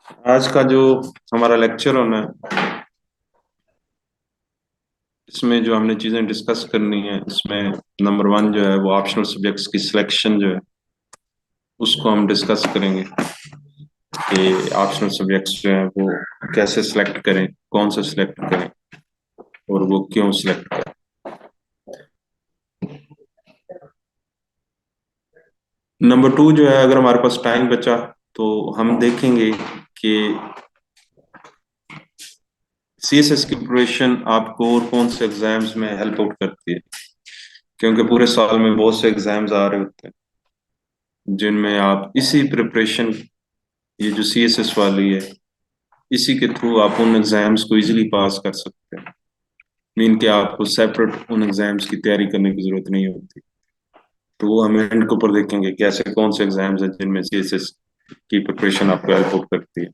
आज का जो हमारा लेक्चर होना है, इसमें जो हमने चीजें डिस्कस करनी है, इसमें नंबर वन जो है वो ऑप्शनल सब्जेक्ट्स की सिलेक्शन जो है उसको हम डिस्कस करेंगे कि ऑप्शनल सब्जेक्ट्स जो है वो कैसे सिलेक्ट करें, कौन सा सिलेक्ट करें और वो क्यों सिलेक्ट करें। नंबर टू जो है, अगर हमारे पास टाइम बचा तो हम देखेंगे कि सीएसएस की प्रिपरेशन आपको और कौन से एग्जाम्स में हेल्प आउट करती है, क्योंकि पूरे साल में बहुत से एग्जाम्स आ रहे होते हैं जिनमें आप इसी प्रिपरेशन, ये जो सीएसएस वाली है, इसी के थ्रू आप उन एग्जाम्स को इजीली पास कर सकते हैं। मीन के आपको सेपरेट उन एग्जाम्स की तैयारी करने की जरूरत नहीं होती। तो वो हम एंड के ऊपर देखेंगे कि ऐसे कौन से एग्जाम्स हैं जिनमें सीएसएस की प्रिपरेशन आपको हेल्प आउट करती है।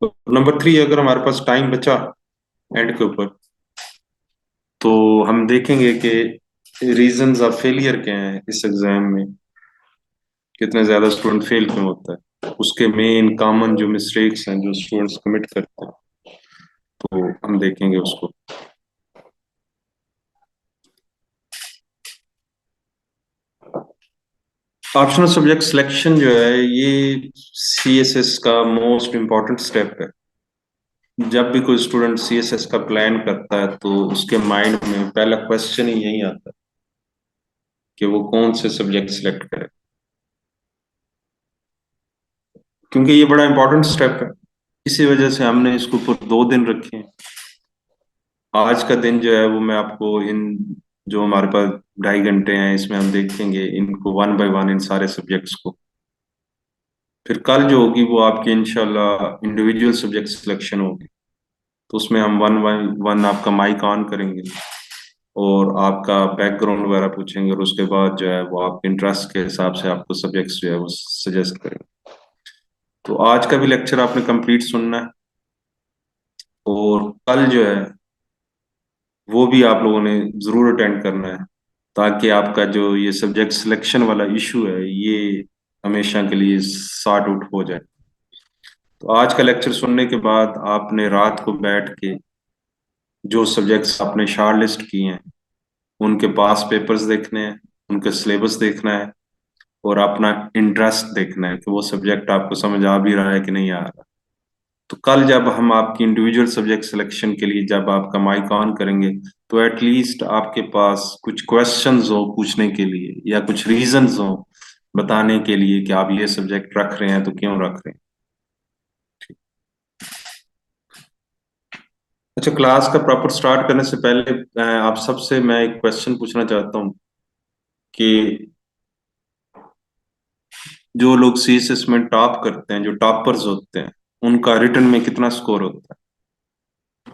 तो नंबर थ्री, अगर हमारे पास टाइम बचा एंड के ऊपर, तो हम देखेंगे कि रीजंस ऑफ फेलियर क्या हैं इस एग्जाम में, कितने ज्यादा स्टूडेंट फेल क्यों होता है, उसके मेन कॉमन जो मिस्टेक्स हैं जो स्टूडेंट्स कमिट करते हैं, तो हम देखेंगे उसको। ऑप्शनल सब्जेक्ट सिलेक्शन जो है ये सीएसएस का मोस्ट इम्पॉर्टेंट स्टेप है। जब भी कोई स्टूडेंट सीएसएस का प्लान करता है तो उसके माइंड में पहला क्वेश्चन ही यही आता है कि वो कौन से सब्जेक्ट सिलेक्ट करे, क्योंकि ये बड़ा इंपॉर्टेंट स्टेप है। इसी वजह से हमने इसके ऊपर 2 दिन रखे हैं। आज का दिन जो है वो मैं आपको इन, जो हमारे पास 2.5 घंटे हैं, इसमें हम देखेंगे इनको वन बाय वन, इन सारे सब्जेक्ट्स को। फिर कल जो होगी वो आपकी इंशाल्लाह इंडिविजुअल सब्जेक्ट सिलेक्शन होगी। तो उसमें हम वन वन वन आपका माइक ऑन करेंगे और आपका बैकग्राउंड वगैरह पूछेंगे, और उसके बाद जो है वो आपके इंटरेस्ट के हिसाब से आपको सब्जेक्ट्स जो है वो सजेस्ट करेंगे। तो आज का भी लेक्चर आपने कंप्लीट सुनना है, और कल जो है वो भी आप लोगों ने जरूर अटेंड करना है, ताकि आपका जो ये सब्जेक्ट सिलेक्शन वाला इशू है ये हमेशा के लिए सॉर्ट आउट हो जाए। तो आज का लेक्चर सुनने के बाद आपने रात को बैठ के जो सब्जेक्ट्स आपने शॉर्ट लिस्ट किए हैं उनके पास पेपर्स देखने हैं, उनका सिलेबस देखना है, और अपना इंटरेस्ट देखना है कि वो सब्जेक्ट आपको समझ आ भी रहा है कि नहीं आ रहा। तो कल जब हम आपकी इंडिविजुअल सब्जेक्ट सिलेक्शन के लिए जब आपका माइक ऑन करेंगे, तो एटलीस्ट आपके पास कुछ क्वेश्चंस हो पूछने के लिए, या कुछ रीजंस हो बताने के लिए कि आप ये सब्जेक्ट रख रहे हैं तो क्यों रख रहे हैं। अच्छा, क्लास का प्रॉपर स्टार्ट करने से पहले आप सबसे मैं एक क्वेश्चन पूछना चाहता हूँ कि जो लोग सीएसएस में टॉप करते हैं, जो टॉपर्स होते हैं, उनका रिटर्न में कितना स्कोर होता है?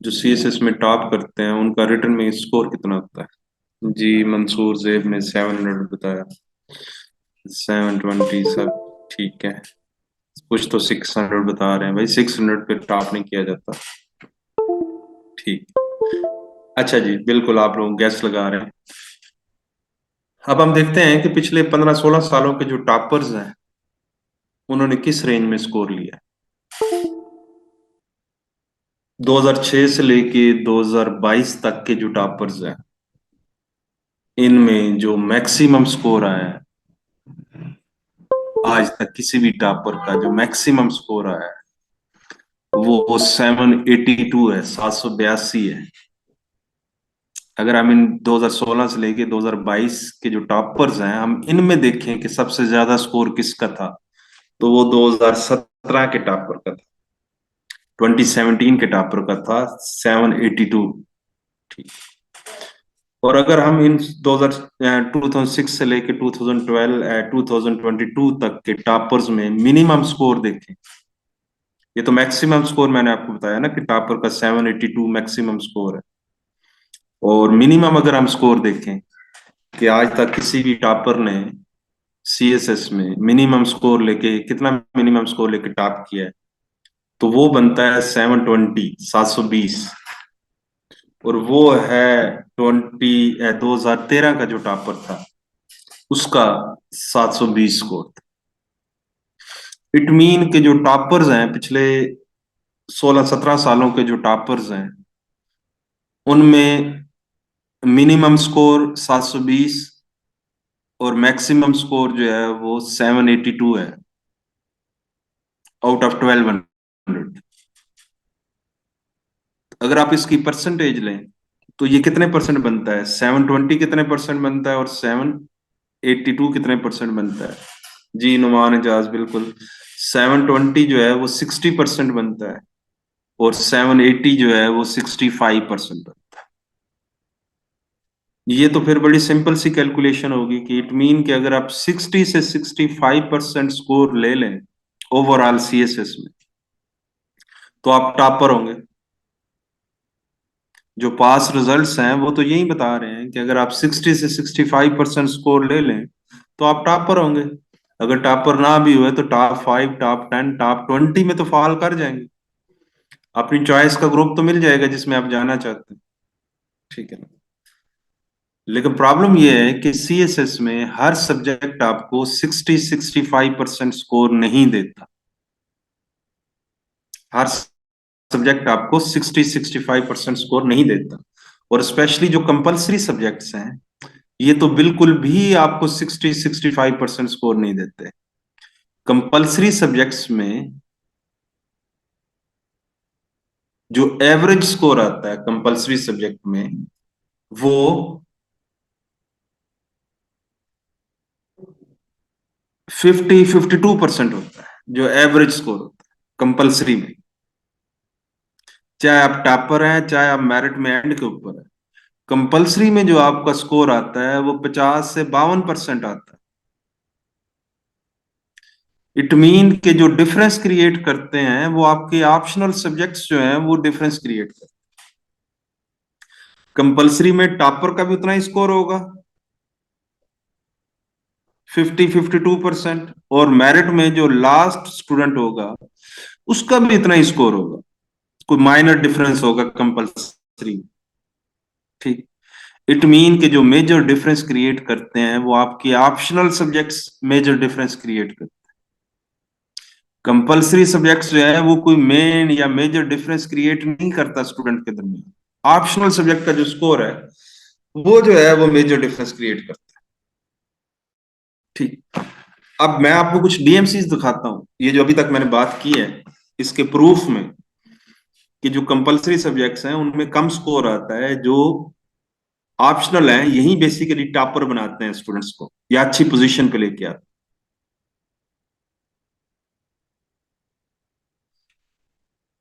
जो सीएसएस में टॉप करते हैं उनका रिटर्न में स्कोर कितना होता है? जी, मंसूर जेब ने 700 बताया। 720 सब ठीक है। कुछ तो 600 बता रहे हैं भाई, 600 पे टॉप नहीं किया जाता। ठीक। अच्छा जी, बिल्कुल आप लोग गैस लगा रहे हैं। अब हम देखते हैं कि पिछले 15-16 सालों के जो टॉपर्स हैं उन्होंने किस रेंज में स्कोर लिया है। 2006 से लेके 2022 तक के जो टॉपर्स हैं, इनमें जो मैक्सिमम स्कोर आया है, आज तक किसी भी टॉपर का जो मैक्सिमम स्कोर आया है वो 782 है, 782 है। अगर हम इन 2016 से लेके 2022 के जो टॉपर्स हैं, हम इनमें देखें कि सबसे ज्यादा स्कोर किसका था, तो वो 2017 के टॉपर का था, 2017 के टॉपर का था 782। ठीक। और अगर हम इन 2006 से लेके 2012 2022 तक के टॉपर्स में मिनिमम स्कोर देखें, ये तो मैक्सिमम स्कोर मैंने आपको बताया ना कि टॉपर का 782 मैक्सिमम स्कोर है, और मिनिमम अगर हम स्कोर देखें कि आज तक किसी भी टॉपर ने सीएसएस में मिनिमम स्कोर लेके, कितना मिनिमम स्कोर लेके टॉप किया है, तो वो बनता है 720, 720। और वो है 2013 का जो टॉपर था उसका 720 स्कोर था। इट मीन के जो टॉपर्स हैं पिछले 16-17 सालों के जो टॉपर्स हैं उनमें मिनिमम स्कोर 720 और मैक्सिमम स्कोर जो है वो 782 है आउट ऑफ 1200। अगर आप इसकी परसेंटेज लें तो ये कितने परसेंट बनता है, 720 कितने परसेंट बनता है और 782 कितने परसेंट बनता है? जी नुमान एजाज, बिल्कुल। 720 जो है वो 60% बनता है और 780 जो है वो 65% बनता है। ये तो फिर बड़ी सिंपल सी कैलकुलेशन होगी कि इट मीन कि अगर आप 60 से 65% स्कोर ले लें ओवरऑल सीएसएस में तो आप टॉपर होंगे। जो पास रिजल्ट्स हैं वो तो यही बता रहे हैं कि अगर आप 60 से 65% स्कोर ले लें तो आप टॉपर होंगे। अगर टॉपर ना भी हुए तो टॉप 5, टॉप 10, टॉप 20 में तो फॉल कर जाएंगे। अपनी चॉइस का ग्रुप तो मिल जाएगा जिसमें आप जाना चाहते हैं, ठीक है ना। लेकिन प्रॉब्लम यह है कि सीएसएस में हर सब्जेक्ट आपको 60-65% स्कोर नहीं देता। हर सब्जेक्ट आपको 60-65% स्कोर नहीं देता। और स्पेशली जो कंपलसरी सब्जेक्ट्स हैं ये तो बिल्कुल भी आपको 60-65% स्कोर नहीं देते। कंपलसरी सब्जेक्ट्स में जो एवरेज स्कोर आता है कंपलसरी सब्जेक्ट में वो 50-52% होता है, जो एवरेज स्कोर होता है कंपलसरी में। चाहे आप टॉपर हैं चाहे आप मेरिट में एंड के ऊपर है, कंपलसरी में जो आपका स्कोर आता है वो 50 से 52% आता है। इट मीन के जो डिफरेंस क्रिएट करते हैं वो आपके ऑप्शनल सब्जेक्ट्स जो हैं वो डिफरेंस क्रिएट करते हैं। कंपलसरी में टॉपर का भी उतना ही स्कोर होगा, 50-52%, और मेरिट में जो लास्ट स्टूडेंट होगा उसका भी इतना ही स्कोर होगा। कोई माइनर डिफरेंस होगा कंपलसरी में, ठीक। इट मीन के जो मेजर डिफरेंस क्रिएट करते हैं वो आपके optional subjects major difference create करते हैं। कंपलसरी सब्जेक्ट्स जो है वो कोई मेन या मेजर डिफरेंस क्रिएट नहीं करता स्टूडेंट के दरमियान। ऑप्शनल सब्जेक्ट का जो स्कोर है वो जो है वो मेजर डिफरेंस क्रिएट करता है, ठीक। अब मैं आपको कुछ डीएमसीज दिखाता हूं, ये जो अभी तक मैंने बात की है इसके प्रूफ में कि जो कंपलसरी सब्जेक्ट्स हैं उनमें कम स्कोर आता है, जो ऑप्शनल है यही बेसिकली टॉपर बनाते हैं स्टूडेंट्स को या अच्छी पोजीशन पे लेके आते हैं,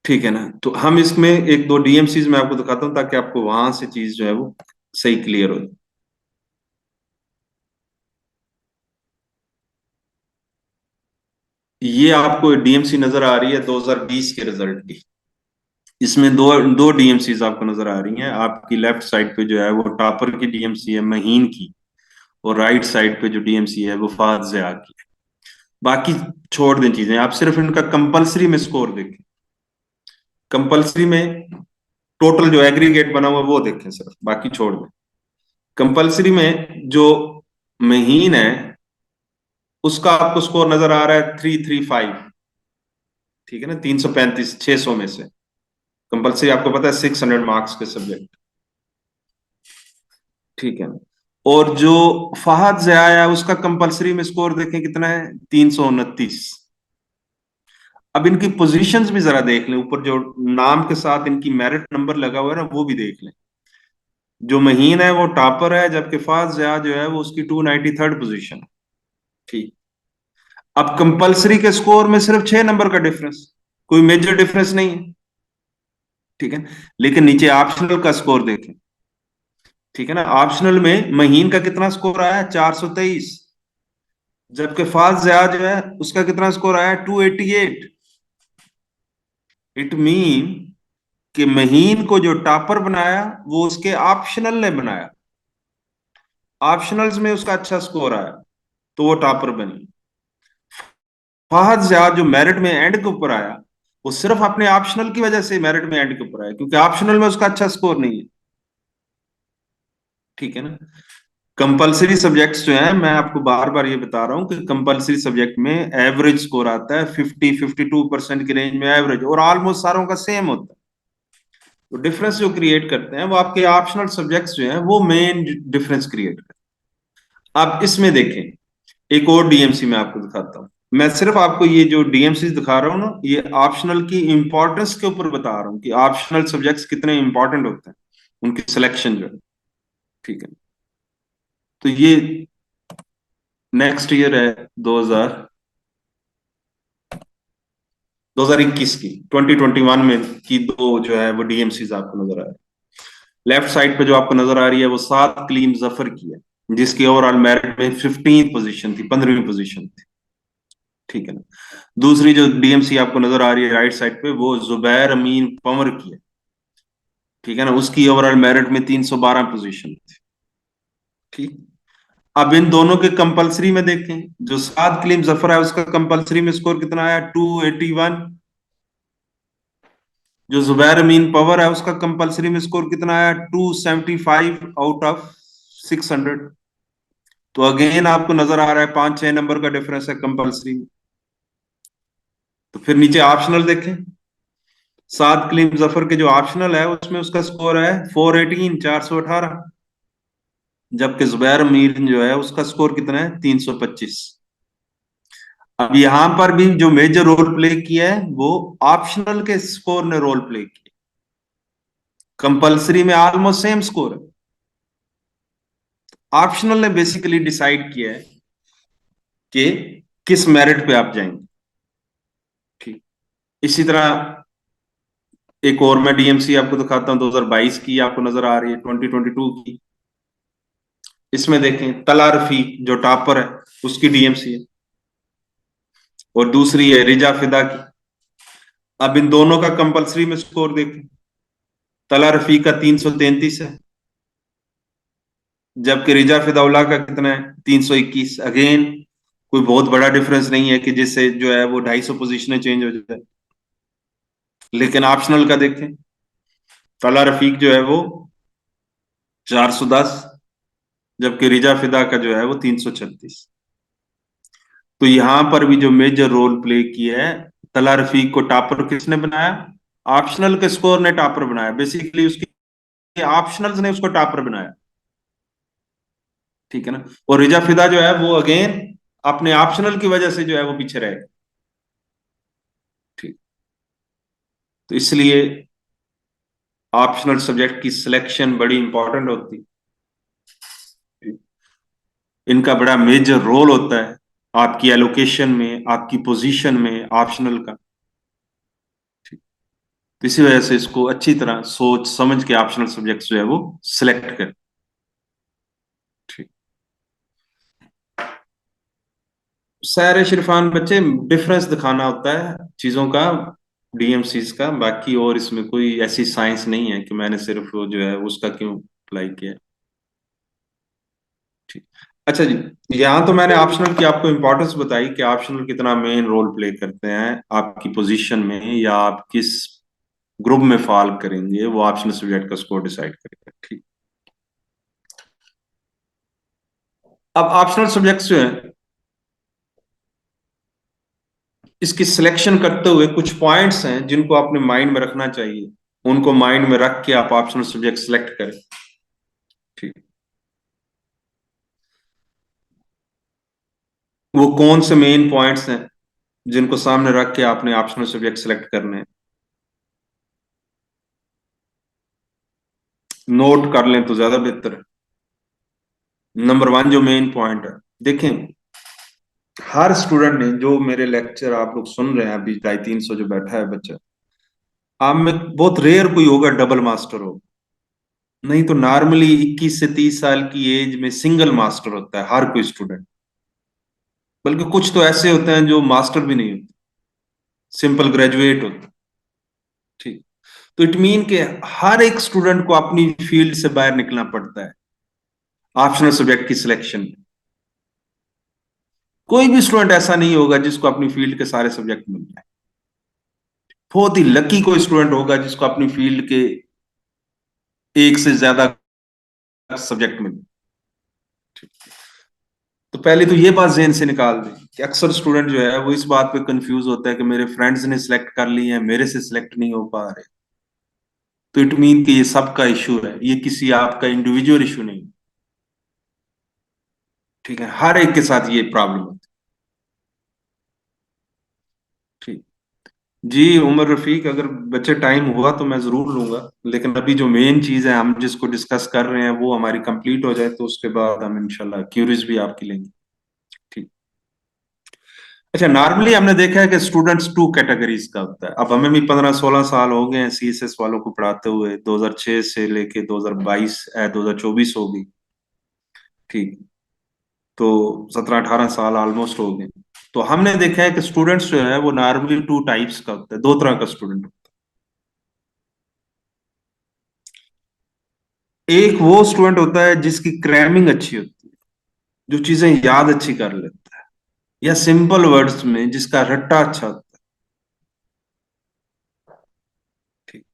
ठीक है ना। तो हम इसमें एक दो डीएमसीज मैं आपको दिखाता हूं ताकि आपको वहां से चीज जो है वो सही क्लियर हो जाए। ये आपको डीएमसी नजर आ रही है 2020 के रिजल्ट की। इसमें दो दो डीएमसीज आपको नजर आ रही हैं। आपकी लेफ्ट साइड पे जो है वो टॉपर की डीएमसी है महीन की, और राइट साइड पे जो डीएमसी है वो फाज ज़िया की है। बाकी छोड़ दें चीजें, आप सिर्फ इनका कंपलसरी में स्कोर देखें। कंपलसरी में टोटल जो एग्रीगेट बना हुआ वो देखें सिर्फ, बाकी छोड़ दें। कंपलसरी में जो महीन है उसका आपको स्कोर नजर आ रहा है 335, ठीक है ना, 335 600 में से। कंपलसरी आपको पता है 600 मार्क्स के सब्जेक्ट, ठीक है ना। और जो फहद ज़िया है उसका कंपलसरी में स्कोर देखें कितना है, 329। अब इनकी पोजीशंस भी जरा देख लें, ऊपर जो नाम के साथ इनकी मेरिट नंबर लगा हुआ है ना वो भी देख लें। जो महीन है वो टॉपर है, जबकि फाज ज़िया जो है वो उसकी 293rd पोजीशन है, ठीक। अब कंपलसरी के स्कोर में सिर्फ 6 नंबर का डिफरेंस, कोई मेजर डिफरेंस नहीं है, ठीक है। लेकिन नीचे ऑप्शनल का स्कोर देखें, ठीक है ना। ऑप्शनल में महीन का कितना स्कोर आया है, 423, जबकि फाज ज़िया जो है उसका कितना स्कोर आया है, 288। इट मीन कि महीन को जो टॉपर बनाया वो उसके ऑप्शनल ने बनाया, ऑप्शनल्स में उसका अच्छा स्कोर आया तो वो टॉपर बनी। फहद ज़िया जो मेरिट में एंड के ऊपर आया वो सिर्फ अपने ऑप्शनल की वजह से मेरिट में एंड के ऊपर आया, क्योंकि ऑप्शनल में उसका अच्छा स्कोर नहीं है, ठीक है ना। कंपलसरी सब्जेक्ट्स जो हैं, मैं आपको बार बार ये बता रहा हूँ कि कंपलसरी सब्जेक्ट में एवरेज स्कोर आता है 50-52% की रेंज में एवरेज, और ऑलमोस्ट सारों का सेम होता है। तो डिफरेंस जो क्रिएट करते हैं वो आपके ऑप्शनल सब्जेक्ट्स जो हैं वो मेन डिफरेंस क्रिएट करते हैं। आप इसमें देखें, एक और डीएमसी मैं आपको दिखाता हूँ। मैं सिर्फ आपको ये जो डीएमसी दिखा रहा हूँ ना, ये ऑप्शनल की इंपॉर्टेंस के ऊपर बता रहा हूँ कि ऑप्शनल सब्जेक्ट्स कितने इंपॉर्टेंट होते हैं, उनकी सिलेक्शन जो है। ठीक है, तो ये नेक्स्ट ईयर है 2021 की, 2021 में की दो जो है वो डीएमसीज आपको नजर आ रही है। लेफ्ट साइड पे जो आपको नजर आ रही है वो साद कलीम जफर की है, जिसकी ओवरऑल मेरिट में 15th पोजीशन थी, 15वीं पोजीशन थी। ठीक है ना। दूसरी जो डीएमसी आपको नजर आ रही है राइट साइड पे, वो जुबैर अमीन पंवर की है। ठीक है ना, उसकी ओवरऑल मेरिट में 312 पोजीशन थी। ठीक। अब इन दोनों के कंपलसरी में देखें, जो साद कलीम जफर है उसका कंपलसरी में स्कोर कितना आया, 281। जो जुबैर अमीन पवर है उसका कंपलसरी में स्कोर कितना आया, 275 आउट ऑफ 600। तो अगेन आपको नजर आ रहा है 5-6 नंबर का डिफरेंस है कंपलसरी में। तो फिर नीचे ऑप्शनल देखें, साद कलीम जफर के जो ऑप्शनल है उसमें उसका स्कोर है 418, 418। जबकि जुबैर अमीर जो है उसका स्कोर कितना है, 325। अब यहां पर भी जो मेजर रोल प्ले किया है वो ऑप्शनल के स्कोर ने रोल प्ले किया। कंपलसरी में ऑलमोस्ट सेम स्कोर है, ऑप्शनल ने बेसिकली डिसाइड किया है कि किस मेरिट पे आप जाएंगे। ठीक। इसी तरह एक और मैं डीएमसी आपको दिखाता हूं, 2022 की आपको नजर आ रही है, 2022 की। इसमें देखें, तला रफीक जो टॉपर है उसकी डीएमसी है, और दूसरी है रिजा फिदा की। अब इन दोनों का कंपलसरी में स्कोर देखें, तला रफीक का 333 है, जबकि रिजा फिदाउल्ला का कितना है, 321। अगेन कोई बहुत बड़ा डिफरेंस नहीं है कि जिससे जो है वो 250 पोजीशनें चेंज हो जाए। लेकिन ऑप्शनल का देखें, तला रफीक जो है वो 410, जबकि रिजा फिदा का जो है वो 336। तो यहां पर भी जो मेजर रोल प्ले किया है, तला रफीक को टॉपर किसने बनाया, ऑप्शनल के स्कोर ने टॉपर बनाया, बेसिकली उसके ऑप्शनल्स ने उसको टॉपर बनाया। ठीक है ना। और रिजा फिदा जो है वो अगेन अपने ऑप्शनल की वजह से जो है वो पीछे रहे। ठीक। तो इसलिए ऑप्शनल सब्जेक्ट की सिलेक्शन बड़ी इंपॉर्टेंट होती है, इनका बड़ा मेजर रोल होता है आपकी एलोकेशन में, आपकी पोजीशन में ऑप्शनल का। ठीक। तो इसी वजह से इसको अच्छी तरह सोच समझ के ऑप्शनल सब्जेक्ट जो है वो सिलेक्ट करें। ठीक। सैर शिरफान बच्चे, डिफरेंस दिखाना होता है चीजों का, डीएमसीज का, बाकी और इसमें कोई ऐसी साइंस नहीं है कि मैंने सिर्फ वो जो है उसका क्यों अप्लाई किया। ठीक। अच्छा जी, यहाँ तो मैंने ऑप्शनल की आपको इंपॉर्टेंस बताई कि ऑप्शनल कितना मेन रोल प्ले करते हैं आपकी पोजीशन में, या आप किस ग्रुप में फॉल करेंगे वो ऑप्शनल सब्जेक्ट का स्कोर डिसाइड करेगा। ठीक। अब ऑप्शनल सब्जेक्ट्स जो है, इसकी सिलेक्शन करते हुए कुछ पॉइंट्स हैं जिनको आपने माइंड में रखना चाहिए, उनको माइंड में रख के आप ऑप्शनल सब्जेक्ट सिलेक्ट करें। ठीक। वो कौन से मेन पॉइंट्स हैं जिनको सामने रख के आपने ऑप्शनल सब्जेक्ट सिलेक्ट करने हैं, नोट कर लें तो ज्यादा बेहतर है। नंबर वन जो मेन पॉइंट है, देखें, हर स्टूडेंट ने, जो मेरे लेक्चर आप लोग सुन रहे हैं अभी 250-300 जो बैठा है बच्चा, आप में बहुत रेयर कोई होगा डबल मास्टर हो, नहीं तो नॉर्मली 21 से 30 साल की एज में सिंगल मास्टर होता है हर कोई स्टूडेंट। बल्कि कुछ तो ऐसे होते हैं जो मास्टर भी नहीं होते, सिंपल ग्रेजुएट होते। ठीक। तो इट मीन के हर एक स्टूडेंट को अपनी फील्ड से बाहर निकलना पड़ता है ऑप्शनल सब्जेक्ट की सिलेक्शन में। कोई भी स्टूडेंट ऐसा नहीं होगा जिसको अपनी फील्ड के सारे सब्जेक्ट मिल जाए। बहुत ही लकी कोई स्टूडेंट होगा जिसको अपनी फील्ड के एक से ज्यादा सब्जेक्ट मिले। तो पहले तो ये बात जहन से निकाल दें कि अक्सर स्टूडेंट जो है वो इस बात पे कंफ्यूज होता है कि मेरे फ्रेंड्स ने सिलेक्ट कर ली है, मेरे से सिलेक्ट नहीं हो पा रहे। तो इट मीन कि ये सबका इशू है, ये किसी आपका इंडिविजुअल इशू नहीं। ठीक है, हर एक के साथ ये प्रॉब्लम होती है। ठीक। जी उमर रफीक, अगर बच्चे टाइम हुआ तो मैं जरूर लूंगा, लेकिन अभी जो मेन चीज है हम जिसको डिस्कस कर रहे हैं वो हमारी कंप्लीट हो जाए, तो उसके बाद हम इंशाल्लाह क्यूरीज भी आपकी लेंगे। ठीक। अच्छा, नॉर्मली हमने देखा है कि स्टूडेंट्स टू कैटेगरीज का होता है। अब हमें भी 15-16 साल हो गए हैं सीएसएस वालों को पढ़ाते हुए, 2006 से लेके 2022 2024 हो गई। ठीक। तो 17-18 साल ऑलमोस्ट हो गए। तो हमने देखा है कि स्टूडेंट्स जो है वो नॉर्मली टू टाइप्स का होता है, दो तरह का स्टूडेंट। एक वो स्टूडेंट होता है जिसकी क्रैमिंग अच्छी होती है, जो चीजें याद अच्छी कर लेता है, या सिंपल वर्ड्स में जिसका रट्टा अच्छा होता है। ठीक।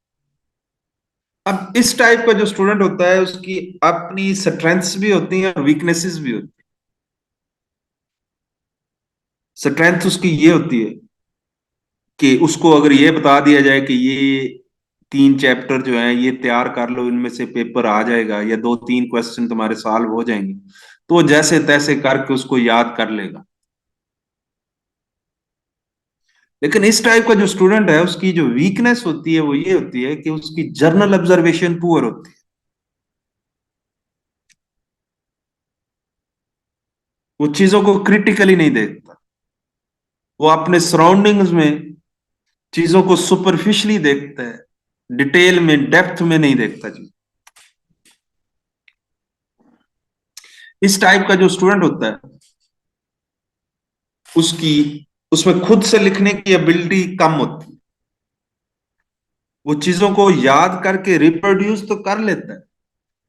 अब इस टाइप का जो स्टूडेंट होता है उसकी अपनी स्ट्रेंथ्स भी होती हैं और वीकनेसेस भी होती हैं। स्ट्रेंथ उसकी ये होती है कि उसको अगर ये बता दिया जाए कि ये 3 चैप्टर जो हैं ये तैयार कर लो, इनमें से पेपर आ जाएगा या 2-3 क्वेश्चन तुम्हारे सॉल्व हो जाएंगे, तो वो जैसे तैसे करके उसको याद कर लेगा। लेकिन इस टाइप का जो स्टूडेंट है उसकी जो वीकनेस होती है वो ये होती है कि उसकी जर्नल ऑब्जर्वेशन पुअर होती है। वो चीजों को क्रिटिकली नहीं देखता, वो अपने सराउंडिंग्स में चीजों को सुपरफिशली देखता है, डिटेल में डेप्थ में नहीं देखता जी। इस टाइप का जो स्टूडेंट होता है उसकी उसमें खुद से लिखने की एबिलिटी कम होती है। वो चीजों को याद करके रिप्रोड्यूस तो कर लेता है,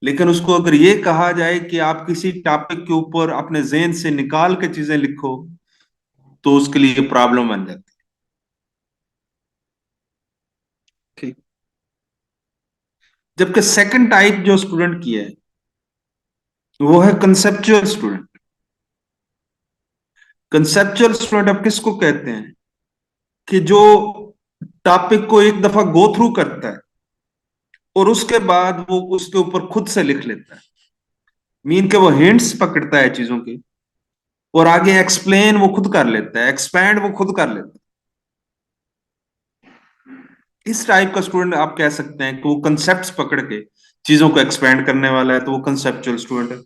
लेकिन उसको अगर ये कहा जाए कि आप किसी टॉपिक के ऊपर अपने जेहन से निकाल के चीजें लिखो, तो उसके लिए प्रॉब्लम बन जाती है। ठीक। जबकि सेकंड टाइप जो स्टूडेंट की है वो है कंसेप्चुअल स्टूडेंट। कंसेप्चुअल स्टूडेंट अब किसको कहते हैं कि जो टॉपिक को एक दफा गो थ्रू करता है और उसके बाद वो उसके ऊपर खुद से लिख लेता है। मीन के वो हिंट्स पकड़ता है चीजों के, और आगे एक्सप्लेन वो खुद कर लेता है, एक्सपैंड वो खुद कर लेता है। इस टाइप का स्टूडेंट आप कह सकते हैं कि वो कंसेप्ट्स पकड़ के चीजों को एक्सपैंड करने वाला है, तो वो कंसेप्चुअल स्टूडेंट है।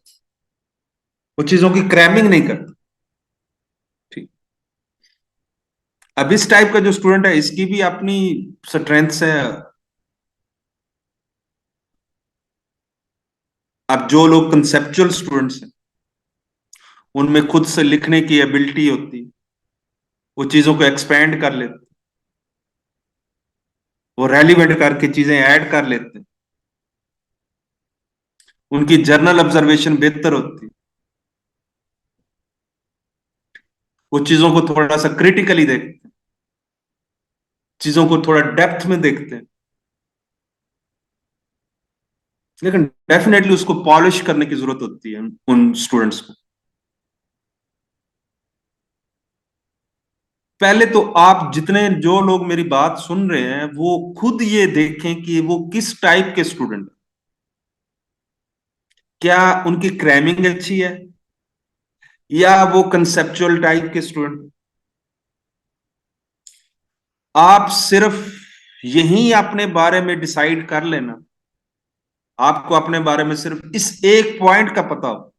वो चीजों की क्रैमिंग नहीं करता। ठीक। अब इस टाइप का जो स्टूडेंट है इसकी भी अपनी स्ट्रेंथ्स है। अब जो लोग कंसेप्चुअल स्टूडेंट्स हैं उनमें खुद से लिखने की एबिलिटी होती है, वो चीजों को एक्सपैंड कर लेते, वो रेलिवेंट करके चीजें ऐड कर लेते, उनकी जर्नल ऑब्जर्वेशन बेहतर होती है, वो चीजों को थोड़ा सा क्रिटिकली देखते, चीजों को थोड़ा डेप्थ में देखते हैं। लेकिन डेफिनेटली उसको पॉलिश करने की जरूरत होती है उन स्टूडेंट्स को। पहले तो आप जितने जो लोग मेरी बात सुन रहे हैं वो खुद ये देखें कि वो किस टाइप के स्टूडेंट, क्या उनकी क्रैमिंग अच्छी है या वो कंसेप्चुअल टाइप के स्टूडेंट। आप सिर्फ यही अपने बारे में डिसाइड कर लेना, आपको अपने बारे में सिर्फ इस एक पॉइंट का पता हो,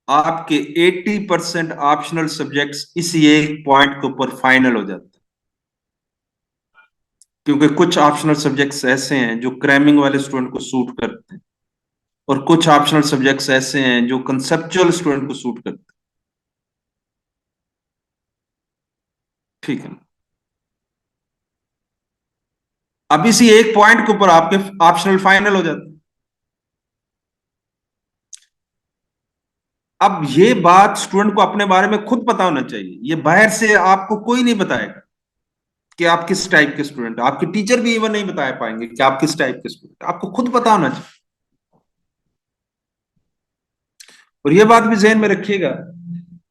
आपके 80% ऑप्शनल सब्जेक्ट्स इसी एक पॉइंट के ऊपर फाइनल हो जाते हैं। क्योंकि कुछ ऑप्शनल सब्जेक्ट्स ऐसे हैं जो क्रैमिंग वाले स्टूडेंट को सूट करते हैं, और कुछ ऑप्शनल सब्जेक्ट्स ऐसे हैं जो कंसेप्चुअल स्टूडेंट को सूट करते हैं। ठीक है। अब इसी एक पॉइंट के ऊपर आपके ऑप्शनल फाइनल हो जाते हैं। अब ये बात स्टूडेंट को अपने बारे में खुद पता होना चाहिए, ये बाहर से आपको कोई नहीं बताएगा कि आप किस टाइप के स्टूडेंट, आपके टीचर भी इवन नहीं बता पाएंगे कि आप किस टाइप के स्टूडेंट, आपको खुद पता होना चाहिए। और ये बात भी जहन में रखिएगा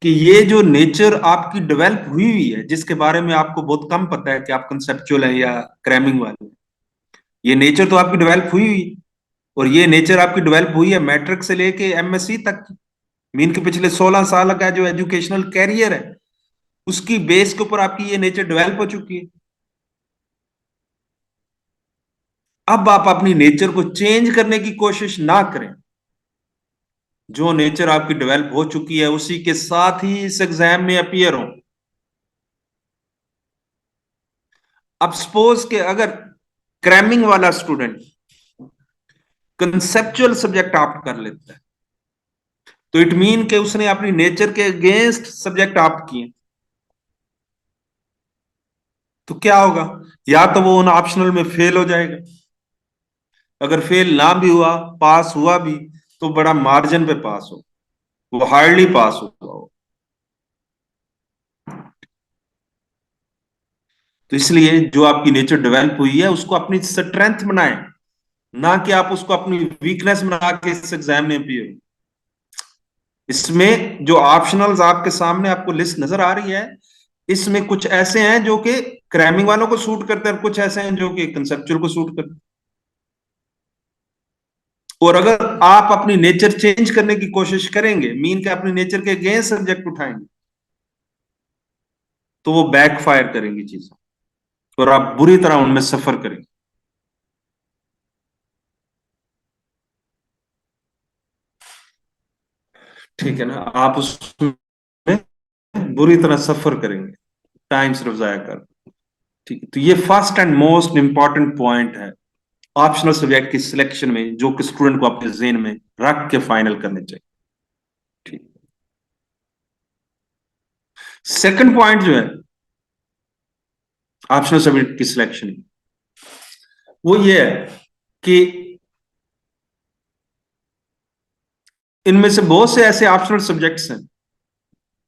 कि ये जो नेचर आपकी डेवलप हुई हुई है, जिसके बारे में आपको बहुत कम पता है कि आप कंसेप्चुअल हैं या क्रैमिंग वाले हैं, ये नेचर तो आपकी डेवलप हुई हुई है। और ये नेचर आपकी डेवलप हुई है मैट्रिक से लेके एमएससी तक। मीन के पिछले 16 साल का जो एजुकेशनल कैरियर है, उसकी बेस के ऊपर आपकी ये नेचर डेवलप हो चुकी है। अब आप अपनी नेचर को चेंज करने की कोशिश ना करें। जो नेचर आपकी डेवलप हो चुकी है उसी के साथ ही इस एग्जाम में अपीयर हो। अब सपोज के अगर क्रैमिंग वाला स्टूडेंट कंसेप्चुअल सब्जेक्ट ऑप्ट कर लेता है, तो इट मीन के उसने अपनी नेचर के अगेंस्ट सब्जेक्ट ऑप्ट किए। तो क्या होगा? या तो वो उन ऑप्शनल में फेल हो जाएगा, अगर फेल ना भी हुआ, पास हुआ भी, तो बड़ा मार्जिन पे पास हो, वो हार्डली पास हुआ हो। तो इसलिए जो आपकी नेचर डेवलप हुई है उसको अपनी स्ट्रेंथ बनाएं, ना कि आप उसको अपनी वीकनेस बना के इस एग्जाम में अपीयर। इसमें जो ऑप्शनल्स आपके सामने आपको लिस्ट नजर आ रही है, इसमें कुछ ऐसे हैं जो कि क्रैमिंग वालों को सूट करते हैं और कुछ ऐसे हैं जो कि कंसेप्चुअल को सूट करते हैं। और अगर आप अपनी नेचर चेंज करने की कोशिश करेंगे, मीन के अपनी नेचर के अगेंस्ट सब्जेक्ट उठाएंगे, तो वो बैकफायर करेंगी चीजें और आप बुरी तरह उनमें सफर करेंगे। ठीक है ना? आप उसमें बुरी तरह सफर करेंगे, टाइम सिर्फ जाया कर। ठीक है, तो ये first and most important point है ऑप्शनल सब्जेक्ट की सिलेक्शन में, जो कि स्टूडेंट को अपने जेन में रख के फाइनल करने चाहिए। ठीक। सेकंड पॉइंट जो है ऑप्शनल सब्जेक्ट की सिलेक्शन, वो ये है कि इनमें से बहुत से ऐसे ऑप्शनल सब्जेक्ट्स हैं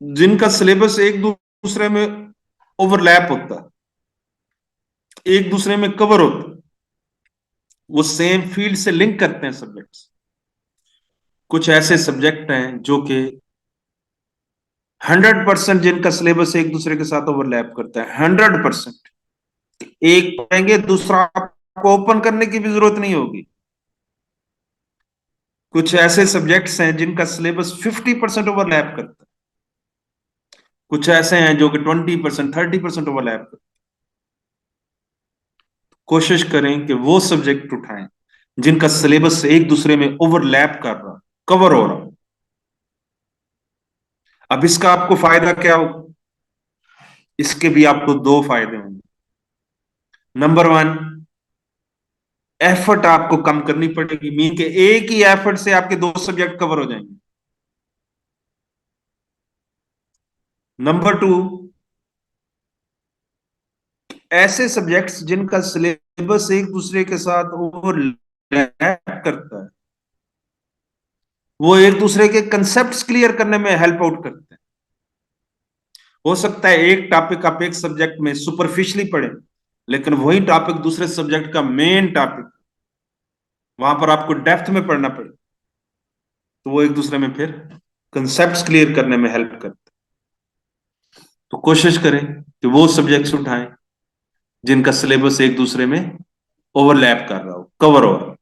जिनका सिलेबस एक दूसरे में ओवरलैप होता है, एक दूसरे में कवर होता है, वो सेम फील्ड से लिंक करते हैं सब्जेक्ट्स। कुछ ऐसे सब्जेक्ट हैं जो कि 100% जिनका सिलेबस एक दूसरे के साथ ओवरलैप करता है, 100%। एक पढ़ेंगे दूसरा आपको ओपन करने की भी जरूरत नहीं होगी। कुछ ऐसे सब्जेक्ट्स हैं जिनका सिलेबस 50% ओवरलैप करता है, कुछ ऐसे हैं जो कि 20% 30% ओवरलैप करते हैं। कोशिश करें कि वो सब्जेक्ट उठाएं जिनका सिलेबस एक दूसरे में ओवरलैप कर रहा, कवर हो रहा। अब इसका आपको फायदा क्या हो? इसके भी आपको दो फायदे होंगे। नंबर वन, एफर्ट आपको कम करनी पड़ेगी, मीन के एक ही एफर्ट से आपके दो सब्जेक्ट कवर हो जाएंगे। नंबर टू, ऐसे सब्जेक्ट्स जिनका सिलेबस एक दूसरे के साथ ओवरलैप करता है, वो एक दूसरे के कंसेप्ट क्लियर करने में हेल्प आउट करते हैं। हो सकता है एक टॉपिक आप एक सब्जेक्ट में सुपरफिशियली पढ़े, लेकिन वही टॉपिक दूसरे सब्जेक्ट का मेन टॉपिक, वहां पर आपको डेप्थ में पढ़ना पड़े, तो वो एक दूसरे में फिर कंसेप्ट क्लियर करने में हेल्प करते हैं। तो कोशिश करें कि वो सब्जेक्ट्स उठाएं जिनका सिलेबस एक दूसरे में ओवरलैप कर रहा हो, कवर हो रहा हो।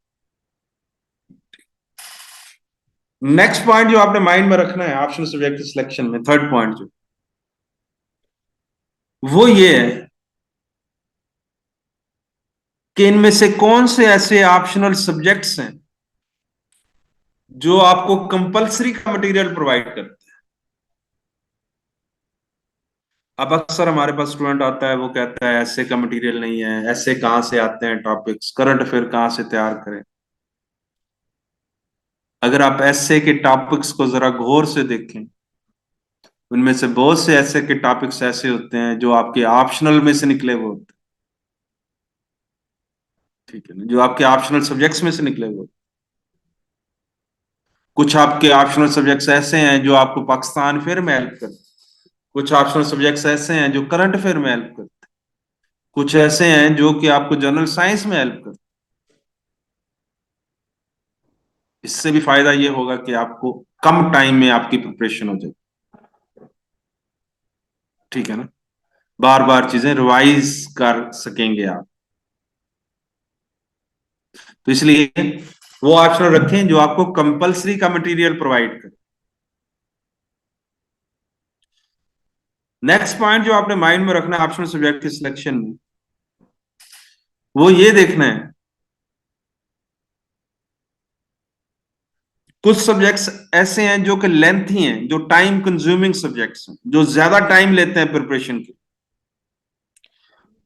नेक्स्ट पॉइंट जो आपने माइंड में रखना है ऑप्शनल सब्जेक्ट सिलेक्शन में, थर्ड पॉइंट जो, वो ये है कि इनमें से कौन से ऐसे ऑप्शनल सब्जेक्ट्स हैं जो आपको कंपलसरी का मटेरियल प्रोवाइड करते हैं। अब अक्सर हमारे पास स्टूडेंट आता है, वो कहता है ऐसे का मटेरियल नहीं है, ऐसे कहां से आते हैं टॉपिक्स, करंट अफेयर कहां से तैयार करें। अगर आप ऐसे के टॉपिक्स को जरा गौर से देखें, उनमें से बहुत से ऐसे के टॉपिक्स ऐसे होते हैं जो आपके ऑप्शनल में से निकले हुए होते हैं। ठीक है ना? जो आपके ऑप्शनल सब्जेक्ट्स में से निकले हुए। कुछ आपके ऑप्शनल सब्जेक्ट्स ऐसे हैं जो आपको पाकिस्तान फेयर में हेल्प करते हैं, कुछ ऑप्शनल सब्जेक्ट्स ऐसे हैं जो करंट अफेयर में हेल्प करते हैं, कुछ ऐसे हैं जो कि आपको जनरल साइंस में हेल्प करते हैं। इससे भी फायदा ये होगा कि आपको कम टाइम में आपकी प्रिपरेशन हो जाए। ठीक है ना, बार बार चीजें रिवाइज कर सकेंगे आप। तो इसलिए वो ऑप्शनल रखें जो आपको कंपलसरी का मटेरियल प्रोवाइड करे। नेक्स्ट पॉइंट जो आपने माइंड में रखना है ऑप्शनल सब्जेक्ट की सिलेक्शन में, वो ये देखना है कुछ सब्जेक्ट्स ऐसे हैं जो कि लेंथी हैं, जो टाइम कंज्यूमिंग सब्जेक्ट्स हैं, जो ज्यादा टाइम लेते हैं प्रिपरेशन के।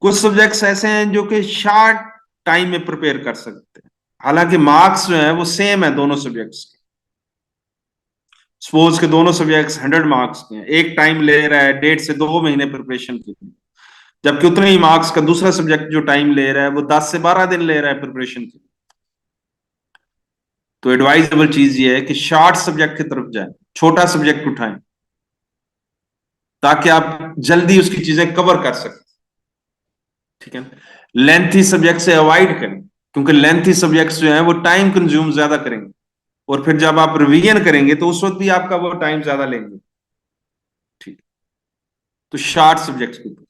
कुछ सब्जेक्ट्स ऐसे हैं जो कि शॉर्ट टाइम में प्रिपेयर कर सकते हैं, हालांकि मार्क्स जो है वो सेम है दोनों सब्जेक्ट्स के। सपोज के दोनों सब्जेक्ट्स 100 मार्क्स के हैं, एक टाइम ले रहा है 1.5 से 2 महीने प्रिपरेशन के लिए, जबकि उतने ही मार्क्स का दूसरा सब्जेक्ट जो टाइम ले रहा है वो 10 से 12 दिन ले रहा है प्रिपरेशन के लिए। तो एडवाइजेबल चीज ये है कि शॉर्ट सब्जेक्ट की तरफ जाए, छोटा सब्जेक्ट उठाएं, ताकि आप जल्दी उसकी चीजें कवर कर सकें। ठीक है, लेंथी सब्जेक्ट से अवॉइड करें, क्योंकि लेंथी सब्जेक्ट्स जो है वो टाइम कंज्यूम ज्यादा करेंगे, और फिर जब आप रिवीजन करेंगे तो उस वक्त भी आपका वो टाइम ज्यादा लेंगे। ठीक, तो शॉर्ट सब्जेक्ट्स के ऊपर।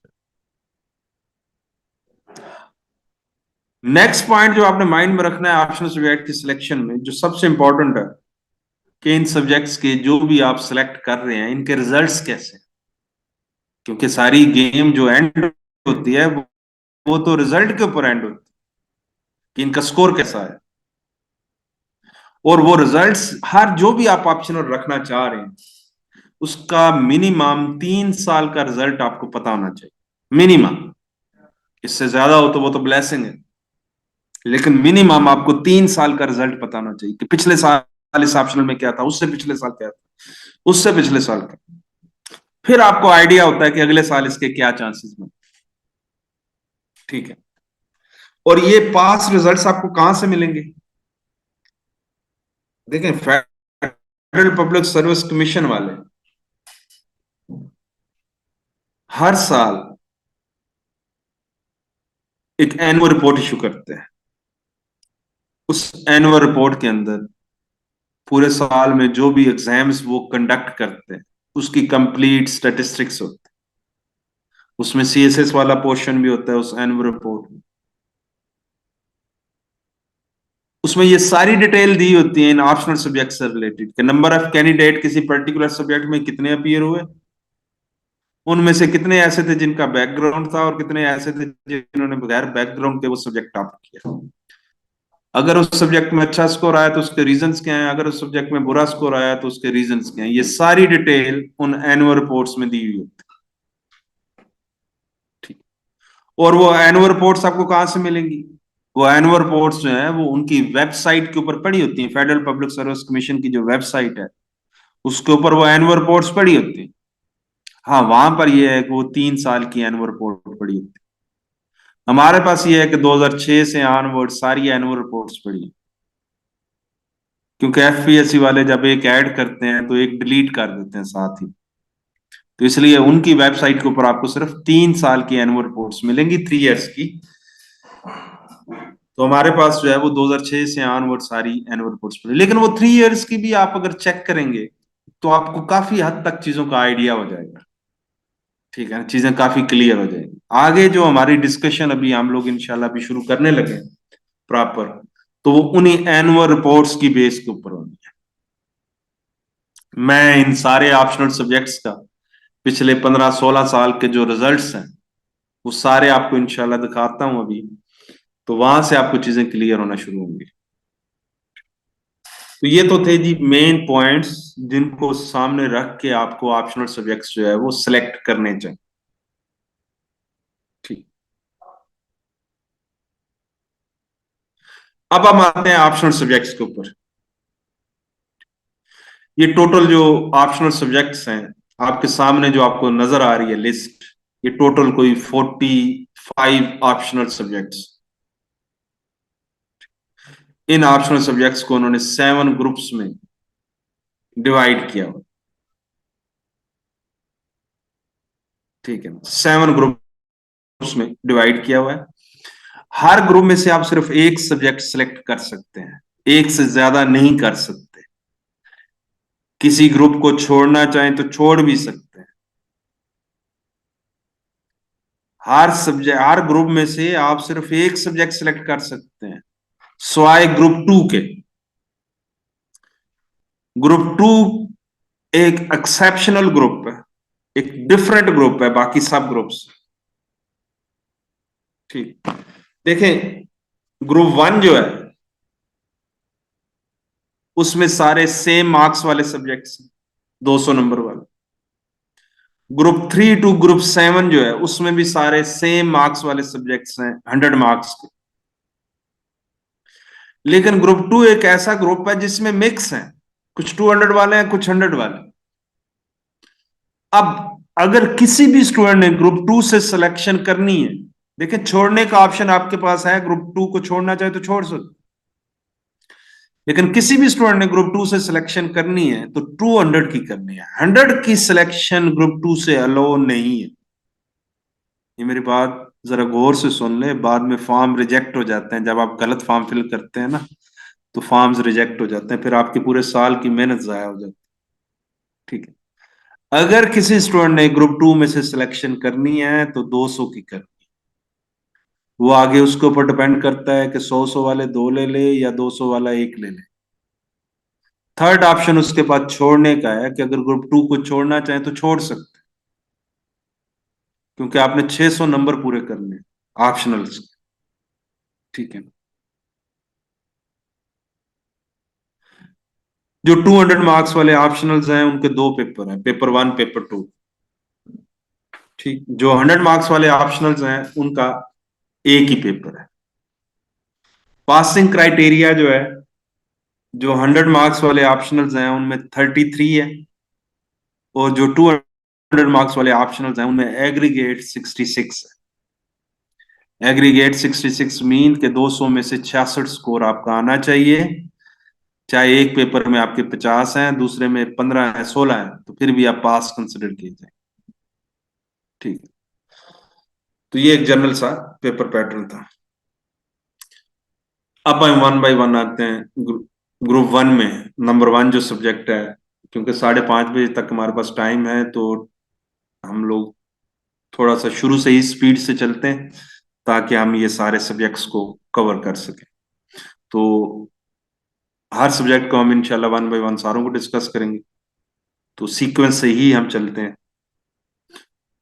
नेक्स्ट पॉइंट जो आपने माइंड में रखना है ऑप्शनल सब्जेक्ट की सिलेक्शन में, जो सबसे इंपॉर्टेंट है, कि इन सब्जेक्ट्स के जो भी आप सिलेक्ट कर रहे हैं इनके रिजल्ट्स कैसे हैं। क्योंकि सारी गेम जो एंड होती है वो तो रिजल्ट के ऊपर एंड होती है, कि इनका स्कोर कैसा है। और वो रिजल्ट्स हर जो भी आप ऑप्शनल रखना चाह रहे हैं उसका मिनिमम 3 साल का रिजल्ट आपको पता होना चाहिए, मिनिमम। इससे ज्यादा हो तो वो तो ब्लेसिंग है, लेकिन मिनिमम आपको 3 साल का रिजल्ट पता होना चाहिए, कि पिछले साल इस ऑप्शनल में क्या था, उससे पिछले साल क्या था, उससे पिछले साल क्या। फिर आपको आइडिया होता है कि अगले साल इसके क्या चांसेस में। ठीक है, और ये पास रिजल्ट्स आपको कहां से मिलेंगे? देखें, फेडरल पब्लिक सर्विस कमीशन वाले हर साल एक एनुअल रिपोर्ट इशू करते हैं। उस एनुअल रिपोर्ट के अंदर पूरे साल में जो भी एग्जाम्स वो कंडक्ट करते हैं उसकी कंप्लीट स्टेटिस्टिक्स होती है। उसमें सीएसएस वाला पोर्शन भी होता है उस एनुअल रिपोर्ट में। उसमें ये सारी डिटेल दी होती है इन ऑप्शनल सब्जेक्ट से रिलेटेड, के नंबर ऑफ कैंडिडेट किसी पर्टिकुलर सब्जेक्ट में कितने अपीयर हुए, उनमें से कितने ऐसे थे जिनका बैकग्राउंड था, और कितने ऐसे थे जिन्होंने बगैर बैकग्राउंड के वो सब्जेक्ट टॉप किया। अगर उस सब्जेक्ट में अच्छा स्कोर आया तो उसके रीजंस क्या हैं, अगर उस सब्जेक्ट में बुरा स्कोर आया तो उसके रीजंस क्या हैं, ये सारी डिटेल उन एनुअल रिपोर्ट्स में दी हुई होती है। ठीक, और वो एनुअल रिपोर्ट्स आपको कहां से मिलेंगी? वो एनुअल रिपोर्ट्स जो है वो उनकी वेबसाइट के ऊपर पड़ी होती है, फेडरल पब्लिक सर्विस कमीशन की जो वेबसाइट है उसके ऊपर वो एनुअल रिपोर्ट्स पड़ी होती है। हाँ, वहां पर ये है कि वो 3 साल की एनुअल रिपोर्ट पड़ी होती है। हमारे पास ये है कि 2006 से ऑनवर्ड सारी एनुअल रिपोर्ट्स पड़ी है, क्योंकि एफपीएससी वाले जब एक ऐड करते हैं तो एक डिलीट कर देते हैं साथ ही। तो इसलिए उनकी वेबसाइट के ऊपर आपको सिर्फ 3 साल की एनुअल रिपोर्ट्स मिलेंगी, 3 इयर्स की। तो हमारे पास जो है वो 2006 से ऑनवर्ड सारी एनुअल रिपोर्ट्स पड़ी, लेकिन वो 3 इयर्स की भी आप अगर चेक करेंगे तो आपको काफी हद तक चीजों का आइडिया हो जाएगा। ठीक है, चीजें काफी क्लियर हो जाएंगी। आगे जो हमारी डिस्कशन अभी हम लोग इंशाल्लाह अभी शुरू करने लगे हैं प्रॉपर, तो वो उन्हीं एनुअल रिपोर्ट्स की बेस के ऊपर होनी है। मैं इन सारे ऑप्शनल सब्जेक्ट्स का पिछले 15-16 साल के जो रिजल्ट्स हैं वो सारे आपको इंशाल्लाह दिखाता हूं अभी, तो वहां से आपको चीजें क्लियर होना शुरू होंगी। तो ये तो थे जी मेन पॉइंट्स जिनको सामने रख के आपको ऑप्शनल सब्जेक्ट्स जो है वो सिलेक्ट करने चाहिए। ठीक, अब हम आते हैं ऑप्शनल सब्जेक्ट्स के ऊपर। ये टोटल जो ऑप्शनल सब्जेक्ट्स हैं आपके सामने जो आपको नजर आ रही है लिस्ट, ये टोटल कोई 45 ऑप्शनल सब्जेक्ट्स। इन ऑप्शनल सब्जेक्ट्स को उन्होंने 7 ग्रुप्स में डिवाइड किया हुआ। ठीक है, 7 ग्रुप्स में डिवाइड किया हुआ है। हर ग्रुप में से आप सिर्फ एक सब्जेक्ट सिलेक्ट कर सकते हैं, एक से ज्यादा नहीं कर सकते। किसी ग्रुप को छोड़ना चाहें तो छोड़ भी सकते हैं। हर सब्जेक्ट, हर ग्रुप में से आप सिर्फ एक सब्जेक्ट सिलेक्ट कर सकते हैं, स्वाय ग्रुप टू के। ग्रुप टू एक एक्सेप्शनल ग्रुप है, एक डिफरेंट ग्रुप है बाकी सब ग्रुप्स। ठीक, देखें, ग्रुप वन जो है उसमें सारे सेम मार्क्स वाले सब्जेक्ट्स, 200 नंबर वाले। Group three to group seven जो है उसमें भी सारे सेम मार्क्स वाले सब्जेक्ट्स हैं, 100 मार्क्स के। लेकिन ग्रुप टू एक ऐसा ग्रुप है जिसमें मिक्स है, कुछ 200 वाले हैं, कुछ 100 वाले। अब अगर किसी भी स्टूडेंट ने ग्रुप टू से सिलेक्शन करनी है, देखिए छोड़ने का ऑप्शन आपके पास है, ग्रुप टू को छोड़ना चाहे तो छोड़ सकते। लेकिन किसी भी स्टूडेंट ने ग्रुप टू से सिलेक्शन करनी है तो 200 की करनी है, 100 की सिलेक्शन ग्रुप टू से अलो नहीं है। ये मेरी बात जरा गौर से सुन ले, बाद में फॉर्म रिजेक्ट हो जाते हैं, जब आप गलत फॉर्म फिल करते हैं ना तो फॉर्म्स रिजेक्ट हो जाते हैं, फिर आपके पूरे साल की मेहनत जाया हो जाती है। ठीक है, अगर किसी स्टूडेंट ने ग्रुप टू में से सिलेक्शन करनी है तो 200 की करनी है। वो आगे उसके ऊपर डिपेंड करता है कि 100 वाले दो ले ले या 200 वाला एक ले ले। थर्ड ऑप्शन उसके पास छोड़ने का है कि अगर ग्रुप टू को छोड़ना चाहे तो छोड़ सकते हैं, क्योंकि आपने 600 नंबर पूरे करने ऑप्शनल्स। ठीक है, जो 200 मार्क्स वाले ऑप्शनल्स हैं उनके दो पेपर हैं, पेपर वन पेपर टू। ठीक, जो 100 मार्क्स वाले ऑप्शनल्स हैं उनका एक ही पेपर है। पासिंग क्राइटेरिया जो है, जो 100 मार्क्स वाले ऑप्शनल्स हैं उनमें 33 है, और जो 200 मार्क्स वाले ऑप्शनल्स हैं उनमें एग्रीगेट 66 है। एग्रीगेट 66 मीन के 200 में से 66 स्कोर आपका आना चाहिए, चाहे एक पेपर में आपके 50 हैं, दूसरे में 15 है, 16 है, तो फिर भी आप पास कंसिडर किए जाए। ठीक है, तो ये एक जनरल सा पेपर पैटर्न था। अब हम वन बाय वन आते हैं। ग्रुप वन में नंबर वन जो सब्जेक्ट है, क्योंकि 5:30 बजे तक हमारे पास टाइम है, तो हम लोग थोड़ा सा शुरू से ही स्पीड से चलते हैं ताकि हम ये सारे सब्जेक्ट्स को कवर कर सकें। तो हर सब्जेक्ट को हम इंशाल्लाह वन बाय वन सारों को डिस्कस करेंगे, तो सीक्वेंस से ही हम चलते हैं।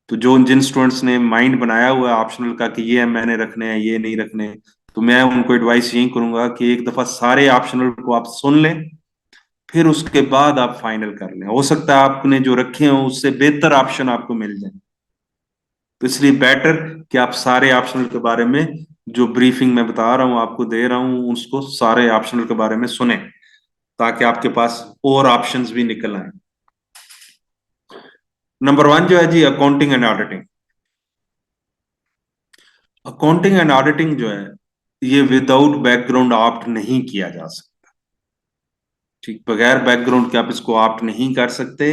तो जो जिन स्टूडेंट्स ने माइंड बनाया हुआ है ऑप्शनल का कि ये मैंने रखने हैं ये नहीं रखने, तो मैं उनको एडवाइस यही करूंगा कि एक दफा सारे ऑप्शनल को आप सुन लें, फिर उसके बाद आप फाइनल कर लें। हो सकता है आपने जो रखे हो उससे बेहतर ऑप्शन आपको मिल जाए, तो इसलिए बेटर कि आप सारे ऑप्शनल के बारे में, जो ब्रीफिंग मैं बता रहा हूं आपको दे रहा हूं, उसको सारे ऑप्शनल के बारे में सुने, ताकि आपके पास और ऑप्शंस भी निकल आए। नंबर वन जो है जी, accounting and auditing. Accounting and auditing जो है ये विदाउट बैकग्राउंड ऑप्ट नहीं किया जा सकता। ठीक, बगैर बैकग्राउंड के आप इसको ऑप्ट नहीं कर सकते।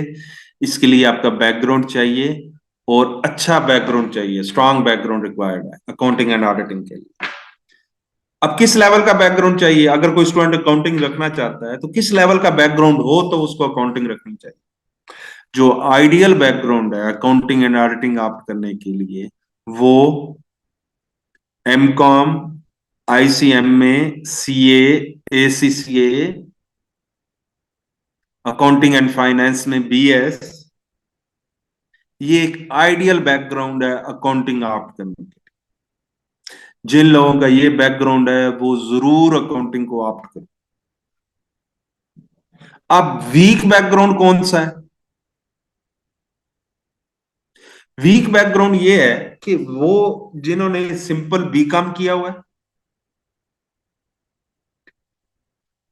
इसके लिए आपका बैकग्राउंड चाहिए, और अच्छा बैकग्राउंड चाहिए, स्ट्रांग बैकग्राउंड रिक्वायर्ड है अकाउंटिंग एंड ऑडिटिंग के लिए। अब किस लेवल का बैकग्राउंड चाहिए? अगर कोई स्टूडेंट अकाउंटिंग रखना चाहता है तो किस लेवल का बैकग्राउंड हो तो उसको अकाउंटिंग रखनी चाहिए। जो आइडियल बैकग्राउंड है अकाउंटिंग एंड ऑडिटिंग ऑप्ट करने के लिए, वो MCom, ICMA, CA, ACCA, accounting and finance में बीएस, ये एक आइडियल बैकग्राउंड है अकाउंटिंग ऑप्ट करने के। जिन लोगों का ये बैकग्राउंड है वो जरूर अकाउंटिंग को ऑप्ट करें। अब वीक बैकग्राउंड कौन सा है? वीक बैकग्राउंड ये है कि वो जिन्होंने सिंपल बीकॉम किया हुआ है,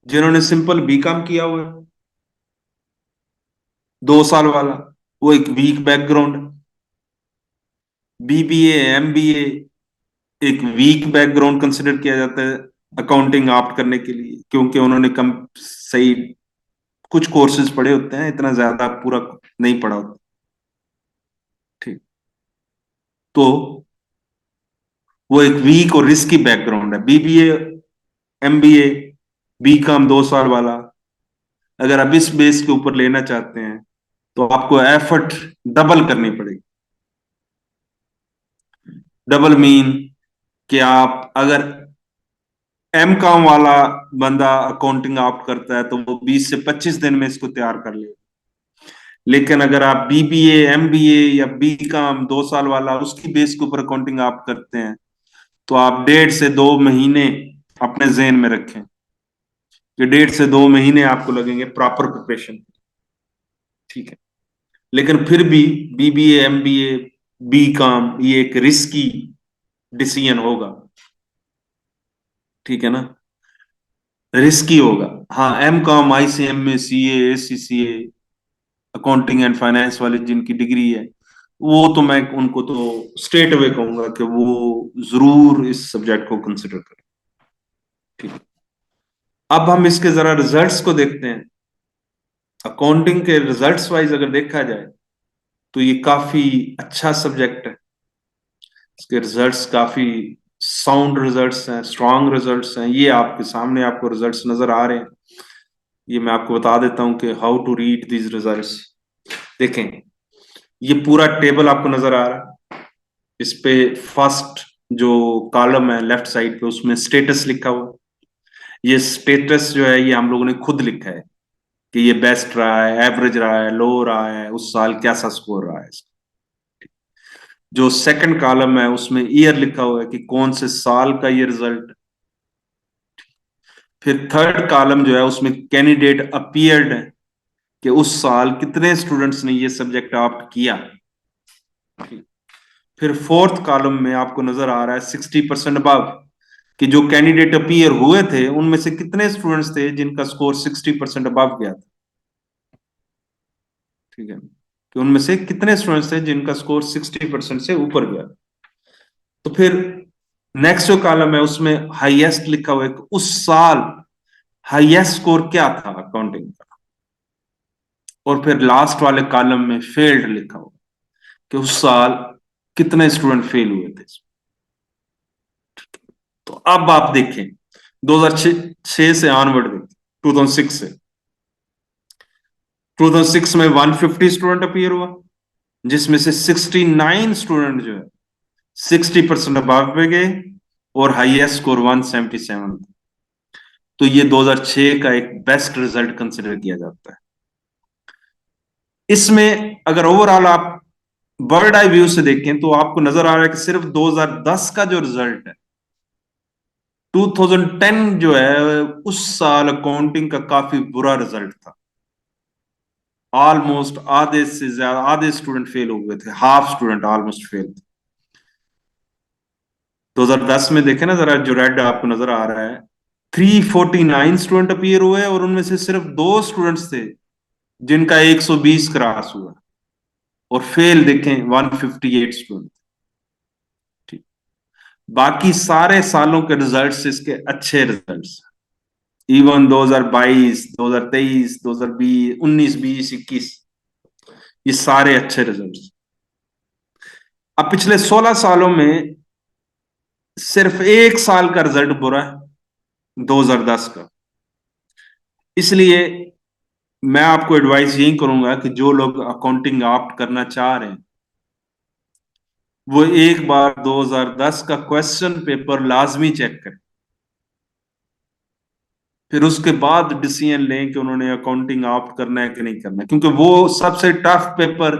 जिन्होंने सिंपल बीकॉम किया हुआ है 2 साल वाला, वो एक वीक बैकग्राउंड है। बीबीए, एमबीए एक वीक बैकग्राउंड कंसिडर किया जाता है अकाउंटिंग ऑप्ट करने के लिए, क्योंकि उन्होंने कम सही कुछ कोर्सेज पढ़े होते हैं, इतना ज्यादा पूरा नहीं पढ़ा होता। ठीक, तो वो एक वीक और रिस्की बैकग्राउंड है। बीबीए, एमबीए, बीकॉम 2 साल वाला, अगर आप इस बेस के ऊपर लेना चाहते हैं तो आपको एफर्ट डबल करनी पड़ेगी। डबल मीन कि आप अगर एम कॉम वाला बंदा अकाउंटिंग ऑप्ट करता है तो वो 20 से 25 दिन में इसको तैयार कर ले। लेकिन अगर आप बीबीए, एमबीए या बी कॉम 2 साल वाला उसकी बेस के ऊपर अकाउंटिंग ऑप्ट करते हैं तो आप 1.5 से 2 महीने अपने जेहन में रखें कि 1.5 से 2 महीने आपको लगेंगे प्रॉपर प्रिपरेशन। ठीक है। लेकिन फिर भी बीबीए, एमबीए, बी कॉम ये एक रिस्की डिसीजन होगा। ठीक है ना, रिस्की होगा। हाँ, एम कॉम, आईसीएम में CA, ACCA, accounting and finance वाले जिनकी डिग्री है, वो तो मैं उनको तो स्ट्रेट अवे कहूंगा कि वो जरूर इस सब्जेक्ट को कंसिडर करें। ठीक है। अब हम इसके जरा रिजल्ट्स को देखते हैं। अकाउंटिंग के रिजल्ट्स वाइज अगर देखा जाए तो ये काफी अच्छा सब्जेक्ट है। इसके रिजल्ट्स काफी साउंड रिजल्ट्स हैं, स्ट्रांग रिजल्ट्स हैं। ये आपके सामने आपको रिजल्ट्स नजर आ रहे हैं। ये मैं आपको बता देता हूं कि how to read these results. देखें, ये पूरा टेबल आपको नजर आ रहा है। इस पे फर्स्ट जो कॉलम है लेफ्ट साइड पे उसमें स्टेटस लिखा हुआ है। ये स्टेटस जो है ये हम लोगों ने खुद लिखा है कि ये बेस्ट रहा है, एवरेज रहा है, लो रहा है, उस साल कैसा स्कोर रहा है। जो सेकंड कॉलम है उसमें ईयर लिखा हुआ है कि कौन से साल का ये रिजल्ट। फिर थर्ड कॉलम जो है उसमें कैंडिडेट अपीयर्ड है कि उस साल कितने स्टूडेंट्स ने ये सब्जेक्ट ऑप्ट किया। फिर फोर्थ कॉलम में आपको नजर आ रहा है 60% अबव, कि जो कैंडिडेट अपीयर हुए थे उनमें से कितने स्टूडेंट्स थे जिनका स्कोर 60% अबव गया था। ठीक है, कि उनमें से कितने स्टूडेंट्स थे जिनका स्कोर 60% से ऊपर गया। तो फिर नेक्स्ट जो कॉलम है उसमें हाईएस्ट लिखा हुआ है कि उस साल हाईएस्ट स्कोर क्या था अकाउंटिंग का। और फिर लास्ट वाले कॉलम में फेल्ड लिखा हुआ कि उस साल कितने स्टूडेंट फेल हुए थे। तो अब आप देखें 2006 से ऑनवर्ड देखें, 2006 से 2006 में 150 स्टूडेंट अपीयर हुआ, जिसमें से 69 स्टूडेंट जो है 60% अबव पे गए और हाईएस्ट स्कोर 177 था। तो ये 2006 का एक बेस्ट रिजल्ट कंसिडर किया जाता है। इसमें अगर ओवरऑल आप बर्ड आई व्यू से देखें तो आपको नजर आ रहा है कि सिर्फ 2010 का जो रिजल्ट है, 2010 जो है उस साल अकाउंटिंग का काफी बुरा रिजल्ट था। ऑलमोस्ट आधे से ज्यादा, आधे स्टूडेंट फेल हो गए थे, हाफ स्टूडेंट ऑलमोस्ट फेल थे। 2010 में देखे ना जरा, जो रेड आपको नजर आ रहा है, 349 स्टूडेंट अपीयर हुए और उनमें से सिर्फ 2 स्टूडेंट्स थे जिनका 120 क्रॉस हुआ। और फेल देखें 158 स्टूडेंट। ठीक। बाकी सारे सालों के रिजल्ट्स इसके अच्छे रिजल्ट्स। इवन 2022, 2023, 2020, 19, 20, 21, ये सारे अच्छे रिजल्ट्स। अब पिछले 16 सालों में सिर्फ एक साल का रिजल्ट बुरा है, 2010 का। इसलिए मैं आपको एडवाइस यही करूंगा कि जो लोग अकाउंटिंग ऑप्ट करना चाह रहे हैं वो एक बार 2010 का क्वेश्चन पेपर लाजमी चेक करें। फिर उसके बाद डिसीजन लें कि उन्होंने अकाउंटिंग ऑप्ट करना है कि नहीं करना है, क्योंकि वो सबसे टफ पेपर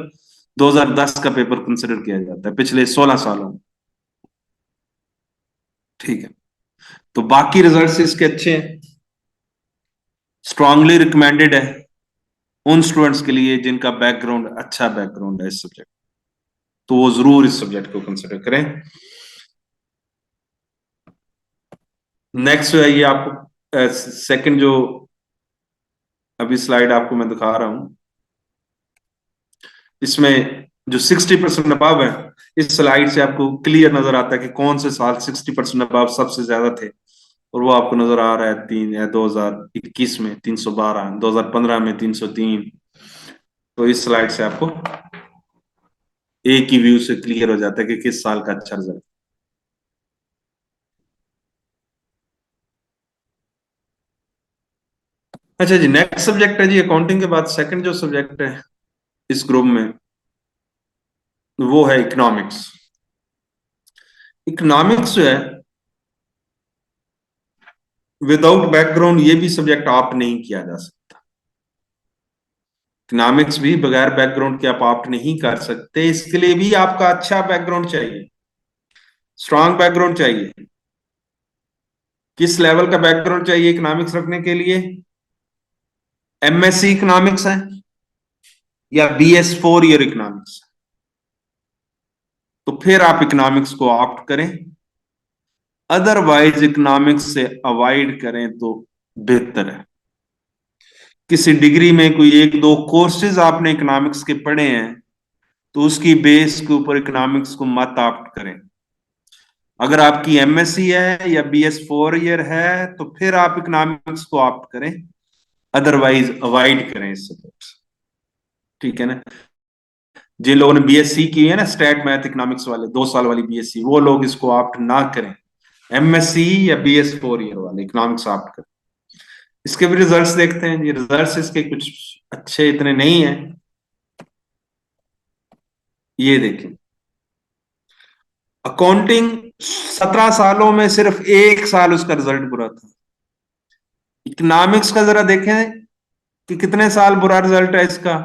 2010 का पेपर कंसिडर किया जाता है पिछले 16 सालों में। ठीक है। तो बाकी रिजल्ट्स इसके अच्छे हैं, स्ट्रांगली रिकमेंडेड है उन स्टूडेंट्स के लिए जिनका बैकग्राउंड अच्छा बैकग्राउंड है इस सब्जेक्ट, तो वो जरूर इस सब्जेक्ट को कंसिडर करें। नेक्स्ट जो है ये आपको सेकंड जो अभी स्लाइड आपको मैं दिखा रहा हूं, इसमें जो 60% अबव है, इस स्लाइड से आपको क्लियर नजर आता है कि कौन से साल 60% अबव सबसे ज्यादा थे। और वो आपको नजर आ रहा है 2021 में 312, 2015 में 303। तो इस स्लाइड से आपको एक ही व्यू से क्लियर हो जाता है कि किस साल का अच्छा रिजल्ट। अच्छा जी, नेक्स्ट सब्जेक्ट है जी अकाउंटिंग के बाद सेकंड जो सब्जेक्ट है इस ग्रुप में वो है इकोनॉमिक्स। इकोनॉमिक्स जो है विदाउट बैकग्राउंड ये भी सब्जेक्ट आप नहीं किया जा सकता। इकोनॉमिक्स भी बगैर बैकग्राउंड के आप ऑप्ट नहीं कर सकते। इसके लिए भी आपका अच्छा बैकग्राउंड चाहिए, स्ट्रांग बैकग्राउंड चाहिए। किस लेवल का बैकग्राउंड चाहिए इकोनॉमिक्स रखने के लिए? एमएससी इकोनॉमिक्स है या बीएस 4 ईयर इकोनॉमिक्स, तो फिर आप इकोनॉमिक्स को ऑप्ट करें। अदरवाइज इकोनॉमिक्स से अवॉइड करें तो बेहतर है। किसी डिग्री में कोई एक दो कोर्सेज आपने इकोनॉमिक्स के पढ़े हैं तो उसकी बेस के ऊपर इकोनॉमिक्स को मत ऑप्ट करें। अगर आपकी एमएससी है या बीएस 4 ईयर है तो फिर आप इकोनॉमिक्स को ऑप्ट करें, अदरवाइज अवॉइड करें इस सब्जेक्ट। ठीक है ना? जिन लोगों ने बीएससी की है ना, स्टैट मैथ इकोनॉमिक्स वाले 2 साल वाली बीएससी, वो लोग इसको ऑप्ट ना करें। एमएससी या बीएस 4 ईयर वाले इकोनॉमिक्स ऑप्ट करें। इसके भी रिजल्ट्स देखते हैं जी। रिजल्ट्स इसके कुछ अच्छे इतने नहीं है। ये देखें, अकाउंटिंग 17 सालों में सिर्फ 1 साल उसका रिजल्ट बुरा था। इकोनॉमिक्स का जरा देखें कि कितने साल बुरा रिजल्ट है इसका।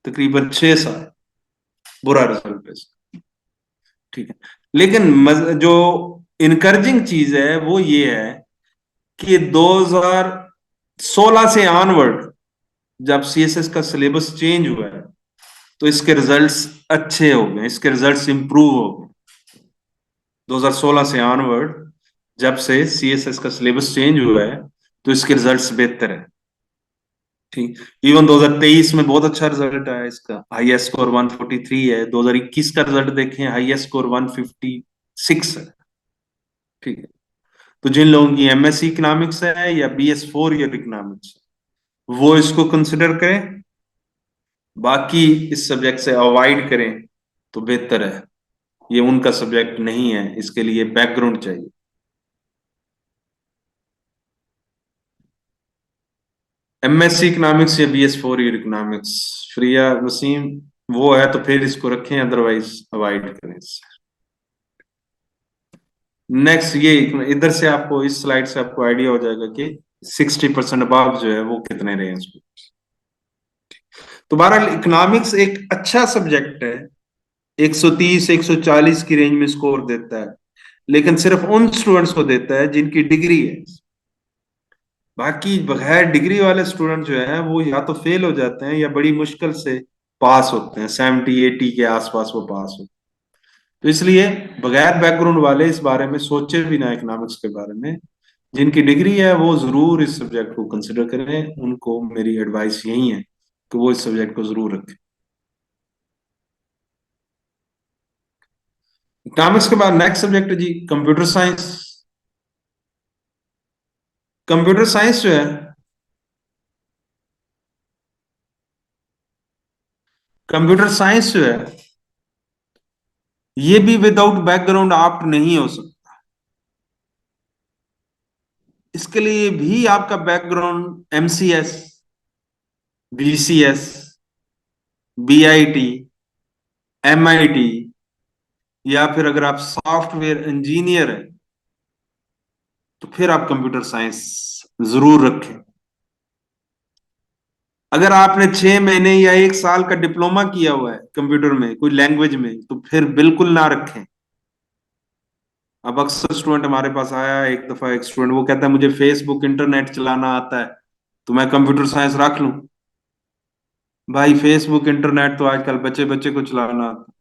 तकरीबन 6 साल बुरा रिजल्ट है इसका। ठीक है, लेकिन जो इनकरेजिंग चीज है वो ये है कि 2016 से ऑनवर्ड जब सीएसएस का सिलेबस चेंज हुआ है तो इसके रिजल्ट्स अच्छे हो गए, इसके रिजल्ट्स इंप्रूव हो गए। 2016 से ऑनवर्ड जब से सीएसएस का सिलेबस चेंज हुआ है तो इसके रिजल्ट्स बेहतर है। ठीक, इवन 2023 में बहुत अच्छा रिजल्ट आया इसका, हाईएस्ट स्कोर 143 है। 2021 का रिजल्ट देखें, हाईएस्ट स्कोर 156 है। ठीक है, तो जिन लोगों की एमएससी इकोनॉमिक्स है या बीएस 4 ईयर इकोनॉमिक्स, वो इसको कंसिडर करें। बाकी इस सब्जेक्ट से अवॉइड करें तो बेहतर है। ये उनका सब्जेक्ट नहीं है, इसके लिए बैकग्राउंड चाहिए। एमएससी इकोनॉमिक्स या BS 4 year economics, Friya Waseem, वो है तो फिर इसको रखें, अदरवाइज अवॉइड करें इससे। नेक्स्ट, ये इधर से आपको इस स्लाइड से आपको आइडिया हो जाएगा कि 60% अबाव जो है वो कितने रहे हैं उसमें। तो बहरहाल इकोनॉमिक्स एक अच्छा सब्जेक्ट है, 130 140 की रेंज में स्कोर देता है, लेकिन सिर्फ उन स्टूडेंट्स को देता है जिनकी डिग्री है। बाकी बगैर डिग्री वाले स्टूडेंट जो है वो या तो फेल हो जाते हैं या बड़ी मुश्किल से पास होते हैं, 70 80 के आसपास वो पास होते हैं। तो इसलिए बगैर बैकग्राउंड वाले इस बारे में सोचे भी ना इकोनॉमिक्स के बारे में। जिनकी डिग्री है वो जरूर इस सब्जेक्ट को कंसिडर करें। उनको मेरी एडवाइस यही है कि वो इस सब्जेक्ट को जरूर रखें। इकोनॉमिक्स के बाद नेक्स्ट सब्जेक्ट है जी कंप्यूटर साइंस। कंप्यूटर साइंस जो है, कंप्यूटर साइंस जो है ये भी विदाउट बैकग्राउंड आप नहीं हो सकता। इसके लिए भी आपका background MCS, BCS, BIT, MIT, या फिर अगर आप सॉफ्टवेयर इंजीनियर हैं तो फिर आप कंप्यूटर साइंस जरूर रखें। अगर आपने 6 महीने या 1 साल का डिप्लोमा किया हुआ है कंप्यूटर में कोई लैंग्वेज में तो फिर बिल्कुल ना रखें। अब अक्सर स्टूडेंट हमारे पास आया, एक दफा एक स्टूडेंट वो कहता है मुझे फेसबुक इंटरनेट चलाना आता है तो मैं कंप्यूटर साइंस रख लूं। भाई फेसबुक इंटरनेट तो आजकल बच्चे बच्चे को चलाना आता है।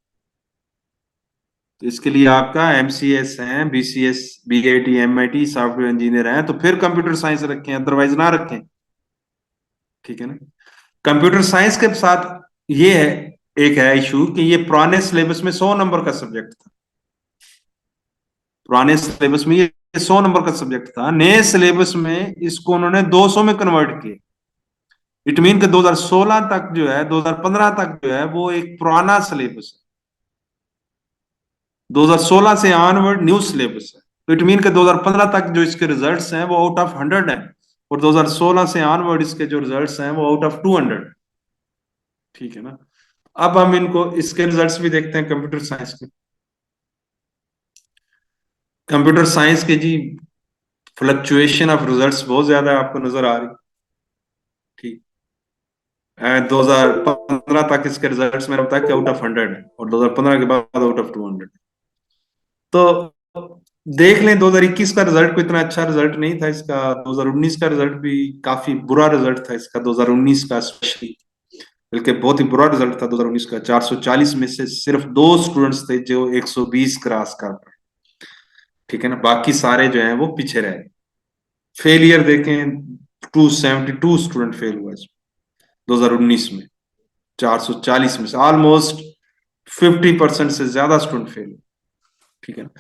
तो इसके लिए आपका एमसीएस है, BCS, BIT, MIT, software engineer है तो फिर कंप्यूटर साइंस रखें, अदरवाइज ना रखें। ठीक है ना? कंप्यूटर साइंस के साथ ये है, एक है इशू कि ये पुराने सिलेबस में 100 नंबर का सब्जेक्ट था। पुराने सिलेबस में ये 100 नंबर का सब्जेक्ट था। नए सिलेबस में इसको उन्होंने 200 में कन्वर्ट किए। इट मीन कि 2016 तक जो है, 2015 तक जो है वो एक पुराना सिलेबस है। 2016 से ऑनवर्ड न्यू सिलेबस है। तो इट मीन कि 2015 तक जो इसके रिजल्ट्स हैं वो आउट ऑफ 100 है। और 2016 से ऑनवर्ड इसके जो रिजल्ट्स हैं वो आउट ऑफ 200। ठीक है ना। अब हम इनको इसके रिजल्ट्स भी देखते हैं कंप्यूटर साइंस के। कंप्यूटर साइंस के जी फ्लक्चुएशन ऑफ रिजल्ट्स बहुत ज्यादा है, आपको नजर आ रही। ठीक। 2015 तक इसके रिजल्ट्स मैंने बताया कि आउट ऑफ 100 है, और 2015 के बाद आउट ऑफ 200। तो देख लें, 2021 का रिजल्ट कोई इतना अच्छा रिजल्ट नहीं था इसका। 2019 का रिजल्ट भी काफी बुरा रिजल्ट था इसका, 2019 का स्पेशली, बल्कि बहुत ही बुरा रिजल्ट था 2019 का। 440 में से सिर्फ दो स्टूडेंट्स थे जो 120 क्रॉस कर पाए। ठीक है ना, बाकी सारे जो हैं वो पीछे रहे। फेलियर देखें, 272 स्टूडेंट फेल हुआ इसमें 2019 में। 440 में से ऑलमोस्ट 50% से ज्यादा स्टूडेंट फेल हुए। ठीक है ना।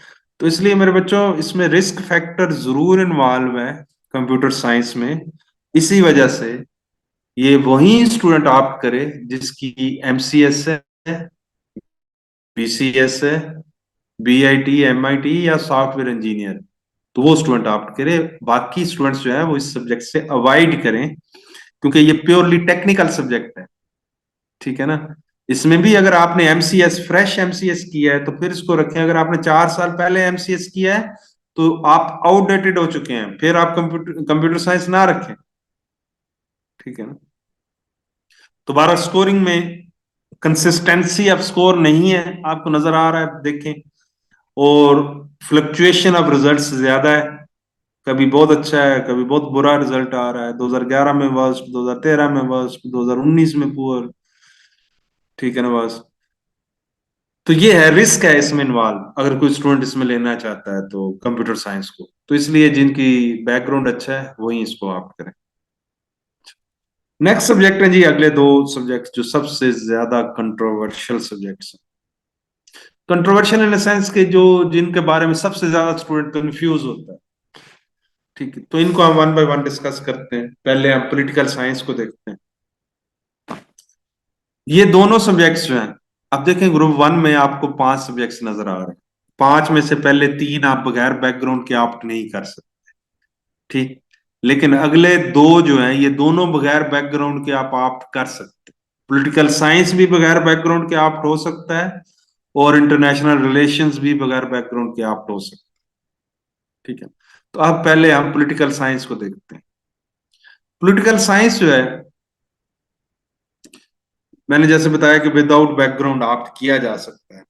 तो इसलिए मेरे बच्चों, इसमें रिस्क फैक्टर जरूर इन्वॉल्व है कंप्यूटर साइंस में। इसी वजह से ये वही स्टूडेंट ऑप्ट करे जिसकी एमसीएस है, बीसीएस है, बीआईटी, एमआईटी या सॉफ्टवेयर इंजीनियर, तो वो स्टूडेंट ऑप्ट करे। बाकी स्टूडेंट्स जो है वो इस सब्जेक्ट से अवॉइड करें, क्योंकि ये प्योरली टेक्निकल सब्जेक्ट है। ठीक है ना। इसमें भी अगर आपने एमसीएस, फ्रेश एमसीएस किया है तो फिर इसको रखें। अगर आपने 4 साल पहले एमसीएस किया है तो आप आउटडेटेड हो चुके हैं, फिर आप कंप्यूटर कंप्यूटर साइंस ना रखें। ठीक है ना। दोबारा स्कोरिंग में कंसिस्टेंसी ऑफ स्कोर नहीं है, आपको नजर आ रहा है, देखें। और फ्लक्चुएशन ऑफ रिजल्ट्स ज्यादा है, कभी बहुत अच्छा है, कभी बहुत बुरा रिजल्ट आ रहा है। 2011 में वर्स्ट, 2013 में वर्स्ट, 2019 में पुअर। ठीक है ना बस। तो ये है, रिस्क है इसमें इन्वॉल्व, अगर कोई स्टूडेंट इसमें लेना चाहता है तो कंप्यूटर साइंस को। तो इसलिए जिनकी बैकग्राउंड अच्छा है वही इसको ऑप्ट करें। नेक्स्ट सब्जेक्ट है जी, अगले दो सब्जेक्ट जो सबसे ज्यादा कंट्रोवर्शियल सब्जेक्ट्स हैं। कंट्रोवर्शियल इन द सेंस के जो, जिनके बारे में सबसे ज्यादा स्टूडेंट कंफ्यूज होता है। ठीक है, तो इनको हम वन बाय वन डिस्कस करते हैं। पहले हम पॉलिटिकल साइंस को देखते हैं। ये दोनों सब्जेक्ट्स जो हैं, अब देखें ग्रुप वन में आपको 5 सब्जेक्ट्स नजर आ रहे हैं। 5 में से पहले 3 आप बगैर बैकग्राउंड के ऑप्ट नहीं कर सकते। ठीक। लेकिन अगले दो जो हैं, ये दोनों बगैर बैकग्राउंड के आप ऑप्ट कर सकते हैं। पॉलिटिकल साइंस भी बगैर बैकग्राउंड के ऑप्ट हो सकता है, और इंटरनेशनल रिलेशंस भी बगैर बैकग्राउंड के ऑप्ट हो सकते हैं। ठीक है। तो अब पहले हम पॉलिटिकल साइंस को देखते हैं। पॉलिटिकल साइंस जो है, मैंने जैसे बताया कि विदाउट बैकग्राउंड ऑप्ट किया जा सकता है।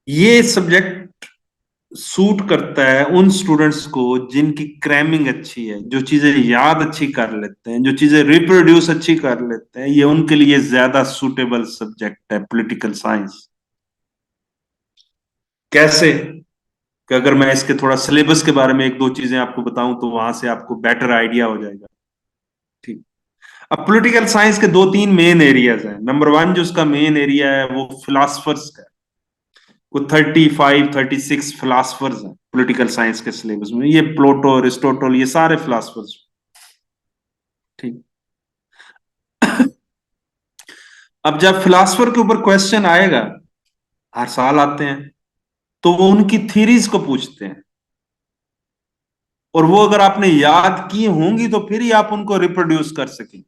ये सब्जेक्ट सूट करता है उन स्टूडेंट्स को जिनकी क्रैमिंग अच्छी है, जो चीजें याद अच्छी कर लेते हैं, जो चीजें रिप्रोड्यूस अच्छी कर लेते हैं। ये उनके लिए ज्यादा सूटेबल सब्जेक्ट है पॉलिटिकल साइंस। कैसे? कि अगर मैं इसके थोड़ा सिलेबस के बारे में एक दो चीजें आपको बताऊं तो वहां से आपको बेटर आइडिया हो जाएगा। ठीक। अब पॉलिटिकल साइंस के दो तीन मेन एरियाज हैं। नंबर वन जो उसका मेन एरिया है वो फिलासफर्स का है। वो 35-36 फिलासफर्स हैं पॉलिटिकल साइंस के सिलेबस में। ये प्लेटो, अरिस्टोटल, ये सारे फिलासफर्स। ठीक। अब जब फिलासफर के ऊपर क्वेश्चन आएगा, हर साल आते हैं, तो वो उनकी थीरीज को पूछते हैं, और वो अगर आपने याद की होंगी तो फिर ही आप उनको रिप्रोड्यूस कर सकें।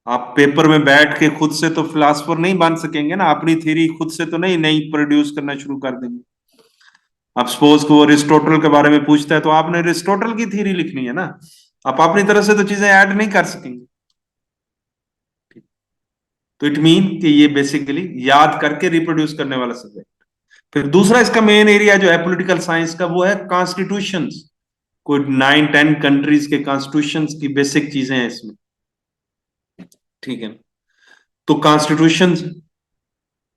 आप पेपर में बैठ के खुद से तो फिलासफर नहीं बन सकेंगे ना, अपनी थीरी खुद से तो नहीं नहीं प्रोड्यूस करना शुरू कर देंगे। आप सपोज को वो अरिस्टोटल के बारे में पूछता है तो आपने अरिस्टोटल की थीरी लिखनी है ना, आप अपनी तरफ से तो चीजें ऐड नहीं कर सकेंगे। तो इट मीन कि ये बेसिकली याद करके रिप्रोड्यूस करने वाला सब्जेक्ट। फिर दूसरा इसका मेन एरिया जो है पॉलिटिकल साइंस का, वो है कॉन्स्टिट्यूशंस। कोई 9-10 कंट्रीज के कॉन्स्टिट्यूशंस की बेसिक चीजें हैं इसमें। ठीक है। तो कॉन्स्टिट्यूशन,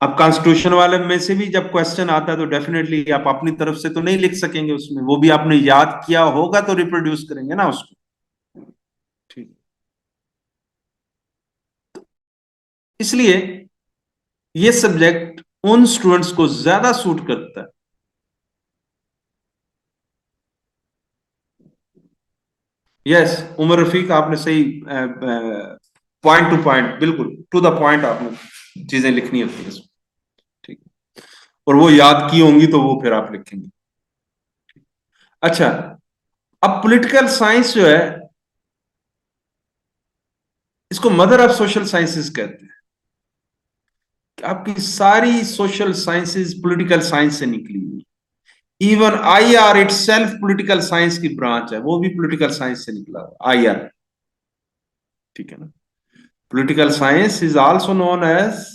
अब कॉन्स्टिट्यूशन वाले में से भी जब क्वेश्चन आता है तो डेफिनेटली आप अपनी तरफ से तो नहीं लिख सकेंगे उसमें, वो भी आपने याद किया होगा तो रिप्रोड्यूस करेंगे ना उसको। ठीक। इसलिए ये सब्जेक्ट उन स्टूडेंट्स को ज्यादा सूट करता है। यस, उमर रफीक, आपने सही, पॉइंट टू पॉइंट, बिल्कुल टू द पॉइंट आपने चीजें लिखनी होती है इसमें। ठीक। और वो याद की होंगी तो वो फिर आप लिखेंगे। अच्छा, अब पॉलिटिकल साइंस जो है, इसको मदर ऑफ सोशल साइंसेस कहते हैं। कि आपकी सारी सोशल साइंसेस पॉलिटिकल साइंस से निकली हुई। Even IR it self political science की ब्रांच है, वो भी पॉलिटिकल साइंस से निकला हुआ आईआर। ठीक है ना? Political science is also known as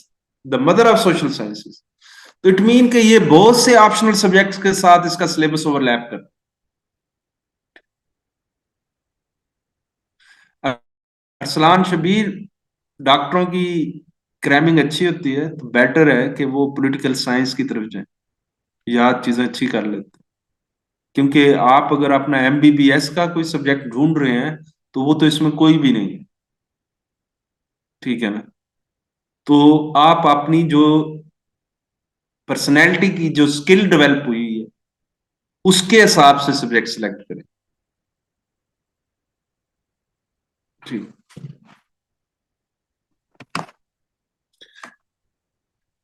the mother of social sciences. तो इट मीन कि ये बहुत से ऑप्शनल सब्जेक्ट्स के साथ इसका सिलेबस ओवरलैप करता है। अरसलान शबीर डॉक्टरों की क्रैमिंग अच्छी होती है, तो बेटर है कि वो पॉलिटिकल साइंस की तरफ जाए, याद चीजें अच्छी कर लेते हैं। क्योंकि आप अगर अपना एमबीबीएस का कोई सब्जेक्ट ढूंढ रहे हैं, तो वो तो इसमें कोई भी नहीं है। ठीक है ना? तो आप अपनी जो पर्सनैलिटी की जो स्किल डेवलप हुई है, उसके हिसाब से सब्जेक्ट सिलेक्ट करें। ठीक।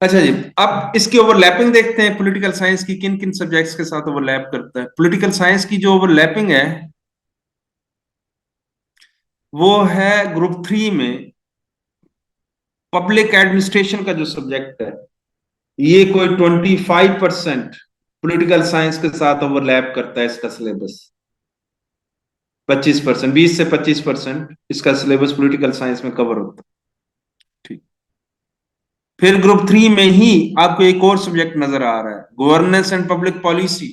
अच्छा जी, अब इसकी ओवरलैपिंग देखते हैं, पॉलिटिकल साइंस की किन किन सब्जेक्ट्स के साथ ओवरलैप करता है। पॉलिटिकल साइंस की जो ओवरलैपिंग है, वो है ग्रुप 3 में पब्लिक एडमिनिस्ट्रेशन का जो सब्जेक्ट है, ये कोई 25% पॉलिटिकल साइंस के साथ ओवरलैप करता है इसका सिलेबस। 25%, 20 से 25% इसका सिलेबस पॉलिटिकल साइंस में कवर होता है। ठीक। फिर ग्रुप 3 में ही आपको एक और सब्जेक्ट नजर आ रहा है, गवर्नेंस एंड पब्लिक पॉलिसी।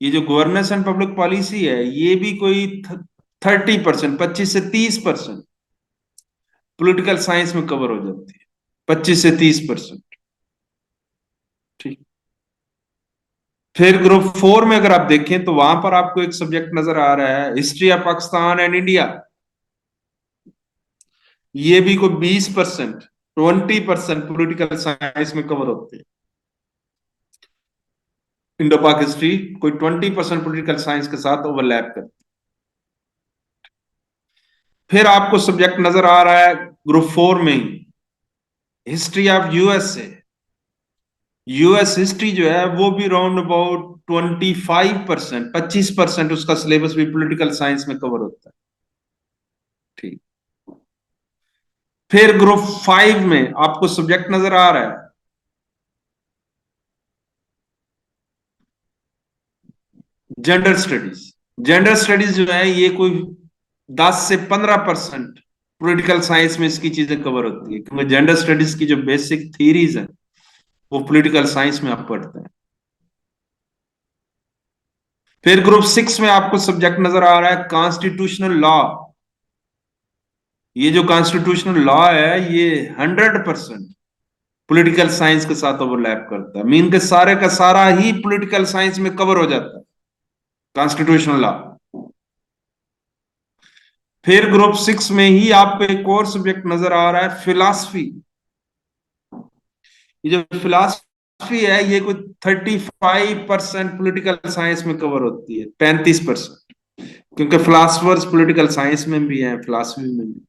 ये जो गवर्नेंस एंड पब्लिक पॉलिसी है, ये भी कोई 30%, 25 से 30% पॉलिटिकल साइंस में कवर हो जाती है। 25 से 30%। ठीक। फिर ग्रुप 4 में अगर आप देखें, तो वहां पर आपको एक सब्जेक्ट नजर आ रहा है, history of Pakistan and India. ये भी कोई 20%, 20% पॉलिटिकल साइंस में कवर होते हैं। इंडो पाक हिस्ट्री कोई 20% पॉलिटिकल साइंस के साथ ओवरलैप करते हैं। फिर आपको सब्जेक्ट नजर आ रहा है ग्रुप 4 में ही, history of USA. US history जो है वो भी राउंड अबाउट 25%, 25% उसका सिलेबस भी पॉलिटिकल साइंस में कवर होता है। ठीक। फिर ग्रुप 5 में आपको सब्जेक्ट नजर आ रहा है, जेंडर स्टडीज। जेंडर स्टडीज जो है, ये कोई 10 से 15% पॉलिटिकल साइंस में इसकी चीजें कवर होती है, क्योंकि जेंडर स्टडीज की जो बेसिक थीरीज है, वो पॉलिटिकल साइंस में आप पढ़ते हैं। फिर ग्रुप 6 में आपको सब्जेक्ट नजर आ रहा है, कॉन्स्टिट्यूशनल लॉ। ये जो कॉन्स्टिट्यूशनल लॉ है, ये 100% पॉलिटिकल साइंस के साथ ओवरलैप करता है। मीन के सारे का सारा ही पॉलिटिकल साइंस में कवर हो जाता है, कॉन्स्टिट्यूशनल लॉ। फिर ग्रुप 6 में ही आपको एक और सब्जेक्ट नजर आ रहा है, फिलॉसफी। ये जो फिलॉसफी है, ये कुछ 35% पॉलिटिकल साइंस में कवर होती है, 35%। क्योंकि फिलासफर्स पॉलिटिकल साइंस में भी हैं, फिलॉसफी में भी।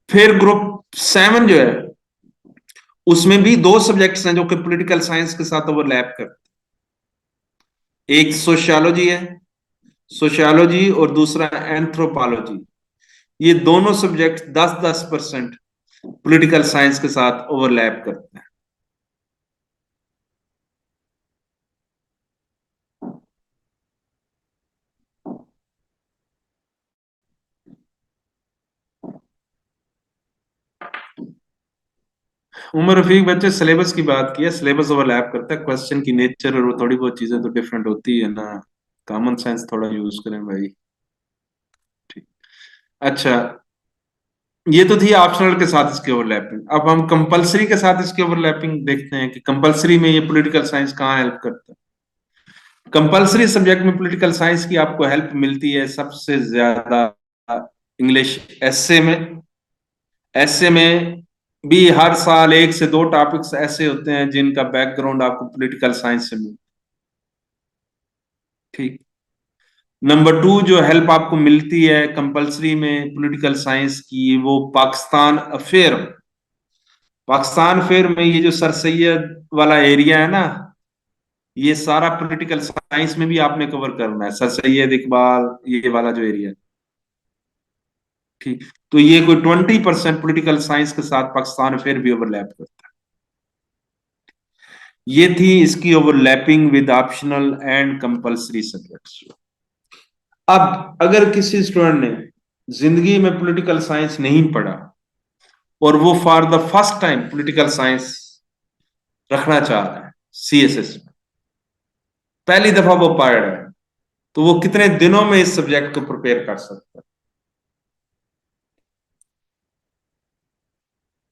फिर ग्रुप 7 जो है, उसमें भी दो सब्जेक्ट्स हैं जो कि पॉलिटिकल साइंस के साथ ओवरलैप करते हैं। एक सोशियोलॉजी है, सोशियोलॉजी, और दूसरा एंथ्रोपोलॉजी। ये दोनों सब्जेक्ट 10-10% पॉलिटिकल साइंस के साथ ओवरलैप करते हैं। उमर रफीक, बच्चे सिलेबस की बात की है, सिलेबस ओवरलैप करता है, क्वेश्चन की नेचर और वो थोड़ी बहुत चीजें तो डिफरेंट होती है ना। कॉमन सेंस थोड़ा यूज करें भाई। ठीक। अच्छा, ये तो थी ऑप्शनल के साथ इसकी ओवरलैपिंग। अब हम कंपलसरी के साथ इसकी ओवरलैपिंग देखते हैं कि कंपलसरी में ये पॉलिटिकल साइंस कहाँ हेल्प करता है। कंपलसरी सब्जेक्ट में पॉलिटिकल साइंस की आपको हेल्प मिलती है सबसे ज्यादा इंग्लिश एसए में। एसए में भी हर साल 1 से 2 टॉपिक्स ऐसे होते हैं जिनका बैकग्राउंड आपको पॉलिटिकल साइंस से मिलता है। ठीक। नंबर 2 जो हेल्प आपको मिलती है कंपलसरी में पॉलिटिकल साइंस की, वो पाकिस्तान अफेयर। पाकिस्तान अफेयर में ये जो सर सैयद वाला एरिया है ना, ये सारा पॉलिटिकल साइंस में भी आपने कवर करना है, सर सैयद इकबाल, ये वाला जो एरिया। ठीक। तो ये कोई 20% पॉलिटिकल साइंस के साथ पाकिस्तान फिर भी ओवरलैप करता है। ये थी इसकी overlapping with optional and compulsory subjects. अब अगर किसी स्टूडेंट ने जिंदगी में पॉलिटिकल साइंस नहीं पढ़ा और वो for the first time political science रखना चाह रहा है सीएसएस में, पहली दफा वो पढ़ रहा है, तो वो कितने दिनों में इस सब्जेक्ट को प्रिपेयर कर सकता है?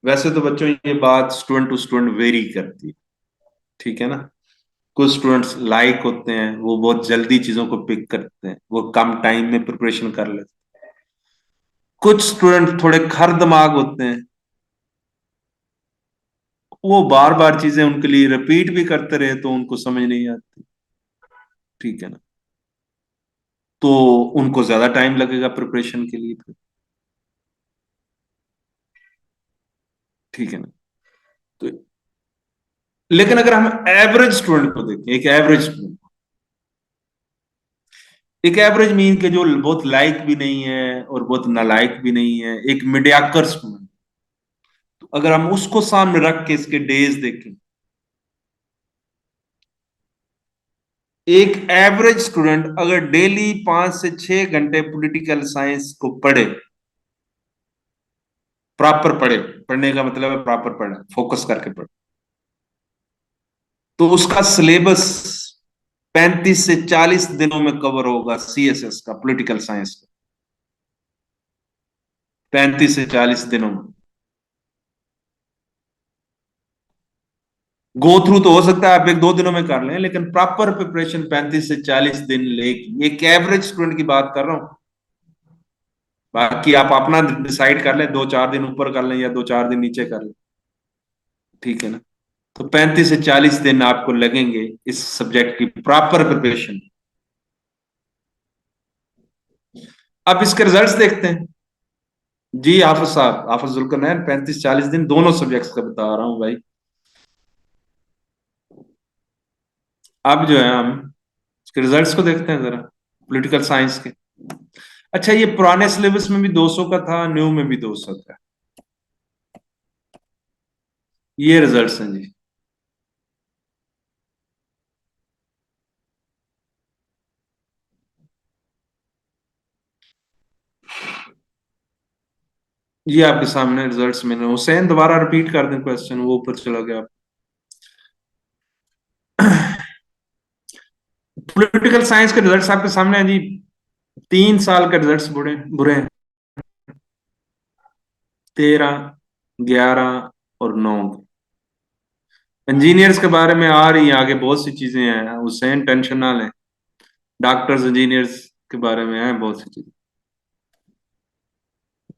वैसे तो बच्चों ये बात स्टूडेंट टू स्टूडेंट वेरी करती है, ठीक है ना। कुछ स्टूडेंट्स लाइक होते हैं, वो बहुत जल्दी चीजों को पिक करते हैं, वो कम टाइम में प्रिपरेशन कर लेते हैं। कुछ स्टूडेंट थोड़े खर दिमाग होते हैं, वो बार बार चीजें उनके लिए रिपीट भी करते रहे तो उनको समझ नहीं आती, ठीक है ना। तो उनको ज्यादा टाइम लगेगा प्रिपरेशन के लिए फिर, ठीक है ना। तो लेकिन अगर हम एवरेज स्टूडेंट को देखें, एक एवरेज स्टूडेंट, एक एवरेज मीन के जो बहुत लाइक भी नहीं है और बहुत नालायक भी नहीं है, एक मीडियाकर स्टूडेंट, तो अगर हम उसको सामने रख के इसके डेज देखें, एक एवरेज स्टूडेंट अगर डेली 5 से 6 घंटे पॉलिटिकल साइंस को पढ़े, प्रॉपर पढ़े, पढ़ने का मतलब है प्रॉपर पढ़े, फोकस करके पढ़े, तो उसका सिलेबस 35 से 40 दिनों में कवर होगा सीएसएस का, पॉलिटिकल साइंस का, 35 से 40 दिनों में। गो थ्रू तो हो सकता है आप 1-2 दिनों में कर लें, लेकिन प्रॉपर प्रिपरेशन 35 से 40 दिन लेगी, एक एवरेज स्टूडेंट की बात कर रहा हूं। बाकी आप अपना डिसाइड कर लें, 2-4 दिन ऊपर कर लें या 2-4 दिन नीचे कर लें, ठीक है ना। तो 35 से 40 दिन आपको लगेंगे इस सब्जेक्ट की प्रॉपर प्रिपरेशन। अब इसके रिजल्ट्स देखते हैं। जी हाफिज साहब, हाफिज जुल्करनैन, 35-40 दिन दोनों सब्जेक्ट्स का बता रहा हूं भाई। अब जो है हम इसके रिजल्ट्स को देखते हैं जरा, पॉलिटिकल साइंस के। अच्छा, ये पुराने सिलेबस में भी 200 का था, न्यू में भी 200 का। ये रिजल्ट्स हैं जी। ये आपके सामने रिजल्ट्स मैंने, हुसैन दोबारा रिपीट कर दें क्वेश्चन, वो ऊपर चला गया। पॉलिटिकल साइंस के रिजल्ट्स आपके सामने हैं जी। 3 साल के रिजल्ट्स बुरे बुरे हैं। 13, 11 और 9। इंजीनियर्स के बारे में आ रही है आगे, बहुत सी चीजें हैं हुसैन, टेंशन ना लें। डॉक्टर्स इंजीनियर्स के बारे में है बहुत सी चीजें।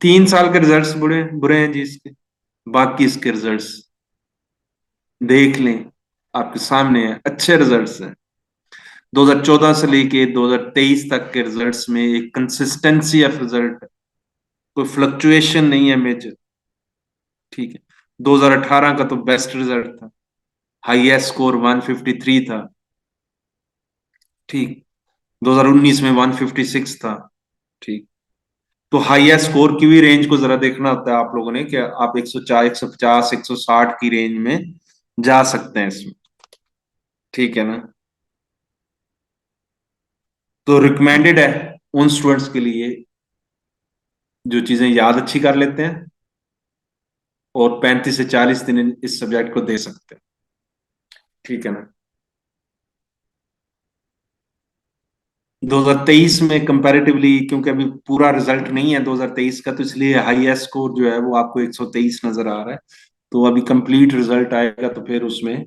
3 साल के रिजल्ट्स बुरे बुरे हैं जी इसके। बाकी इसके रिजल्ट्स देख लें, आपके सामने है, अच्छे रिजल्ट्स हैं। 2014 से लेके 2023 तक के रिजल्ट्स में एक कंसिस्टेंसी ऑफ रिजल्ट, कोई फ्लक्चुएशन नहीं है मेजर, ठीक है। 2018 का तो बेस्ट रिजल्ट था, हाईएस्ट स्कोर 153 था, ठीक। 2019 में 156 था, ठीक। तो हाईएस्ट स्कोर की भी रेंज को जरा देखना होता है आप लोगों ने, कि आप 104, 150, 160 की रेंज में जा सकते हैं इसमें, ठीक है ना। तो रिकमेंडेड है उन स्टूडेंट्स के लिए जो चीजें याद अच्छी कर लेते हैं और 35 से 40 दिन इस सब्जेक्ट को दे सकते हैं, ठीक है ना। 2023 में कंपैरेटिवली, क्योंकि अभी पूरा रिजल्ट नहीं है 2023 का, तो इसलिए हाईएस्ट स्कोर जो है वो आपको 123 नजर आ रहा है। तो अभी कंप्लीट रिजल्ट आएगा तो फिर उसमें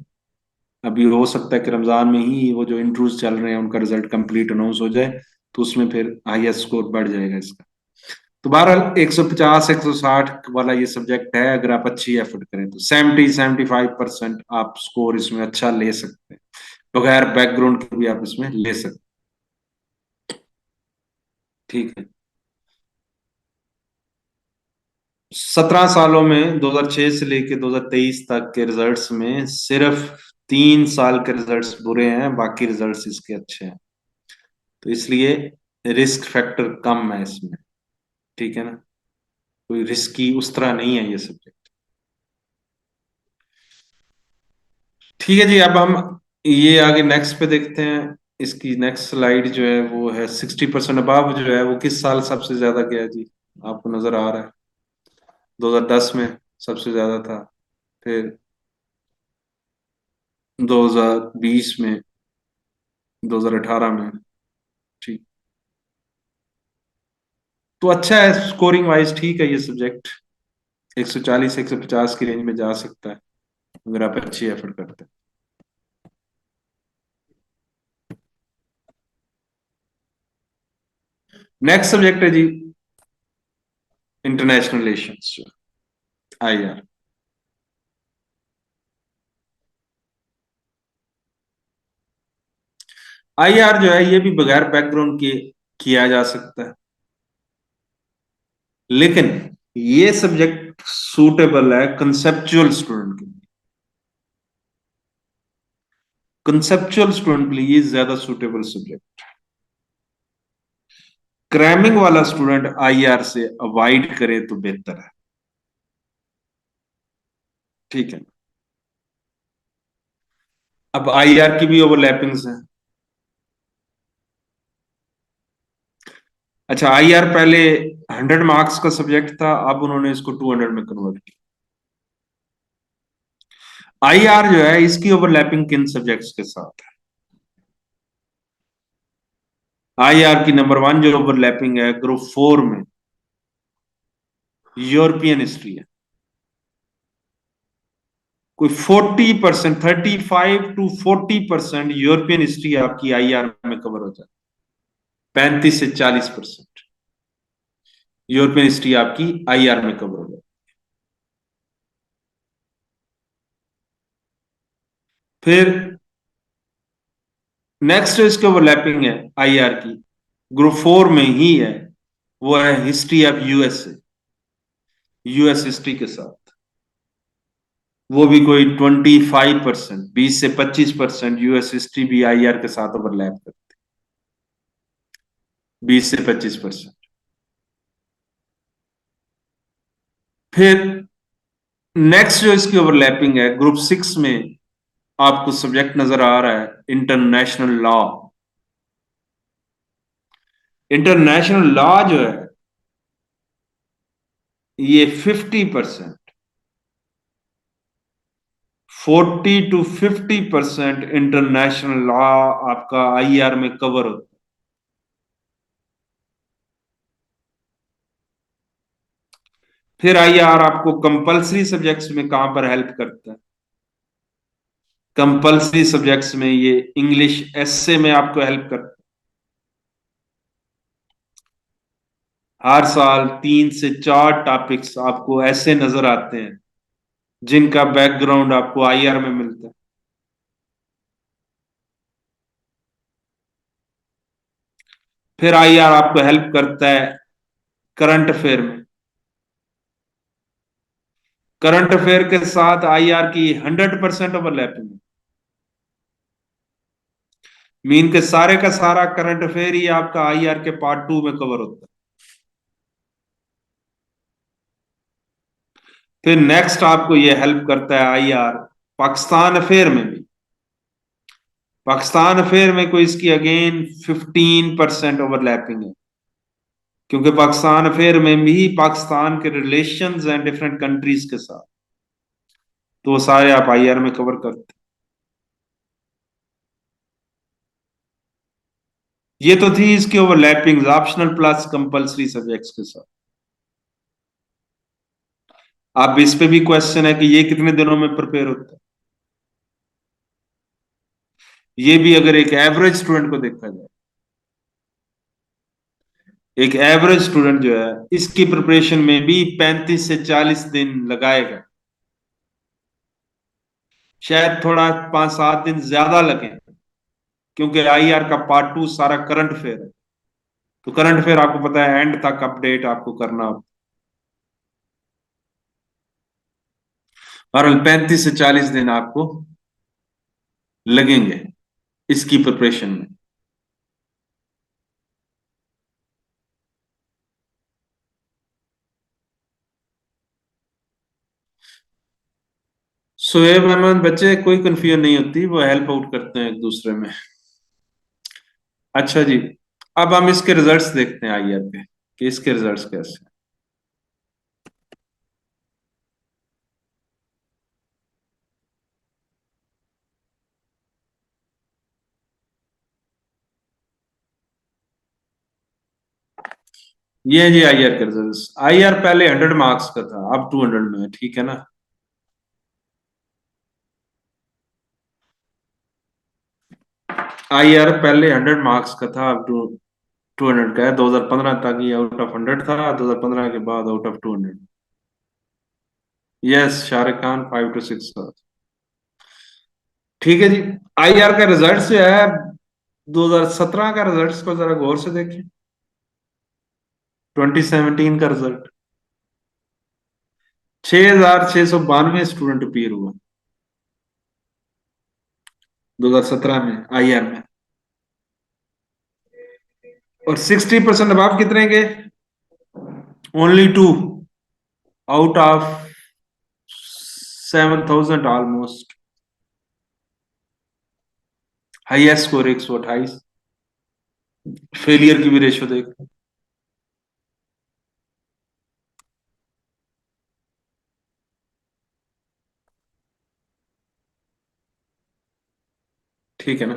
अभी हो सकता है कि रमजान में ही वो जो इंटरव्यूज चल रहे हैं उनका रिजल्ट कंप्लीट अनाउंस हो जाए, तो उसमें फिर हाईएस्ट स्कोर बढ़ जाएगा इसका। तो बहरहाल 150 160 वाला ये सब्जेक्ट है, अगर आप अच्छी एफर्ट करें तो 70-75% आप स्कोर इसमें अच्छा ले सकते हैं, बगैर बैकग्राउंड के भी आप इसमें ले सकते हैं, ठीक है। 17 सालों में 2006 से लेके 2023 तक के रिजल्ट्स में सिर्फ 3 साल के रिजल्ट्स बुरे हैं, बाकी रिजल्ट्स इसके अच्छे हैं। तो इसलिए रिस्क फैक्टर कम है इसमें। ठीक है ना, कोई रिस्की उस तरह नहीं है ये सब्जेक्ट। ठीक है जी, अब हम ये आगे नेक्स्ट पे देखते हैं। इसकी नेक्स्ट स्लाइड जो है वो है 60% अबाव जो है वो किस साल सबसे ज्यादा गया जी? आपको नजर आ रहा है? 2010 में सबसे ज्यादा था। फिर 2020 में, 2018 में। ठीक। तो अच्छा है, स्कोरिंग वाइज ठीक है ये सब्जेक्ट। 140 150 की रेंज में जा सकता है अगर आप अच्छी एफर्ट करते हैं। नेक्स्ट सब्जेक्ट है जी इंटरनेशनल रिलेशंस, IR। IR जो है ये भी बगैर बैकग्राउंड के किया जा सकता है, लेकिन ये सब्जेक्ट सूटेबल है कंसेप्चुअल स्टूडेंट के लिए। कंसेप्चुअल स्टूडेंट के लिए ये ज्यादा सूटेबल सब्जेक्ट। क्रैमिंग वाला स्टूडेंट IR से अवॉइड करे तो बेहतर है। ठीक है। अब IR की भी ओवरलैपिंग्स है। अच्छा, IR पहले 100 मार्क्स का सब्जेक्ट था, अब उन्होंने इसको 200 में कन्वर्ट किया। IR जो है इसकी ओवरलैपिंग किन सब्जेक्ट्स के साथ है? IR की नंबर 1 जो ओवरलैपिंग है ग्रुप 4 में यूरोपियन हिस्ट्री है। कोई 40%, 35 to 40% यूरोपियन हिस्ट्री आपकी IR में कवर हो जाए। 35 से 40% यूरोपियन हिस्ट्री आपकी IR में कवर हो जाए। फिर नेक्स्ट जो इसके ओवरलैपिंग है IR की, ग्रुप 4 में ही है, वो है history of USA, US history के साथ। वो भी कोई 25%, 20 से 25% US हिस्ट्री भी IR के साथ ओवरलैप करती है, 20 से 25%। फिर नेक्स्ट जो इसकी ओवरलैपिंग है ग्रुप 6 में, आपको सब्जेक्ट नजर आ रहा है इंटरनेशनल लॉ। इंटरनेशनल लॉ जो है ये 50%, 40 to 50% इंटरनेशनल लॉ आपका IR में कवर होता है। फिर IR आपको कंपलसरी सब्जेक्ट्स में कहां पर हेल्प करता है? कंपलसरी सब्जेक्ट्स में ये इंग्लिश एसे में आपको हेल्प करता है। हर साल 3 से 4 टॉपिक्स आपको ऐसे नजर आते हैं जिनका बैकग्राउंड आपको IR में मिलता है। फिर IR आपको हेल्प करता है करंट अफेयर में। करंट अफेयर के साथ IR की 100% ओवरलैपिंग है। मीन के सारे का सारा करंट अफेयर ही आपका IR के पार्ट 2 में कवर होता है। फिर नेक्स्ट आपको ये हेल्प करता है IR पाकिस्तान अफेयर में भी। पाकिस्तान अफेयर में कोई इसकी अगेन 15% ओवरलैपिंग है, क्योंकि पाकिस्तान अफेयर में भी पाकिस्तान के रिलेशंस हैं डिफरेंट कंट्रीज के साथ, तो वो सारे आप IR में कवर करते हैं। ये तो थी इसकी overlapping optional plus compulsory subjects के साथ। आप इस पे भी क्वेश्चन है कि ये कितने दिनों में प्रिपेयर होता है। ये भी अगर एक एवरेज स्टूडेंट को देखा जाए, एक एवरेज स्टूडेंट जो है इसकी प्रिपरेशन में भी 35 से 40 दिन लगाएगा। शायद थोड़ा 5 7 दिन ज्यादा लगे, क्योंकि IR का पार्ट 2 सारा करंट अफेयर है। तो करंट अफेयर आपको पता है एंड तक अपडेट आपको करना होता है। और 35 से 40 दिन आपको लगेंगे इसकी प्रिपरेशन में। शोएब अहमद बच्चे कोई कंफ्यूजन नहीं होती, वो हेल्प आउट करते हैं एक दूसरे में। अच्छा जी, अब हम इसके रिजल्ट्स देखते हैं आईआर के, कि इसके रिजल्ट्स कैसे हैं। ये है जी आईआर के रिजल्ट्स। आईआर पहले 100 मार्क्स का था, अब 200 में है, ठीक है ना। आईआर पहले 100 मार्क्स का था, अब 200 का है। 2015 तक ये आउट ऑफ 100 था, 2015 के बाद out of 200। Yes, Shahrukh Khan 5 to 6। ठीक है जी। आईआर का रिजल्ट जो है 2017 का रिजल्ट को जरा गौर से देखिए। 2017 का रिजल्ट, 6,692 स्टूडेंट अपीयर हुआ 2017 में आईआर में। और 60% अब कितने के? Only two out of 7,000 almost. Highest score 128। Failure की भी रेशो देख। ठीक है ना।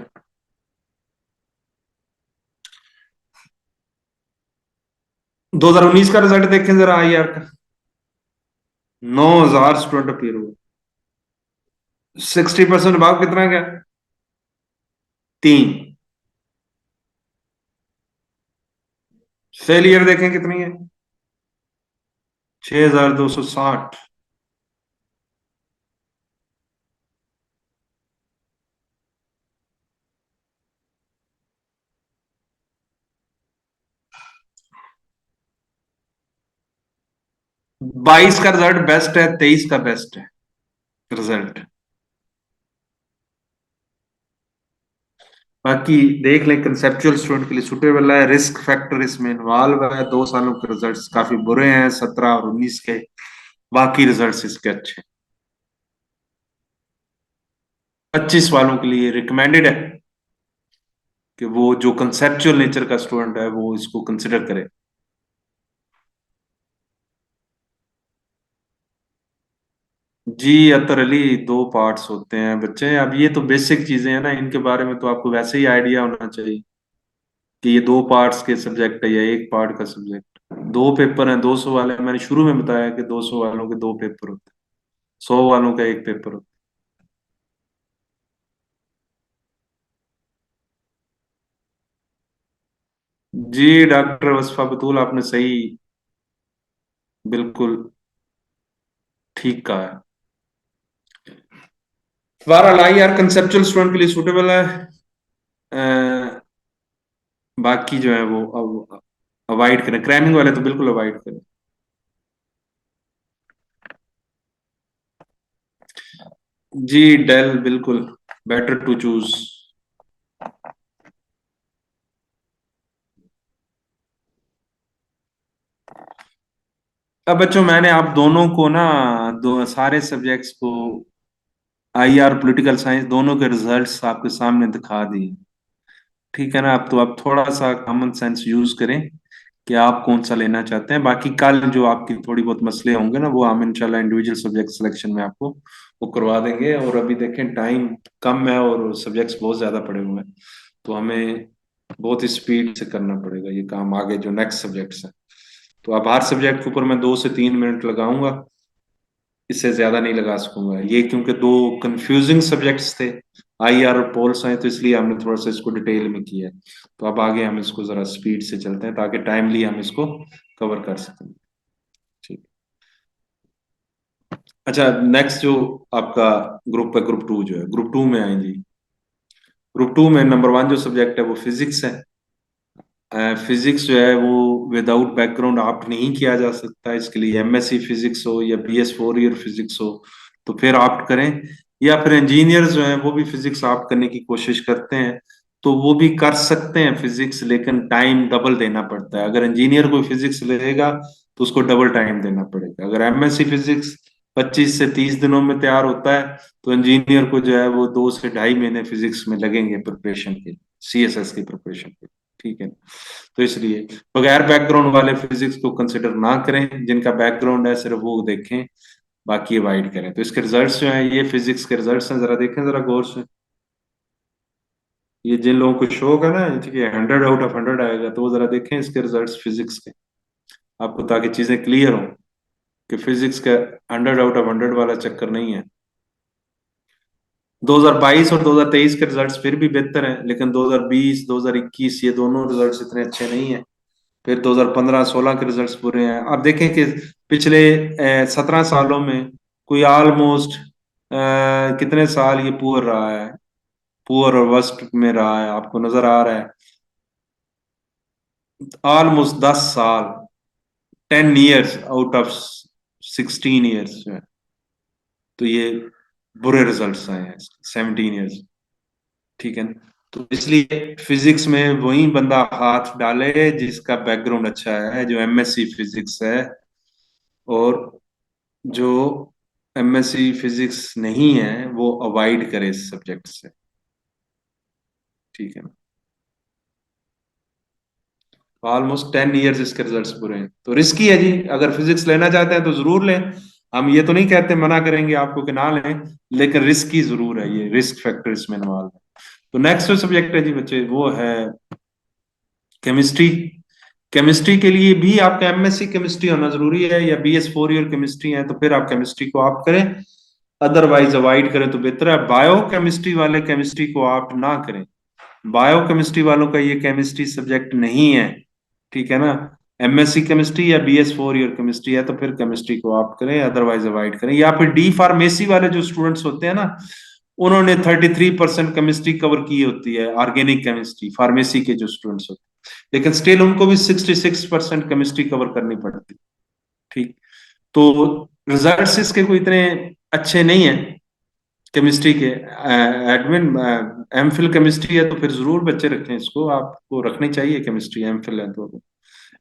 2019 का रिजल्ट देखें जरा आईआर का। 9,000 स्टूडेंट अपीयर हुए। 60% भाव कितना क्या? 3। फेलियर देखें कितनी है? 6,260। 22 का रिजल्ट बेस्ट है, 23 का बेस्ट है रिजल्ट। बाकी देख लें, कंसेप्चुअल स्टूडेंट के लिए सुटेबल है। रिस्क फैक्टर इसमें इन्वॉल्व है। 2 सालों के रिजल्ट्स काफी बुरे हैं, 17 और 19 के। बाकी रिजल्ट्स इसके अच्छे हैं। 25 वालों के लिए रिकमेंडेड है कि वो जो कंसेप्चुअल नेचर का स्टूडेंट है वो इसको कंसिडर करे। जी अतर अली, 2 पार्ट्स होते हैं बच्चे। अब ये तो बेसिक चीजें हैं ना, इनके बारे में तो आपको वैसे ही आइडिया होना चाहिए कि ये 2 पार्ट्स के सब्जेक्ट है या एक पार्ट का सब्जेक्ट। 2 पेपर हैं 200 वाले। मैंने शुरू में बताया कि 200 वालों के 2 पेपर होते हैं, 100 वालों का एक पेपर होता है। जी डॉक्टर वसफा बतूल, आपने सही, बिल्कुल ठीक कहा है। बहरहाल आई आर कंसेप्चुअल स्टूडेंट के लिए सूटेबल है। बाकी जो है वो अब अवॉइड करें, क्रैमिंग वाले तो बिल्कुल अवॉइड करें। जी डेल बिल्कुल बेटर टू चूज। अब बच्चों मैंने आप दोनों को ना, दो सारे सब्जेक्ट्स को, आईआर पॉलिटिकल साइंस दोनों के रिजल्ट्स आपके सामने दिखा दिए। ठीक है ना। अब तो आप थोड़ा सा कॉमन सेंस यूज करें कि आप कौन सा लेना चाहते हैं। बाकी कल जो आपकी थोड़ी बहुत मसले होंगे ना, वो हम इंशाल्लाह इंडिविजुअल सब्जेक्ट सिलेक्शन में आपको वो करवा देंगे। और अभी देखें टाइम कम है और सब्जेक्ट्स बहुत ज्यादा पड़े हुए हैं, तो हमें बहुत स्पीड से करना पड़ेगा ये काम आगे जो नेक्स्ट सब्जेक्ट्स हैं। तो अब हर सब्जेक्ट के ऊपर मैं 2 से 3 मिनट लगाऊंगा, इससे ज्यादा नहीं लगा सकूंगा ये, क्योंकि दो कंफ्यूजिंग सब्जेक्ट्स थे, आईआर और पोल साइंस, तो इसलिए हमने थोड़ा सा इसको डिटेल में किया है। तो अब आगे हम इसको जरा स्पीड से चलते हैं ताकि टाइमली हम इसको कवर कर सकें। ठीक। अच्छा, नेक्स्ट जो आपका ग्रुप है, ग्रुप 2 जो है, ग्रुप 2 में आए जी। ग्रुप 2 में नंबर 1 जो सब्जेक्ट है वो फिजिक्स है। फिजिक्स जो है वो विदाउट बैकग्राउंड ऑप्ट नहीं किया जा सकता। इसके लिए एमएससी फिजिक्स हो या बीएस 4 ईयर फिजिक्स हो तो फिर ऑप्ट करें, या फिर इंजीनियर्स जो हैं वो भी फिजिक्स ऑप्ट करने की कोशिश करते हैं, तो वो भी कर सकते हैं फिजिक्स, लेकिन टाइम डबल देना पड़ता है। अगर इंजीनियर कोई फिजिक्स लेगा तो उसको डबल टाइम देना पड़ेगा। अगर एमएससी फिजिक्स 25 से 30 दिनों में तैयार होता है, तो इंजीनियर को जो है वो 2 से ढाई महीने फिजिक्स में लगेंगे प्रिपरेशन के, सीएसएस की प्रिपरेशन के। ठीक है, तो इसलिए बगैर बैकग्राउंड वाले फिजिक्स को कंसिडर ना करें, जिनका बैकग्राउंड है सिर्फ वो देखें, बाकी अवॉइड करें। तो इसके रिजल्ट्स जो हैं, ये फिजिक्स के रिजल्ट्स हैं, जरा देखें जरा गौर से। ये जिन लोगों को शौक है ना, ठीक है, 100 आउट ऑफ 100 आएगा, तो वो जरा देखें इसके रिजल्ट्स फिजिक्स के, आपको, ताकि चीजें क्लियर हो कि फिजिक्स का 100 आउट ऑफ 100 वाला चक्कर नहीं है। 2022 और 2023 के रिजल्ट्स फिर भी बेहतर हैं, लेकिन 2020 2021 ये दोनों रिजल्ट्स इतने अच्छे नहीं हैं। फिर 2015-16 के रिजल्ट्स बुरे हैं। आप देखें कि पिछले 17 सालों में कोई ऑलमोस्ट कितने साल ये पुअर रहा है, पुअर और वर्स्ट में रहा है, आपको नजर आ रहा है, ऑलमोस्ट 10 साल, 10 ईयर्स आउट ऑफ 16 ईयर्स जो है, तो ये बुरे रिजल्ट्स आए हैं, 17 ईयर्स। ठीक है ना? तो इसलिए फिजिक्स में वही बंदा हाथ डाले जिसका बैकग्राउंड अच्छा है, जो एमएससी फिजिक्स है, और जो एमएससी फिजिक्स नहीं है वो अवॉइड करे इस सब्जेक्ट से। ठीक है ना? ऑलमोस्ट 10 ईयर्स इसके रिजल्ट्स बुरे हैं, तो रिस्की है जी। अगर फिजिक्स लेना चाहते हैं तो जरूर लें, हम ये तो नहीं कहते, मना करेंगे आपको कि ना लें, लेकिन रिस्की जरूर है, ये रिस्क फैक्टर इसमें इन्वॉल्व है। तो नेक्स्ट जो सब्जेक्ट है जी बच्चे, वो है केमिस्ट्री। केमिस्ट्री के लिए भी आपका एमएससी केमिस्ट्री होना जरूरी है, या BS 4 ईयर केमिस्ट्री है तो फिर आप केमिस्ट्री को ऑप्ट करें, अदरवाइज अवॉइड करें तो बेहतर है। बायो केमिस्ट्री वाले केमिस्ट्री को ऑप्ट ना करें, बायो केमिस्ट्री वालों का ये केमिस्ट्री सब्जेक्ट नहीं है। ठीक है ना? एमएससी केमिस्ट्री या BS 4 ईयर केमिस्ट्री है तो फिर केमिस्ट्री को ऑप्ट करें, अदरवाइज अवॉइड करें। या फिर डी फार्मेसी वाले जो स्टूडेंट्स होते हैं ना, उन्होंने 33% केमिस्ट्री कवर की होती है, ऑर्गेनिक केमिस्ट्री, फार्मेसी के जो स्टूडेंट्स होते हैं, लेकिन स्टिल उनको भी 66% केमिस्ट्री कवर करनी पड़ती। ठीक, तो रिजल्ट्स इसके कोई इतने अच्छे नहीं है केमिस्ट्री के। एडमिन एमफिल केमिस्ट्री है तो फिर जरूर बच्चे रखें इसको, आपको रखनी चाहिए केमिस्ट्री, एमफिल है तो।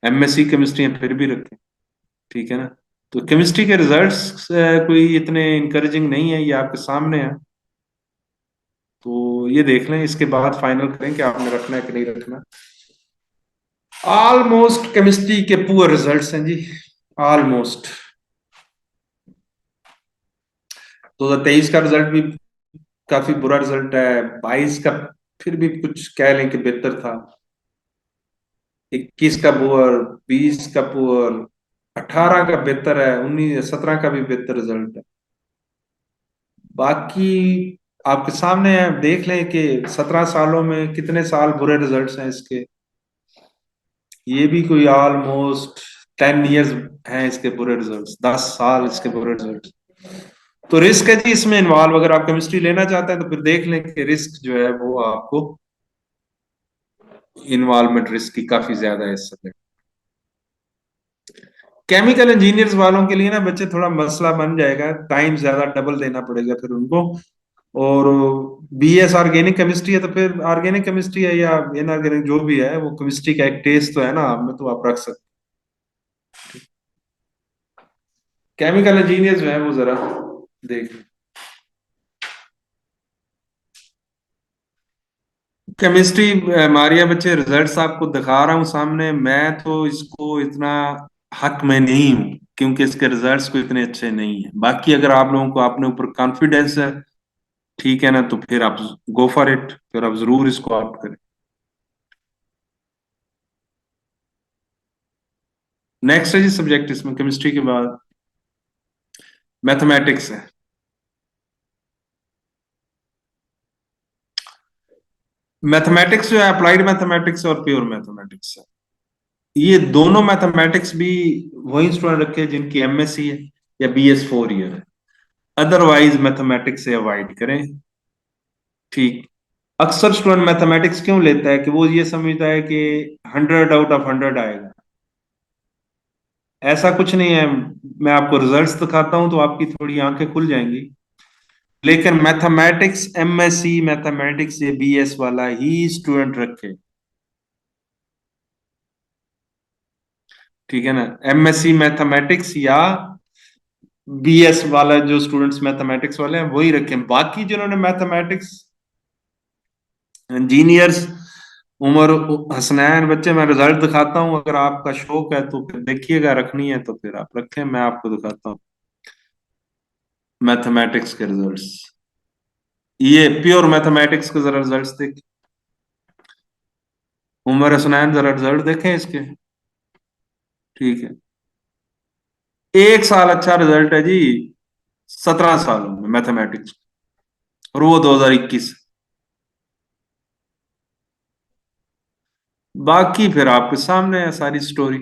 एमएससी केमिस्ट्री है फिर भी रखें। ठीक है ना? तो केमिस्ट्री के रिजल्ट्स कोई इतने इंकरेजिंग नहीं है, ये आपके सामने है, तो ये देख लें, इसके बाद फाइनल करें कि आपने रखना है कि नहीं रखना। ऑलमोस्ट केमिस्ट्री के पुअर रिजल्ट्स हैं जी, ऑलमोस्ट। 2023 का रिजल्ट भी काफी बुरा रिजल्ट है, 22 का फिर भी कुछ कह लें कि बेहतर था, 21 का पुअर, 20 का पुअर, 18 का बेहतर है, 19 17 का भी बेहतर रिजल्ट है। बाकी आपके सामने है, देख लें कि 17 सालों में कितने साल बुरे रिजल्ट्स हैं इसके। ये भी कोई ऑलमोस्ट 10 ईयर्स हैं इसके बुरे रिजल्ट्स, 10 साल इसके बुरे रिजल्ट्स। तो रिस्क है जी इसमें इन्वॉल्व, अगर आप केमिस्ट्री लेना चाहते हैं तो फिर देख लें कि रिस्क जो है वो आपको, इन्वॉल्वमेंट रिस्क की काफी ज्यादा है इस सब्जेक्ट। केमिकल इंजीनियर्स वालों के लिए ना बच्चे थोड़ा मसला बन जाएगा, टाइम ज्यादा डबल देना पड़ेगा फिर उनको। और BS ऑर्गेनिक केमिस्ट्री है तो फिर ऑर्गेनिक केमिस्ट्री है या इनऑर्गेनिक जो भी है, वो केमिस्ट्री का एक टेस्ट तो है ना, आप में तो आप रख सकते। केमिकल इंजीनियर जो है वो जरा देख, केमिस्ट्री, मारिया बच्चे रिजल्ट्स आपको दिखा रहा हूँ सामने, मैं तो इसको इतना हक में नहीं हूँ, क्योंकि इसके रिजल्ट्स को इतने अच्छे नहीं है। बाकी अगर आप लोगों को अपने ऊपर कॉन्फिडेंस है, ठीक है ना, तो फिर आप गो फॉर इट, फिर आप जरूर इसको ऑप्ट करें। नेक्स्ट है जी सब्जेक्ट इसमें केमिस्ट्री के बाद मैथमेटिक्स है। मैथमेटिक्स जो है, अप्लाइड मैथमेटिक्स और प्योर मैथमेटिक्स है। ये दोनों मैथमेटिक्स भी वही स्टूडेंट रखे हैं जिनकी MSc है या BS 4 ईयर है, अदरवाइज मैथमेटिक्स से अवॉइड करें। ठीक, अक्सर स्टूडेंट मैथमेटिक्स क्यों लेता है कि वो ये समझता है कि 100 आउट ऑफ 100 आएगा। ऐसा कुछ नहीं है, मैं आपको रिजल्ट्स दिखाता हूं तो आपकी थोड़ी आंखें खुल जाएंगी। लेकिन मैथमेटिक्स, एमएससी मैथमेटिक्स ये बीएस वाला ही स्टूडेंट रखे। ठीक है ना, एमएससी मैथमेटिक्स या बीएस वाला जो स्टूडेंट्स मैथमेटिक्स वाले हैं वही रखें। बाकी जिन्होंने मैथमेटिक्स इंजीनियर्स, उमर हसनैन बच्चे, मैं रिजल्ट दिखाता हूँ, अगर आपका शौक है तो फिर देखिएगा, रखनी है तो फिर आप रखें, मैं आपको दिखाता हूँ मैथमेटिक्स के रिजल्ट्स। ये प्योर मैथमेटिक्स के जरा रिजल्ट्स देख, उमर हसनैन जरा रिजल्ट देखें इसके। ठीक है, एक साल अच्छा रिजल्ट है जी 17 सालों में मैथमेटिक्स, और वो 2021। बाकी फिर आपके सामने है सारी स्टोरी।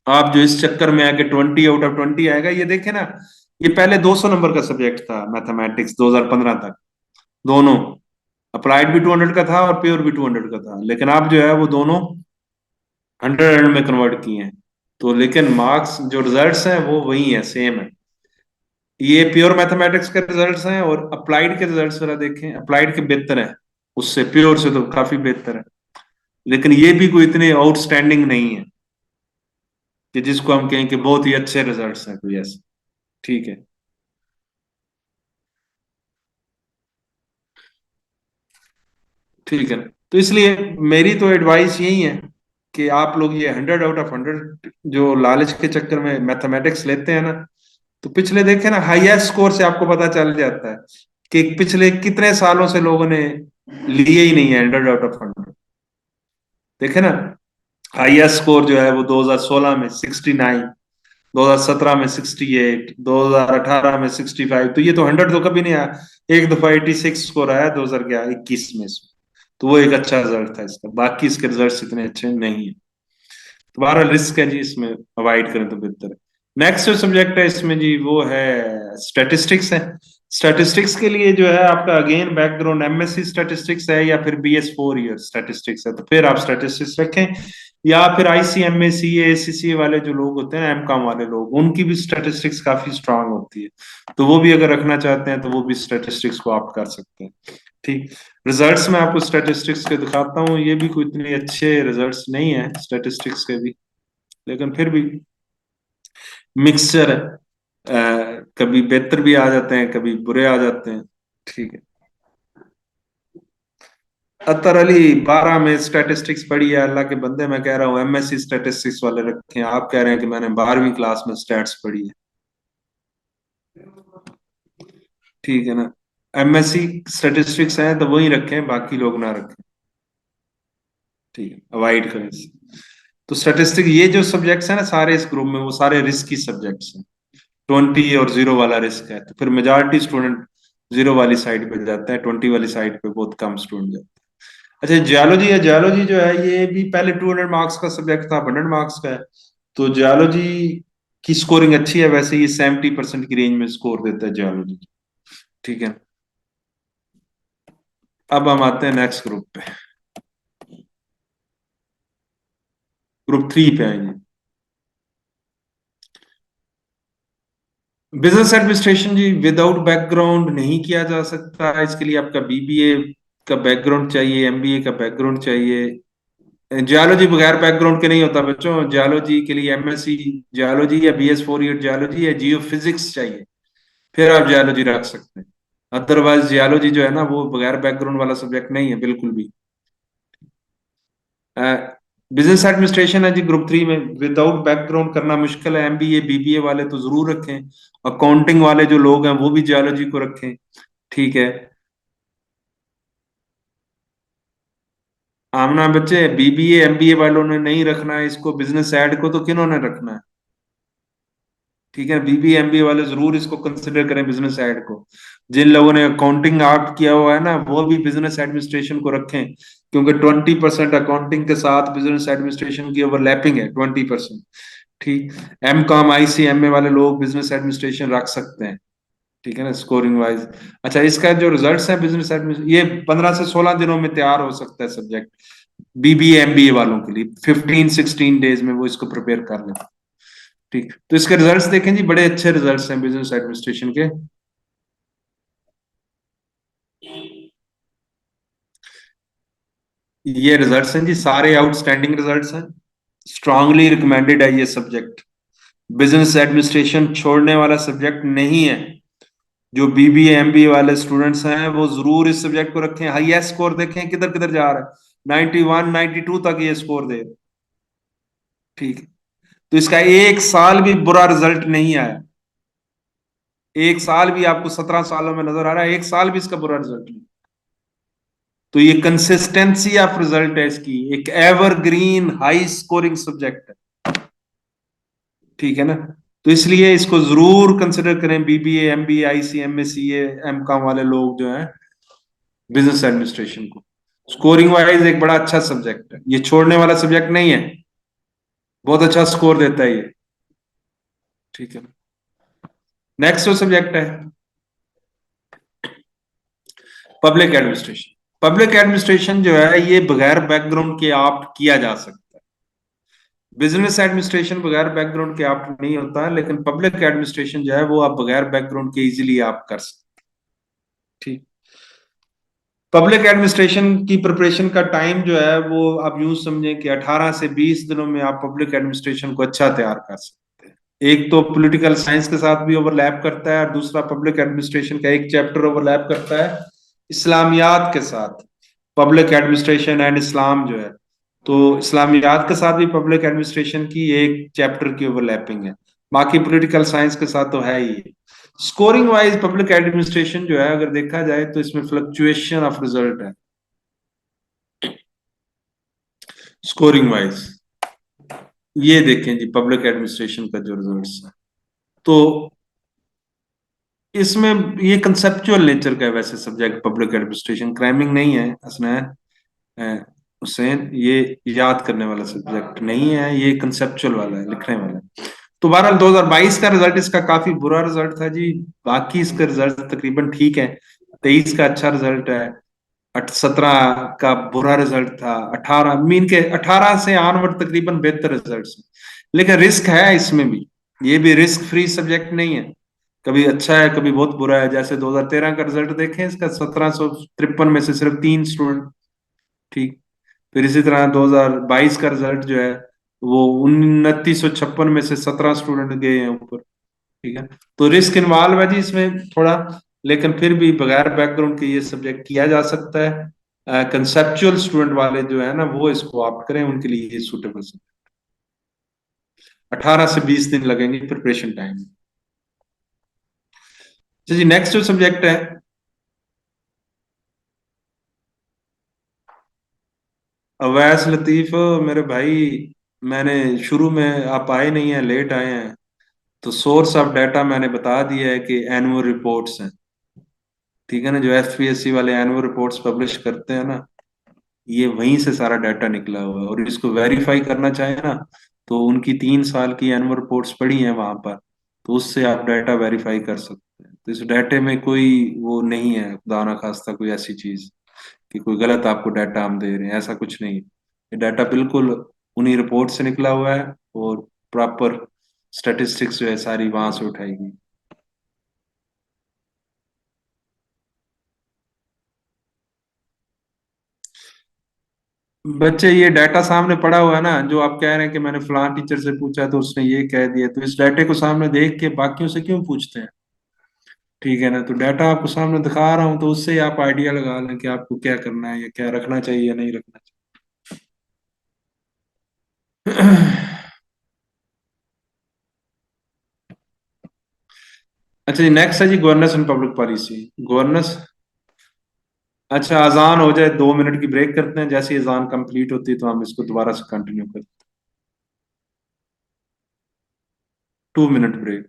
आप जो इस चक्कर में आके 20 आउट ऑफ 20 आएगा, ये देखे ना, ये पहले 200 नंबर का सब्जेक्ट था मैथमेटिक्स 2015 तक, दोनों। अप्लाइड भी 200 का था और प्योर भी 200 का था, लेकिन आप जो है वो दोनों 100 में कन्वर्ट किए हैं। तो लेकिन मार्क्स जो रिजल्ट्स हैं वो वही है, सेम है। ये प्योर मैथमेटिक्स के रिजल्ट्स हैं, और अप्लाइड के रिजल्ट्स जरा देखें, अप्लाइड के बेहतर है उससे, प्योर से तो काफी बेहतर है। लेकिन ये भी कोई इतने आउटस्टैंडिंग नहीं है कि जिसको हम कहें कि बहुत ही अच्छे रिजल्ट्स हैं कोई ऐसे। ठीक है। ठीक है, तो इसलिए मेरी तो एडवाइस यही है कि आप लोग ये 100 आउट ऑफ 100 जो लालच के चक्कर में मैथमेटिक्स लेते हैं ना, तो पिछले देखे ना, हाईएस्ट स्कोर से आपको पता चल जाता है कि पिछले कितने सालों से लोगों ने लिए ही नहीं है 100 आउट ऑफ 100। देखे ना, हाईएस्ट स्कोर जो है वो 2016 में 69, 2017 में 68, 2018 में 65। तो ये तो 100 तो कभी नहीं आया। एक दफा 86 स्कोर आया 2021 में इसमें। तो वो एक अच्छा रिजल्ट था इसका, बाकी इसके रिजल्ट इतने अच्छे नहीं है। तुम्हारा रिस्क है जी, इसमें अवॉइड करें तो बेहतर है। नेक्स्ट जो सब्जेक्ट है इसमें जी वो है स्टैटिस्टिक्स है। स्टैटिस्टिक्स के लिए जो है आपका अगेन बैकग्राउंड एमएससी स्टैटिस्टिक्स है, या फिर BS 4 ईयर स्टैटिस्टिक्स है, तो फिर आप स्टैटिस्टिक्स रखें। या फिर ICMA CA ACCA वाले जो लोग होते हैं, एमकॉम वाले लोग, उनकी भी स्टैटिस्टिक्स काफी स्ट्रांग होती है, तो वो भी अगर रखना चाहते हैं तो वो भी स्टैटिस्टिक्स को आप कर सकते हैं। ठीक। रिजल्ट्स में आपको स्टैटिस्टिक्स के दिखाता हूँ, ये भी कोई इतने अच्छे रिजल्ट्स नहीं है स्टैटिस्टिक्स के भी, लेकिन फिर भी मिक्सचर है। कभी बेहतर भी आ जाते हैं, कभी बुरे आ जाते हैं। ठीक है। अतर अली 12 में स्टैटिस्टिक्स पढ़ी है, अल्लाह के बंदे, मैं कह रहा हूँ MSc स्टैटिस्टिक्स वाले रखे हैं, आप कह रहे हैं कि मैंने 12वीं क्लास में स्टैट्स पढ़ी है। ठीक है ना, MSc स्टैटिस्टिक्स है तो वही रखें, बाकी लोग ना रखें। ठीक है, अवॉइड करें इसे। तो स्टैटिस्टिक ये जो सब्जेक्ट्स हैं ना सारे इस ग्रुप में, वो सारे रिस्की सब्जेक्ट्स हैं। 20 और 0 वाला रिस्क है, तो फिर मेजॉरिटी स्टूडेंट 0 वाली साइड पे जाता है, 20 वाली साइड पे बहुत कम स्टूडेंट जाते हैं। अच्छा, जियोलॉजी है, जियोलॉजी जो है ये भी पहले 200 मार्क्स का सब्जेक्ट था, 100 मार्क्स का है। तो जियोलॉजी की स्कोरिंग अच्छी है, वैसे ये 70% की रेंज में स्कोर देता है जियोलॉजी। ठीक है। अब हम आते हैं नेक्स्ट ग्रुप पे, ग्रुप 3 पे आएंगे। बिजनेस एडमिनिस्ट्रेशन जी विदाउट बैकग्राउंड नहीं किया जा सकता, इसके लिए आपका BBA का बैकग्राउंड चाहिए, MBA का बैकग्राउंड चाहिए। जियोलॉजी बगैर बैकग्राउंड के नहीं होता बच्चों, जियोलॉजी के लिए MSc जियोलॉजी या BS 4 ईयर जियोलॉजी या जियो फिजिक्स चाहिए, फिर आप जियोलॉजी रख सकते हैं। अदरवाइज जियोलॉजी जो है ना वो बगैर बैकग्राउंड वाला सब्जेक्ट नहीं है बिल्कुल भी। बिजनेस एडमिनिस्ट्रेशन है जी ग्रुप 3 में, विदाउट बैकग्राउंड करना मुश्किल है। MBA BBA वाले तो जरूर रखें, अकाउंटिंग वाले जो लोग हैं वो भी जियोलॉजी को रखें। ठीक है। आमना बच्चे, BBA MBA वालों ने नहीं रखना है इसको, बिजनेस एड को तो किन्होंने रखना है? ठीक है, BBA MBA वाले जरूर इसको कंसिडर करें बिजनेस एड को। जिन लोगों ने अकाउंटिंग आर्ट किया हुआ है ना, वो भी बिजनेस एडमिनिस्ट्रेशन को रखें, क्योंकि 20% अकाउंटिंग के साथ बिजनेस एडमिनिस्ट्रेशन की ओवरलैपिंग है, 20%। ठीक। MCOM ICMA वाले लोग बिजनेस एडमिनिस्ट्रेशन रख सकते हैं। ठीक है ना, स्कोरिंग वाइज। अच्छा, इसका जो रिजल्ट्स है बिजनेस एडमिनिस्ट्रेशन, ये 15 से 16 दिनों में तैयार हो सकता है सब्जेक्ट, BBA MBA वालों के लिए 15-16 डेज में वो इसको प्रिपेयर कर लेते हैं। ठीक, तो इसके रिजल्ट्स देखें जी, बड़े अच्छे रिजल्ट्स हैं बिजनेस एडमिनिस्ट्रेशन के। ये रिजल्ट्स हैं जी, सारे आउटस्टैंडिंग रिजल्ट्स हैं। स्ट्रांगली रिकमेंडेड है ये सब्जेक्ट। बिजनेस एडमिनिस्ट्रेशन छोड़ने वाला सब्जेक्ट नहीं है। जो बीबीए एमबीए वाले स्टूडेंट्स हैं वो जरूर इस सब्जेक्ट को रखें। हाईएस्ट स्कोर देखें किधर किधर जा रहा है, 91 92 तक ये स्कोर दे। ठीक है। तो इसका एक साल भी बुरा रिजल्ट नहीं आया। एक साल भी आपको 17 सालों में नजर आ रहा है, एक साल भी इसका बुरा रिजल्ट नहीं। तो ये कंसिस्टेंसी ऑफ रिजल्ट है इसकी, एक एवरग्रीन हाई स्कोरिंग सब्जेक्ट है। ठीक है ना। तो इसलिए इसको जरूर कंसिडर करें, BBA MBA ICMA CA MCom वाले लोग जो हैं बिजनेस एडमिनिस्ट्रेशन को। स्कोरिंग वाइज एक बड़ा अच्छा सब्जेक्ट है, ये छोड़ने वाला सब्जेक्ट नहीं है। बहुत अच्छा स्कोर देता है ये। ठीक है। नेक्स्ट जो सब्जेक्ट है पब्लिक एडमिनिस्ट्रेशन। पब्लिक एडमिनिस्ट्रेशन जो है ये बगैर बैकग्राउंड के आप किया जा सकता है। बिजनेस एडमिनिस्ट्रेशन बगैर बैकग्राउंड के आप नहीं होता है, लेकिन पब्लिक एडमिनिस्ट्रेशन जो है वो आप बगैर बैकग्राउंड के इजीली आप कर सकते हैं। ठीक। पब्लिक एडमिनिस्ट्रेशन की प्रिपरेशन का टाइम जो है वो आप यूं समझें कि 18 से 20 दिनों में आप पब्लिक एडमिनिस्ट्रेशन को अच्छा तैयार कर सकते हैं। एक तो पॉलिटिकल साइंस के साथ भी ओवरलैप करता है, और दूसरा पब्लिक एडमिनिस्ट्रेशन का एक चैप्टर ओवरलैप करता है इस्लामियात के साथ। पब्लिक एडमिनिस्ट्रेशन एंड इस्लाम जो है, तो इस्लामियात के साथ भी पब्लिक एडमिनिस्ट्रेशन की एक चैप्टर की ओवरलैपिंग है। बाकी पॉलिटिकल साइंस के साथ तो है ही। स्कोरिंग वाइज पब्लिक एडमिनिस्ट्रेशन जो है अगर देखा जाए तो इसमें फ्लक्चुएशन ऑफ रिजल्ट है स्कोरिंग वाइज। ये देखें जी पब्लिक एडमिनिस्ट्रेशन का जो रिजल्ट है, तो इसमें ये कंसेप्चुअल नेचर का है वैसे सब्जेक्ट पब्लिक एडमिनिस्ट्रेशन, क्रैमिंग नहीं है इसमें। हुसैन ये याद करने वाला सब्जेक्ट नहीं है, ये कंसेप्चुअल वाला है, लिखने वाला है। तो बहरहाल 2022 का रिजल्ट इसका काफी बुरा रिजल्ट था जी। बाकी इसका रिजल्ट तकरीबन ठीक है। 23 का अच्छा रिजल्ट है। 17 का बुरा रिजल्ट था। 18 मीन के 18 से ऑनवर्ड तकरीबन बेहतर रिजल्ट। लेकिन रिस्क है इसमें भी। ये भी रिस्क फ्री सब्जेक्ट नहीं है। कभी अच्छा है कभी बहुत बुरा है। जैसे 2013 का रिजल्ट देखें इसका, 1753 में से सिर्फ 3 स्टूडेंट। ठीक। फिर इसी तरह 2022 का रिजल्ट जो है वो 2956 में से 17 स्टूडेंट गए हैं ऊपर। ठीक है। तो रिस्क इन्वॉल्व है जी इसमें थोड़ा, लेकिन फिर भी बगैर बैकग्राउंड के ये सब्जेक्ट किया जा सकता है। कंसेप्चुअल स्टूडेंट वाले जो है ना वो इसको ऑप्ट करें, उनके लिए ये सुटेबल सब्जेक्ट। 18 से 20 दिन लगेंगे प्रिपरेशन टाइम। जी नेक्स्ट जो सब्जेक्ट है अवैस लतीफ मेरे भाई, मैंने शुरू में आप आए नहीं हैं, लेट आए हैं, तो सोर्स ऑफ डाटा मैंने बता दिया है कि एनुअल रिपोर्ट्स हैं। ठीक है ना, जो एफपीएससी वाले एनुअल रिपोर्ट्स पब्लिश करते हैं ना, ये वहीं से सारा डाटा निकला हुआ है। और इसको वेरीफाई करना चाहे ना, तो उनकी 3 साल की एनुअल रिपोर्ट्स पड़ी हैं वहां पर, तो उससे आप डाटा वेरीफाई कर सकते हैं। तो इस डाटे में कोई वो नहीं है, खुदा ना खास्ता कोई ऐसी चीज कि कोई गलत आपको डाटा हम दे रहे हैं, ऐसा कुछ नहीं है। ये डाटा बिल्कुल उन्हीं रिपोर्ट से निकला हुआ है, और प्रॉपर स्टैटिस्टिक्स जो है सारी वहां से उठाई गई। बच्चे ये डाटा सामने पड़ा हुआ है ना, जो आप कह रहे हैं कि मैंने फलां टीचर से पूछा तो उसने ये कह दिया, तो इस डाटे को सामने देख के बाकियों से क्यों पूछते हैं। ठीक है ना, तो डाटा आपको सामने दिखा रहा हूं तो उससे ही आप आइडिया लगा लें कि आपको क्या करना है या क्या रखना चाहिए या नहीं रखना चाहिए। अच्छा जी नेक्स्ट है जी governance and public policy. Governance. अच्छा अजान हो जाए, 2 मिनट की ब्रेक करते हैं, जैसे ही अजान कंप्लीट होती है तो हम इसको दोबारा से कंटिन्यू करते हैं। 2 मिनट ब्रेक।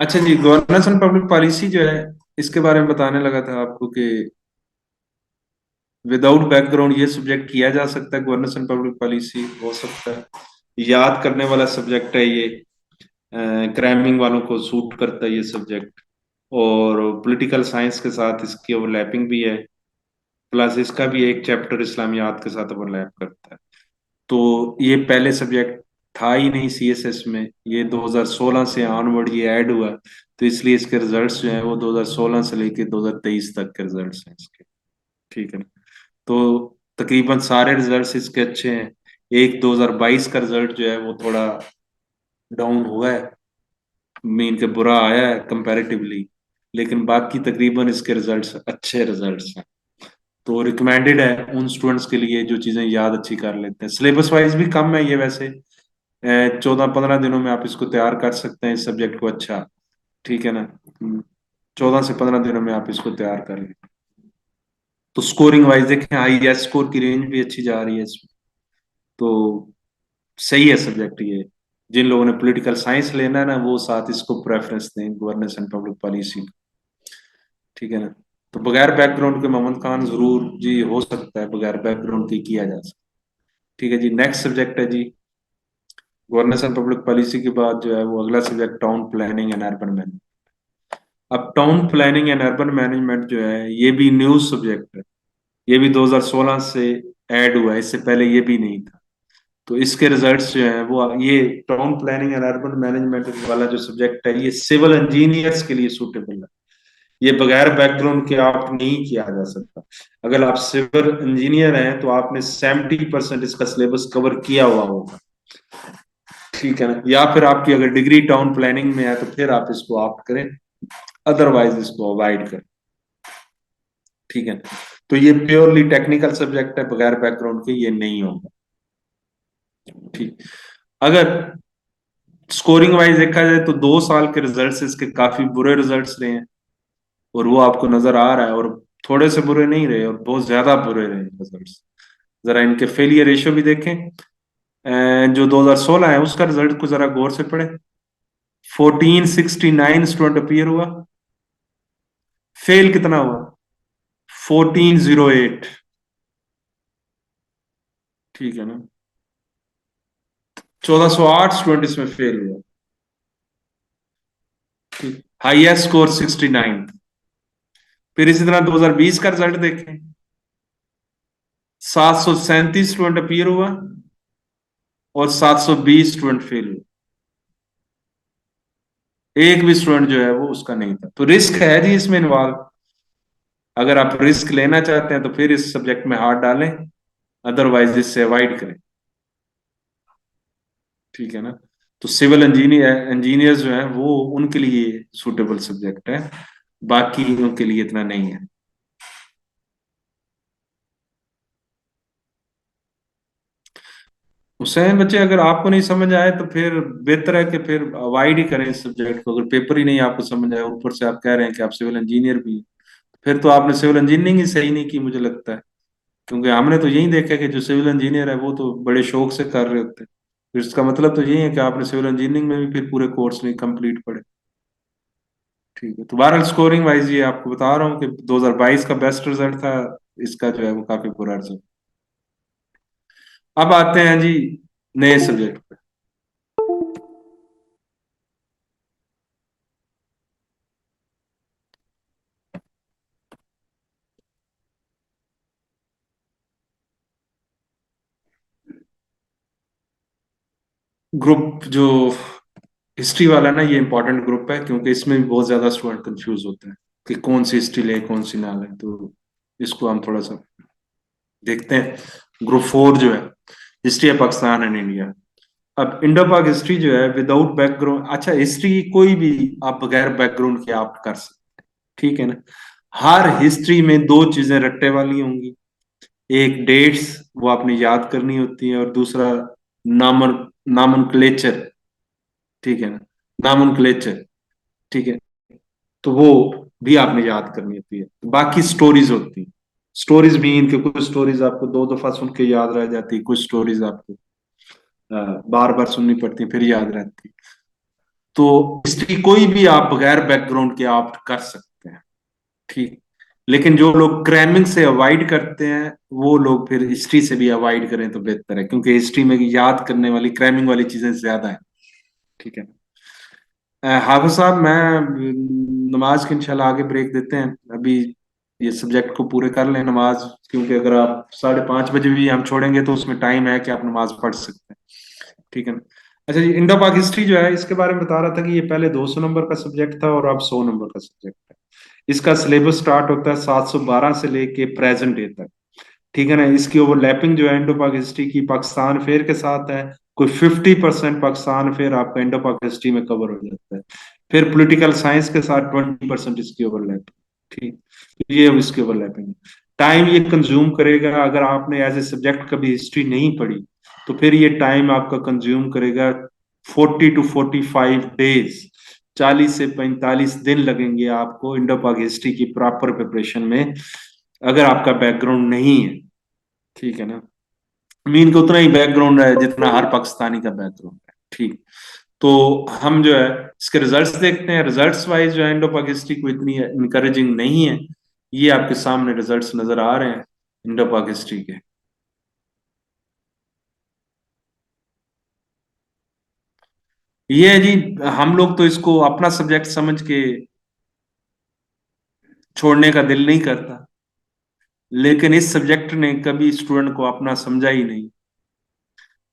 अच्छा जी, गवर्नेंस एंड पब्लिक पॉलिसी जो है, इसके बारे में बताने लगा था आपको कि विदाउट बैकग्राउंड ये सब्जेक्ट किया जा सकता है, गवर्नेंस एंड पब्लिक पॉलिसी हो सकता है, याद करने वाला सब्जेक्ट है ये, क्रैमिंग वालों को सूट करता है ये सब्जेक्ट, और पॉलिटिकल साइंस के साथ इसकी ओवरलैपिंग भी है, प्लस इसका भी एक चैप्टर इस्लामियात के साथ ओवरलैप करता है। तो ये पहले सब्जेक्ट था ही नहीं सीएसएस में, ये 2016 से ऑनवर्ड ये ऐड हुआ, तो इसलिए इसके रिजल्ट्स जो हैं वो 2016 से लेके 2023 तक के रिजल्ट्स हैं इसके। ठीक है ना? तो तकरीबन सारे रिजल्ट्स इसके अच्छे हैं। एक 2022 का रिजल्ट जो है वो थोड़ा डाउन हुआ है, मीन के बुरा आया है कंपैरेटिवली, लेकिन बाकी तकरीबन इसके रिजल्ट्स अच्छे रिजल्ट्स हैं। तो रिकमेंडेड है उन स्टूडेंट्स के लिए जो चीजें याद अच्छी कर लेते हैं। सिलेबस वाइज भी कम है ये वैसे, 14-15 दिनों में आप इसको तैयार कर सकते हैं इस सब्जेक्ट को। अच्छा, ठीक है ना? 14 से 15 दिनों में आप इसको तैयार कर लें। तो स्कोरिंग वाइज देखें, हाई स्कोर की रेंज भी अच्छी जा रही है इसमें। तो सही है सब्जेक्ट ये। जिन लोगों ने पॉलिटिकल साइंस लेना है ना, वो साथ इसको प्रेफरेंस दें, गवर्नेंस एंड पब्लिक पॉलिसी। ठीक है ना? तो बगैर बैकग्राउंड के मोहम्मद खान जरूर जी हो सकता है, बगैर बैकग्राउंड के किया जा सकता है। ठीक है जी, नेक्स्ट सब्जेक्ट है जी गवर्नेंस एंड पब्लिक पॉलिसी के बाद जो है वो अगला subject town planning and urban management. अब town planning and urban management जो है ये भी न्यू सब्जेक्ट है, ये भी 2016 से ऐड हुआ है, इससे पहले ये भी नहीं था। तो इसके रिजल्ट्स जो हैं वो, ये town planning and urban management वाला जो सब्जेक्ट है ये सिविल इंजीनियर्स के लिए सूटेबल है। ये बगैर बैकग्राउंड के आप नहीं किया जा सकता। अगर आप सिविल इंजीनियर हैं तो आपने 70% इसका सिलेबस कवर किया हुआ होगा। ठीक है ना? या फिर आपकी अगर डिग्री टाउन प्लानिंग में है तो फिर आप इसको ऑप्ट करें, अदरवाइज इसको अवॉइड करें। ठीक है? तो ये प्योरली टेक्निकल सब्जेक्ट है, बगैर बैकग्राउंड के ये नहीं होगा। ठीक। अगर स्कोरिंग वाइज देखा जाए तो 2 साल के रिजल्ट्स इसके काफी बुरे रिजल्ट्स रहे हैं, और वो आपको नजर आ रहा है, और थोड़े से बुरे नहीं रहे और बहुत ज्यादा बुरे रहे रिजल्ट्स। जरा इनके फेलियर रेशियो भी देखें। जो 2016 है उसका रिजल्ट को जरा गौर से पढ़े। 1469 स्टूडेंट अपीयर हुआ, फेल कितना हुआ? 1408। ठीक है ना? 1408 स्टूडेंट इसमें फेल हुआ। ठीक, हाईएस्ट स्कोर 69। फिर इसी तरह 2020 का रिजल्ट देखें, 737 स्टूडेंट अपीयर हुआ और 720 स्टूडेंट फेल हुए। एक भी स्टूडेंट जो है वो उसका नहीं था। तो रिस्क है जी इसमें इन्वॉल्व। अगर आप रिस्क लेना चाहते हैं तो फिर इस सब्जेक्ट में हाथ डालें, अदरवाइज इससे अवॉइड करें। ठीक है ना? तो सिविल इंजीनियर्स जो है वो उनके लिए सूटेबल सब्जेक्ट है, बाकी उनके लिए इतना नहीं है। हुसैन बच्चे, अगर आपको नहीं समझ आए तो फिर बेहतर है कि फिर अवॉइड ही करें इस सब्जेक्ट को। अगर पेपर ही नहीं आपको समझ आया, ऊपर से आप कह रहे हैं कि आप सिविल इंजीनियर भी हैं, फिर तो आपने सिविल इंजीनियरिंग ही सही नहीं की मुझे लगता है। क्योंकि हमने तो यही देखा कि जो सिविल इंजीनियर है वो तो बड़े शौक से कर रहे होते हैं। फिर इसका मतलब तो यही है कि आपने सिविल इंजीनियरिंग में भी फिर पूरे कोर्स नहीं कंप्लीट पढ़े। ठीक है, तो बहरहाल स्कोरिंग वाइज ये आपको बता रहा हूँ कि 2022 का बेस्ट रिजल्ट था, इसका जो है वो काफी बुरा रिजल्ट। अब आते हैं जी नए सब्जेक्ट पे। ग्रुप जो हिस्ट्री वाला ना, ये इंपॉर्टेंट ग्रुप है, क्योंकि इसमें भी बहुत ज्यादा स्टूडेंट कंफ्यूज होते हैं कि कौन सी हिस्ट्री ले कौन सी ना ले। तो इसको हम थोड़ा सा देखते हैं। ग्रुप 4 जो है, history of Pakistan and India. अब इंडो पाक हिस्ट्री जो है विदाउट बैकग्राउंड, अच्छा हिस्ट्री कोई भी आप बगैर बैकग्राउंड के आप कर सकते हैं। ठीक है ना? हर हिस्ट्री में दो चीजें रट्टे वाली होंगी, एक डेट्स वो आपने याद करनी होती है, और दूसरा नामन नामनक्लेचर। ठीक है ना? नामनक्लेचर। ठीक है? तो वो भी आपने याद करनी होती है। बाकी स्टोरीज होती हैं, स्टोरीज भी इनके कुछ स्टोरीज आपको 2 दफा सुन के याद रह जाती है, कुछ स्टोरीज आपको बार बार सुननी पड़ती है फिर याद रहती है। तो हिस्ट्री कोई भी आप बगैर बैकग्राउंड के आप कर सकते हैं, ठीक। लेकिन जो लोग क्रैमिंग से अवॉइड करते हैं वो लोग फिर हिस्ट्री से भी अवॉइड करें तो बेहतर है, क्योंकि हिस्ट्री में याद करने वाली क्रैमिंग वाली चीजें ज्यादा है, ठीक है। हाफिज साहब, मैं नमाज के इंशाल्लाह आगे ब्रेक देते हैं अभी, ये सब्जेक्ट को पूरे कर लें नमाज, क्योंकि अगर आप 5:30 बजे भी हम छोड़ेंगे तो उसमें टाइम है कि आप नमाज पढ़ सकते हैं, ठीक है ना। अच्छा जी, इंडो पाक हिस्ट्री जो है इसके बारे में बता रहा था कि ये पहले 200 नंबर का सब्जेक्ट था और अब 100 नंबर का सब्जेक्ट है। इसका सिलेबस स्टार्ट होता है 712 से लेके प्रेजेंट डे तक, ठीक है ना। इसकी ओवरलैपिंग जो है इंडो पाक हिस्ट्री की पाकिस्तान फेयर के साथ है। कोई 50% पाकिस्तान फेयर आपका इंडो पाक हिस्ट्री में कवर हो जाता है। फिर पॉलिटिकल साइंस के साथ 20% इसकी ओवरलैप, ठीक। तो ये अब इसकी ओवरलैपिंग है। टाइम ये कंज्यूम करेगा, अगर आपने एज ए सब्जेक्ट कभी हिस्ट्री नहीं पढ़ी तो फिर ये टाइम आपका कंज्यूम करेगा 40 to 45 डेज, 40 से 45 दिन लगेंगे आपको इंडो पाक हिस्ट्री की प्रॉपर प्रिपरेशन में, अगर आपका बैकग्राउंड नहीं है, ठीक है ना। मीन का उतना ही बैकग्राउंड है जितना हर पाकिस्तानी का बैकग्राउंड है, ठीक। तो हम जो है इसके रिजल्ट्स देखते हैं। रिजल्ट्स वाइज जो है इंडो पाक हिस्ट्री को इतनी इनकरेजिंग नहीं है। ये आपके सामने रिजल्ट्स नजर आ रहे हैं इंडो पाक हिस्ट्री के। ये है जी, हम लोग तो इसको अपना सब्जेक्ट समझ के छोड़ने का दिल नहीं करता, लेकिन इस सब्जेक्ट ने कभी स्टूडेंट को अपना समझा ही नहीं।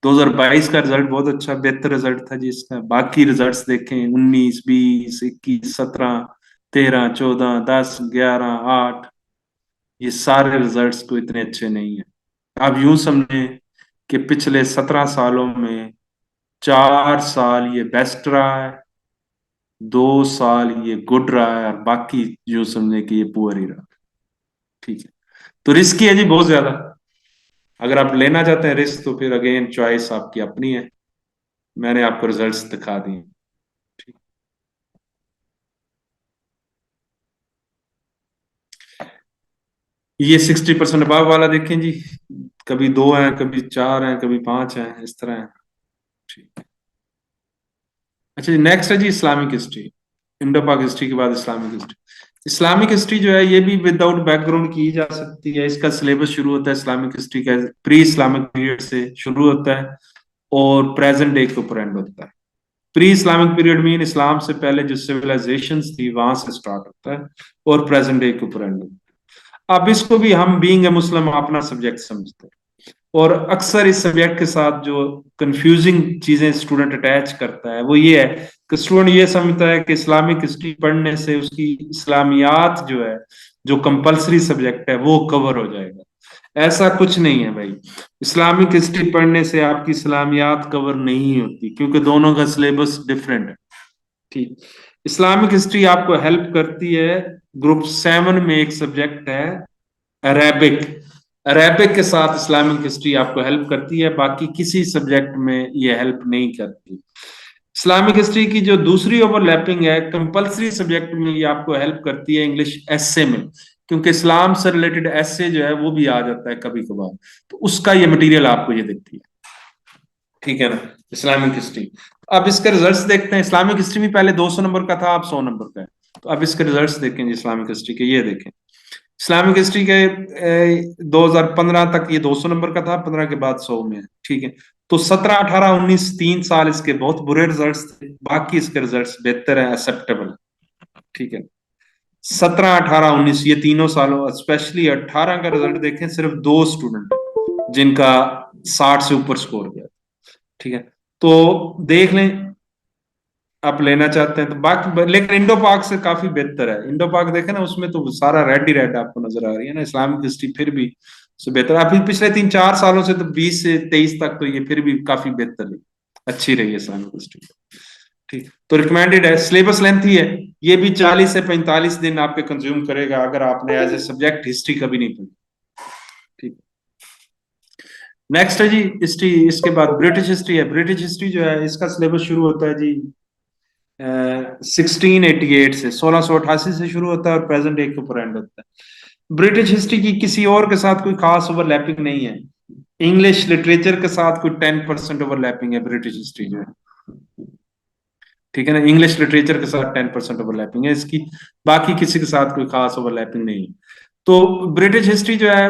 2022 का रिजल्ट बहुत अच्छा बेहतर रिजल्ट था जी इसका। बाकी रिजल्ट्स देखें 19, 20, 21, 17, 13, 14, 10, 11, 8, ये सारे रिजल्ट्स को इतने अच्छे नहीं है। आप यूं समझे कि पिछले 17 सालों में 4 साल ये बेस्ट रहा है, 2 साल ये गुड रहा है, और बाकी यूं समझे कि ये पुअर ही रहा, ठीक है। तो रिस्क है जी बहुत ज्यादा। अगर आप लेना चाहते हैं रिस्क तो फिर अगेन चॉइस आपकी अपनी है। मैंने आपको रिजल्ट्स दिखा दिए, ठीक। ये 60% अबाव वाला देखें जी, कभी 2 हैं, कभी 4 हैं, कभी 5 हैं, इस तरह है, ठीक। अच्छा जी, नेक्स्ट है जी इस्लामिक हिस्ट्री। इंडो पाक हिस्ट्री के बाद इस्लामिक हिस्ट्री। इस्लामिक हिस्ट्री जो है ये भी विदाउट बैकग्राउंड की जा सकती है। इसका सिलेबस शुरू होता है इस्लामिक हिस्ट्री का प्री इस्लामिक पीरियड से शुरू होता है और प्रेजेंट डे के ऊपर एंड होता है। प्री इस्लामिक पीरियड मीन इस्लाम से पहले जो सिविलाइजेशन थी वहां से स्टार्ट होता है और प्रेजेंट डे के ऊपर एंड होता है। अब इसको भी हम बीइंग ए मुस्लिम अपना सब्जेक्ट समझते हैं, और अक्सर इस सब्जेक्ट के साथ जो कंफ्यूजिंग चीजें स्टूडेंट अटैच करता है वो ये है कि स्टूडेंट ये समझता है कि इस्लामिक हिस्ट्री पढ़ने से उसकी इस्लामियात जो है, जो कंपलसरी सब्जेक्ट है, वो कवर हो जाएगा। ऐसा कुछ नहीं है भाई। इस्लामिक हिस्ट्री पढ़ने से आपकी इस्लामियात कवर नहीं होती, क्योंकि दोनों का सिलेबस डिफरेंट है, ठीक। इस्लामिक हिस्ट्री आपको हेल्प करती है। ग्रुप 7 में एक सब्जेक्ट है अरेबिक। अरेबिक के साथ इस्लामिक हिस्ट्री आपको हेल्प करती है, बाकी किसी सब्जेक्ट में ये हेल्प नहीं करती। इस्लामिक हिस्ट्री की जो दूसरी ओवरलैपिंग है कंपलसरी सब्जेक्ट में, ये आपको हेल्प करती है इंग्लिश एसए में, क्योंकि इस्लाम से रिलेटेड एसए जो है वो भी आ जाता है कभी कभार, तो उसका ये मटेरियल आपको ये देती है, ठीक है ना, इस्लामिक हिस्ट्री। अब इसके रिजल्ट्स देखते हैं। इस्लामिक हिस्ट्री में पहले 200 नंबर का था, अब 100 नंबर का है। तो अब इसके रिजल्ट्स देखें जी इस्लामिक हिस्ट्री के, ये देखें। इस्लामिक हिस्ट्री के 2015 तक ये 200 नंबर का था, 15 के बाद 100 में है, ठीक है। तो 17, 18, 19 3 साल इसके बहुत बुरे रिजल्ट्स थे, बाकी इसके रिजल्ट्स बेहतर है, एक्सेप्टेबल, ठीक है। 17, 18, 19 ये तीनों सालों, स्पेशली 18 का रिजल्ट देखें, सिर्फ 2 स्टूडेंट जिनका 60 से ऊपर स्कोर गया, ठीक है। तो देख लें, आप लेना चाहते हैं तो बाकी, लेकिन इंडो पाक से काफी बेहतर है। इंडो पाक देखे ना, उसमें तो सारा रेड ही रेड आपको नजर आ रही है ना। इस्लामिक हिस्ट्री फिर भी से बेहतर, अभी पिछले 3-4 सालों से तो 20 से 23 तक तो ये फिर भी काफी बेहतर है, अच्छी रही है इस्लामिक हिस्ट्री, ठीक। तो रिकमेंडेड है। सिलेबस लेंथ ही है, ये भी 40 से 45 दिन आपके कंज्यूम करेगा अगर आपने एज ए सब्जेक्ट हिस्ट्री कभी नहीं पढ़ी, ठीक। नेक्स्ट है जी हिस्ट्री। इसके बाद ब्रिटिश हिस्ट्री है। ब्रिटिश हिस्ट्री जो है इसका सिलेबस शुरू होता है जी 1688 से, 1688 से शुरू होता है और प्रेजेंट डे के ऊपर एंड होता है। ब्रिटिश हिस्ट्री की किसी और के साथ कोई खास ओवरलैपिंग नहीं है। इंग्लिश लिटरेचर के साथ कोई 10% ओवरलैपिंग है ब्रिटिश हिस्ट्री जो है, ठीक है ना। इंग्लिश लिटरेचर के साथ 10% ओवरलैपिंग है इसकी, बाकी किसी के साथ कोई खास ओवरलैपिंग नहीं है। तो ब्रिटिश हिस्ट्री जो है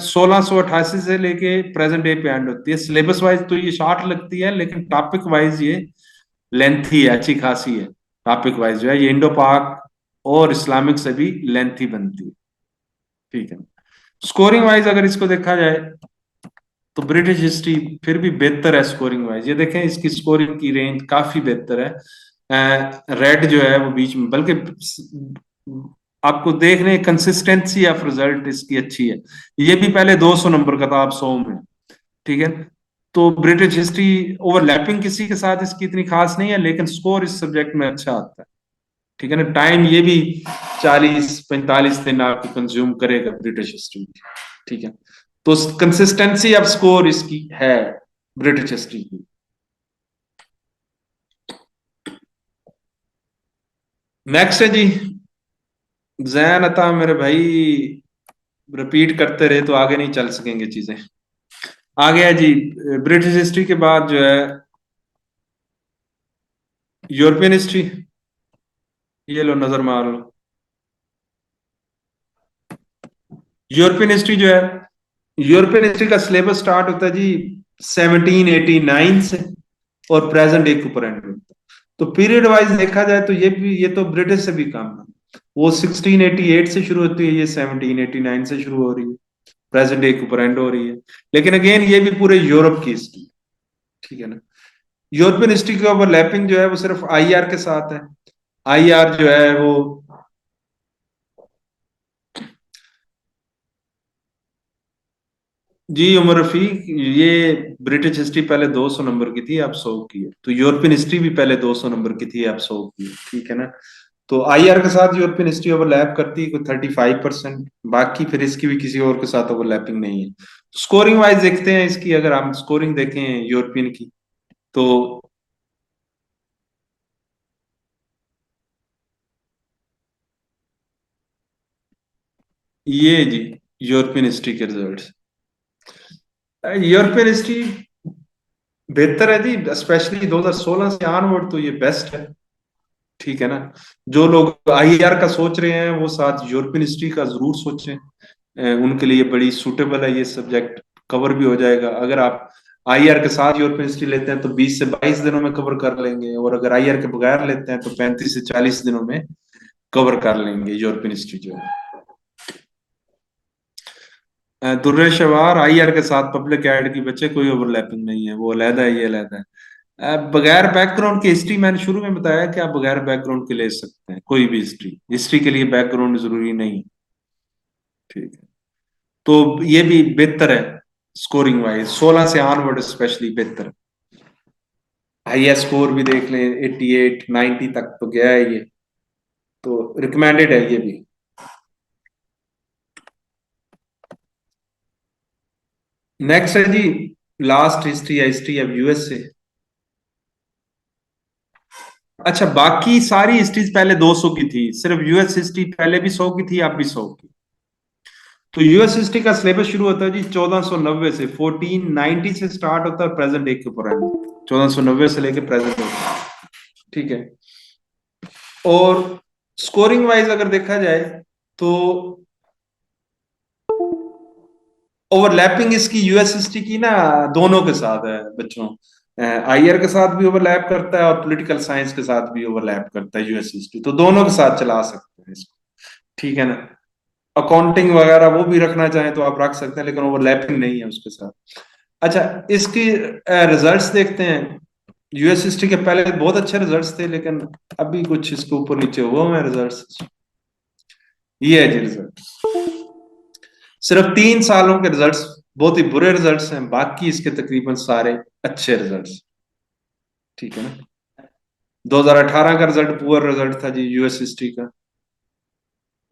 1688 से लेके प्रेजेंट डे पे एंड होती है। सिलेबस वाइज तो ये शॉर्ट लगती है, लेकिन टॉपिक वाइज ये लेंथी है, अच्छी खासी है। टॉपिक वाइज जो है ये इंडो पाक और इस्लामिक से भी लेंथी बनती है। ठीक है। स्कोरिंग वाइज अगर इसको देखा जाए तो ब्रिटिश हिस्ट्री फिर भी बेहतर है स्कोरिंग वाइज। ये देखें इसकी स्कोरिंग की रेंज काफी बेहतर है। रेड जो है वो बीच में, बल्कि आपको देखने कंसिस्टेंसी ऑफ रिजल्ट इसकी अच्छी है। ये भी पहले 200 नंबर का था, आप 100 में। ठीक है। तो ब्रिटिश हिस्ट्री ओवरलैपिंग किसी के साथ इसकी इतनी खास नहीं है, लेकिन स्कोर इस सब्जेक्ट में अच्छा आता है। ठीक है ना। टाइम ये भी 40-45 दिन आपको कंज्यूम करेगा ब्रिटिश हिस्ट्री। ठीक है। तो कंसिस्टेंसी ऑफ स्कोर इसकी है ब्रिटिश हिस्ट्री की। नेक्स्ट है जी जैन अता मेरे भाई। रिपीट करते रहे तो आगे नहीं चल सकेंगे चीजें। आ गया जी ब्रिटिश हिस्ट्री के बाद जो है यूरोपियन हिस्ट्री। ये लो नजर मार लो। यूरोपियन हिस्ट्री जो है, यूरोपियन हिस्ट्री का सिलेबस स्टार्ट होता है जी 1789 से और प्रेजेंट डे के ऊपर एंड होता है। तो पीरियड वाइज देखा जाए तो ये तो ब्रिटिश से भी कम है। वो 1688 से शुरू होती है, ये 1789 से शुरू हो रही है, प्रेजेंट डे के ऊपर एंड हो रही है। लेकिन अगेन ये भी पूरे यूरोप की हिस्ट्री। ठीक है ना। यूरोपियन हिस्ट्री की ओवरलैपिंग जो है वो सिर्फ आईआर के साथ है। आईआर जो है वो जी उमर रफीक, ये ब्रिटिश हिस्ट्री पहले 200 नंबर की थी, अब 100 की है। तो यूरोपियन हिस्ट्री भी पहले 200 नंबर की थी, अब 100 की है। ठीक है ना। तो आईआर के साथ यूरोपियन हिस्ट्री ओवरलैप करती है कोई 35%। बाकी फिर इसकी भी किसी और के साथ ओवरलैपिंग नहीं है। स्कोरिंग वाइज देखते हैं इसकी, अगर हम स्कोरिंग देखें यूरोपियन की तो ये जी यूरोपियन हिस्ट्री के रिजल्ट्स। यूरोपियन हिस्ट्री बेहतर है जी, स्पेशली 2016 से ऑनवर्ड तो ये बेस्ट है। ठीक है ना। जो लोग आईआर का सोच रहे हैं वो साथ यूरोपियन हिस्ट्री का जरूर सोचें। उनके लिए बड़ी सूटेबल है ये सब्जेक्ट, कवर भी हो जाएगा। अगर आप आईआर के साथ यूरोपियन हिस्ट्री लेते हैं तो 20 से 22 दिनों में कवर कर लेंगे, और अगर आईआर के बगैर लेते हैं तो 35 से 40 दिनों में कवर कर लेंगे यूरोपियन हिस्ट्री जो है। दुर्रे शवार आईआर के साथ पब्लिक एड की बच्चे कोई ओवरलैपिंग नहीं है, वो अलहदा है, ये अलहदा है। बगैर बैकग्राउंड की हिस्ट्री मैंने शुरू में बताया कि आप बगैर बैकग्राउंड के ले सकते हैं कोई भी हिस्ट्री। हिस्ट्री के लिए बैकग्राउंड जरूरी नहीं। ठीक है। तो ये भी बेहतर है स्कोरिंग वाइज, 16 से ऑनवर्ड स्पेशली बेहतर है। हाईएस्ट स्कोर भी देख लें 88 90 तक तो गया है ये। तो रिकमेंडेड है ये भी। नेक्स्ट है जी लास्ट हिस्ट्री है, हिस्ट्री ऑफ यूएस से। अच्छा, बाकी सारी हिस्ट्रीज पहले 200 की थी, सिर्फ यूएस हिस्ट्री पहले भी 100 की थी, अब भी 100 की। तो यूएस हिस्ट्री का सिलेबस शुरू होता है जी 1490 से, 1490 से स्टार्ट होता है प्रेजेंट डे के ऊपर है। 1490 से लेके प्रेजेंट डे। ठीक है। और स्कोरिंग वाइज अगर देखा जाए तो ओवरलैपिंग इसकी यूएस हिस्ट्री की ना दोनों के साथ है बच्चों। आईआर के साथ भी ओवरलैप करता है और पॉलिटिकल साइंस के साथ भी ओवरलैप करता है यूएस हिस्ट्री, तो दोनों के साथ चला सकते हैं इसको। ठीक है ना। अकाउंटिंग वगैरह वो भी रखना चाहें तो आप रख सकते हैं, लेकिन ओवरलैपिंग नहीं है उसके साथ। अच्छा, इसकी रिजल्ट्स देखते हैं। यूएस हिस्ट्री के पहले बहुत अच्छे रिजल्ट्स थे, लेकिन अभी कुछ इसके ऊपर नीचे हुआ है रिजल्ट्स। ये है जी रिजल्ट। सिर्फ 3 सालों के रिजल्ट्स बहुत ही बुरे रिजल्ट्स हैं, बाकी इसके तकरीबन सारे अच्छे रिजल्ट्स। ठीक है ना। 2018 का रिजल्ट पुअर रिजल्ट था जी यूएस हिस्ट्री का।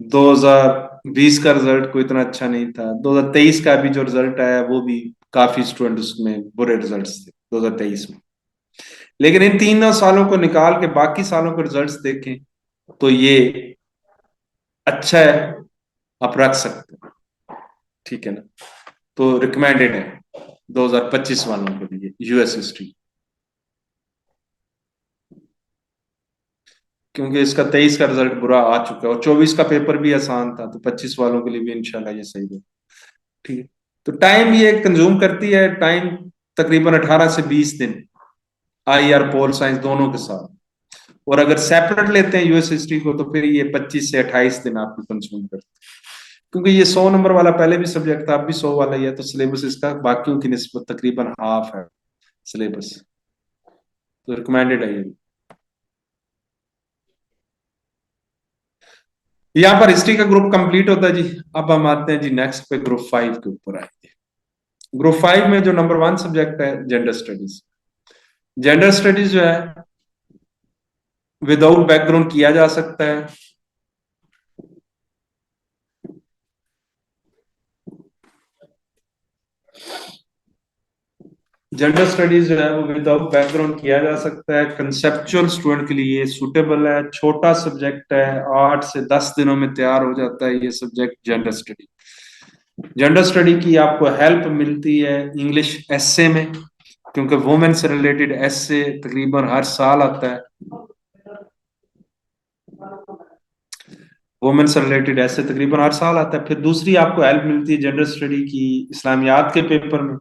2020 का रिजल्ट कोई इतना अच्छा नहीं था। 2023 का भी जो रिजल्ट आया वो भी काफी स्टूडेंट उसमें बुरे रिजल्ट्स थे 2023 में। लेकिन इन 3 सालों को निकाल के बाकी सालों के रिजल्ट्स देखें तो ये अच्छा है, आप रख सकते हैं। ठीक है ना। तो रिकमेंडेड है 2025 वालों के लिए यूएस हिस्ट्री। क्योंकि इसका 23 का रिजल्ट बुरा आ चुका है और 24 का पेपर भी आसान था, तो 25 वालों के लिए भी इंशाल्लाह ये सही है। ठीक है। तो टाइम ये कंज्यूम करती है, टाइम तकरीबन 18 से 20 दिन, आई आर पोल साइंस दोनों के साथ। और अगर सेपरेट लेते हैं यूएस हिस्ट्री को तो फिर ये 25 से 28 दिन आपको कंज्यूम करते हैं। क्योंकि ये 100 नंबर वाला पहले भी सब्जेक्ट था, अब भी 100 वाला ही है, तो सिलेबस इसका बाकियों की निस्बत तकरीबन हाफ है सिलेबस। तो रिकमेंडेड है ये। यहाँ पर हिस्ट्री का ग्रुप कंप्लीट होता है जी। अब हम आते हैं जी नेक्स्ट पे, ग्रुप 5 के ऊपर आएंगे। ग्रुप 5 में जो नंबर 1 सब्जेक्ट है जेंडर स्टडीज। जेंडर स्टडीज जो है विदाउट बैकग्राउंड किया जा सकता है। जेंडर स्टडीज जो है वो विदाउट बैकग्राउंड किया जा सकता है। कंसेप्चुअल स्टूडेंट के लिए सूटेबल है, छोटा सब्जेक्ट है, 8 से 10 दिनों में तैयार हो जाता है ये subject gender study. Gender study की आपको हेल्प मिलती है इंग्लिश एसए में, क्योंकि वुमेन से रिलेटेड एसए तकरीबन हर साल आता है। वुमेन से रिलेटेड ऐसे तकरीबन हर साल आता है। फिर दूसरी आपको हेल्प मिलती है जेंडर स्टडी की इस्लामियात के पेपर में,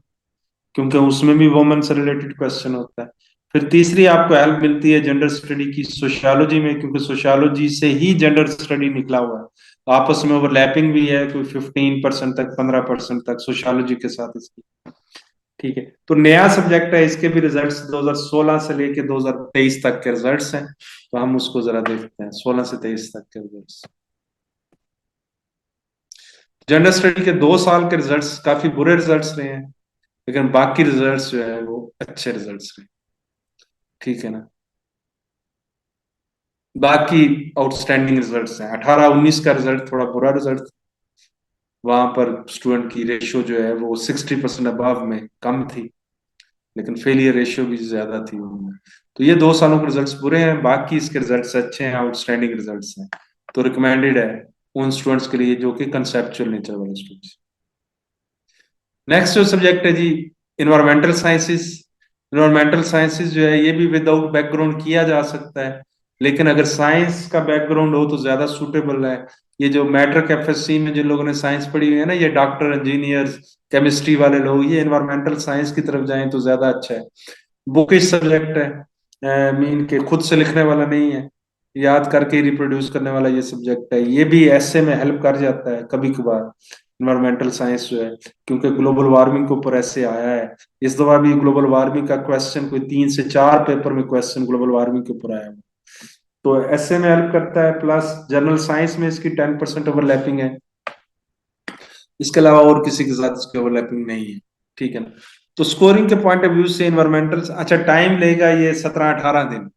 क्योंकि उसमें भी वुमेन से रिलेटेड क्वेश्चन होता है। फिर तीसरी आपको हेल्प मिलती है जेंडर स्टडी की सोशियोलॉजी में, क्योंकि सोशियोलॉजी से ही जेंडर स्टडी निकला हुआ है। आपस में ओवरलैपिंग भी है, कोई 15% तक 15% तक सोशियोलॉजी के साथ इसकी। ठीक है। तो नया सब्जेक्ट है, इसके भी रिजल्ट्स 2016 से लेके 2023 तक के रिजल्ट्स हैं। तो हम उसको जरा देखते हैं, 16 से 23 तक के रिजल्ट्स। जेंडर स्टडी के 2 साल के रिजल्ट्स काफी बुरे रिजल्ट्स रहे हैं, लेकिन बाकी रिजल्ट्स जो है वो अच्छे रिजल्ट्स रहे। ठीक है ना। बाकी आउटस्टैंडिंग रिजल्ट्स हैं। 18-19 का रिजल्ट थोड़ा बुरा रिजल्ट। वहां पर स्टूडेंट की रेशियो जो है वो 60% अबव में कम थी, लेकिन फेलियर रेशियो भी ज्यादा थी उनमें। तो ये 2 सालों के रिजल्ट्स बुरे हैं, बाकी इसके रिजल्ट्स अच्छे हैं, आउटस्टैंडिंग रिजल्ट्स हैं। तो रिकमेंडेड है उन स्टूडेंट्स के लिए जो कि कंसेप्चुअल नेचर वाले स्टूडेंट्स। नेक्स्ट जो सब्जेक्ट है जी इन्वायरमेंटल साइंसेस। इन्वायरमेंटल साइंसेस जो है ये भी विदाउट बैकग्राउंड किया जा सकता है, लेकिन अगर साइंस का बैकग्राउंड हो तो ज्यादा सुटेबल है। ये जो मैट्रिक एफएससी में जिन लोगों ने साइंस पढ़ी हुई है ना, ये डॉक्टर, इंजीनियर्स, केमिस्ट्री वाले लोग, ये इन्वायरमेंटल साइंस की तरफ जाएं तो ज्यादा अच्छा है। बुकिश सब्जेक्ट है, मीन के खुद से लिखने वाला नहीं है, याद करके रिप्रोड्यूस करने वाला ये सब्जेक्ट है। ये भी ऐसे में हेल्प कर जाता है कभी कभार इन्वायरमेंटल साइंस जो है, क्योंकि ग्लोबल वार्मिंग के ऊपर ऐसे आया है। इस दफा भी ग्लोबल वार्मिंग का क्वेश्चन कोई 3 से 4 पेपर में क्वेश्चन ग्लोबल वार्मिंग के ऊपर आया है। तो ऐसे में हेल्प करता है, प्लस जनरल साइंस में इसकी 10% ओवरलैपिंग है। इसके अलावा और किसी के साथ इसकी ओवरलैपिंग नहीं है। ठीक है ना। तो स्कोरिंग के पॉइंट ऑफ व्यू से इन्वायरमेंटल अच्छा टाइम लेगा ये 17-18 दिन।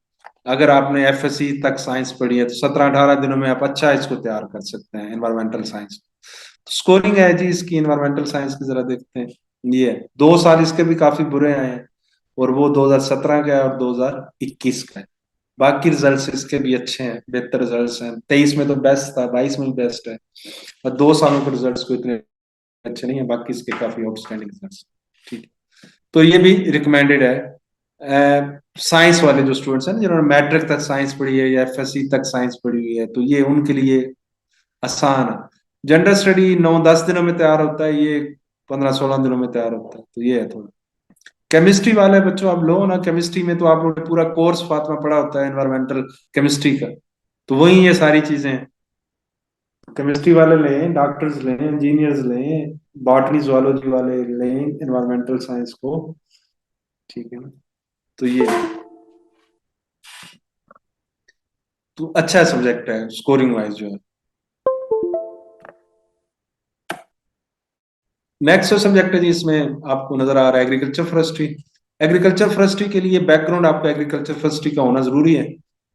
अगर आपने एफएससी तक साइंस पढ़ी है तो 17-18 दिनों में आप अच्छा इसको तैयार कर सकते हैं इन्वायरमेंटल साइंस। स्कोरिंग है जी इसकी इन्वायरमेंटल साइंस की, जरा देखते हैं। ये 2 साल इसके भी काफी बुरे आए हैं, और वो 2017 का है और 2021 का है। बाकी रिजल्ट्स इसके भी अच्छे हैं, बेहतर रिजल्ट्स हैं। 23 में तो बेस्ट था, 22 में भी बेस्ट है, और 2 सालों के रिजल्ट्स को इतने अच्छे नहीं है, बाकी इसके काफी आउटस्टैंडिंग रिजल्ट्स। ठीक। तो ये भी रिकमेंडेड है साइंस वाले जो स्टूडेंट्स हैं जिन्होंने मैट्रिक तक साइंस पढ़ी है या एफएससी तक साइंस पढ़ी हुई है, तो ये उनके लिए आसान है। जेंडर स्टडी 9-10 दिनों में तैयार होता है, ये 15-16 दिनों में तैयार होता है, तो ये है थोड़ा। केमिस्ट्री वाले बच्चों आप लो ना, केमिस्ट्री में तो आप लोगों ने पूरा कोर्स फातिमा पढ़ा होता है एनवायरमेंटल केमिस्ट्री का, तो वही ये सारी चीजें हैं। केमिस्ट्री वाले लें, डॉक्टर्स लें, इंजीनियर्स लें, बॉटनी जुआलॉजी वाले लें एनवायरमेंटल साइंस को। ठीक है ना। तो ये तो अच्छा सब्जेक्ट है स्कोरिंग वाइज जो है। नेक्स्ट जो सब्जेक्ट है जी इसमें आपको नजर आ रहा है एग्रीकल्चर फॉरेस्ट्री। एग्रीकल्चर फॉरेस्ट्री के लिए बैकग्राउंड आपका एग्रीकल्चर फॉरेस्ट्री का होना जरूरी है।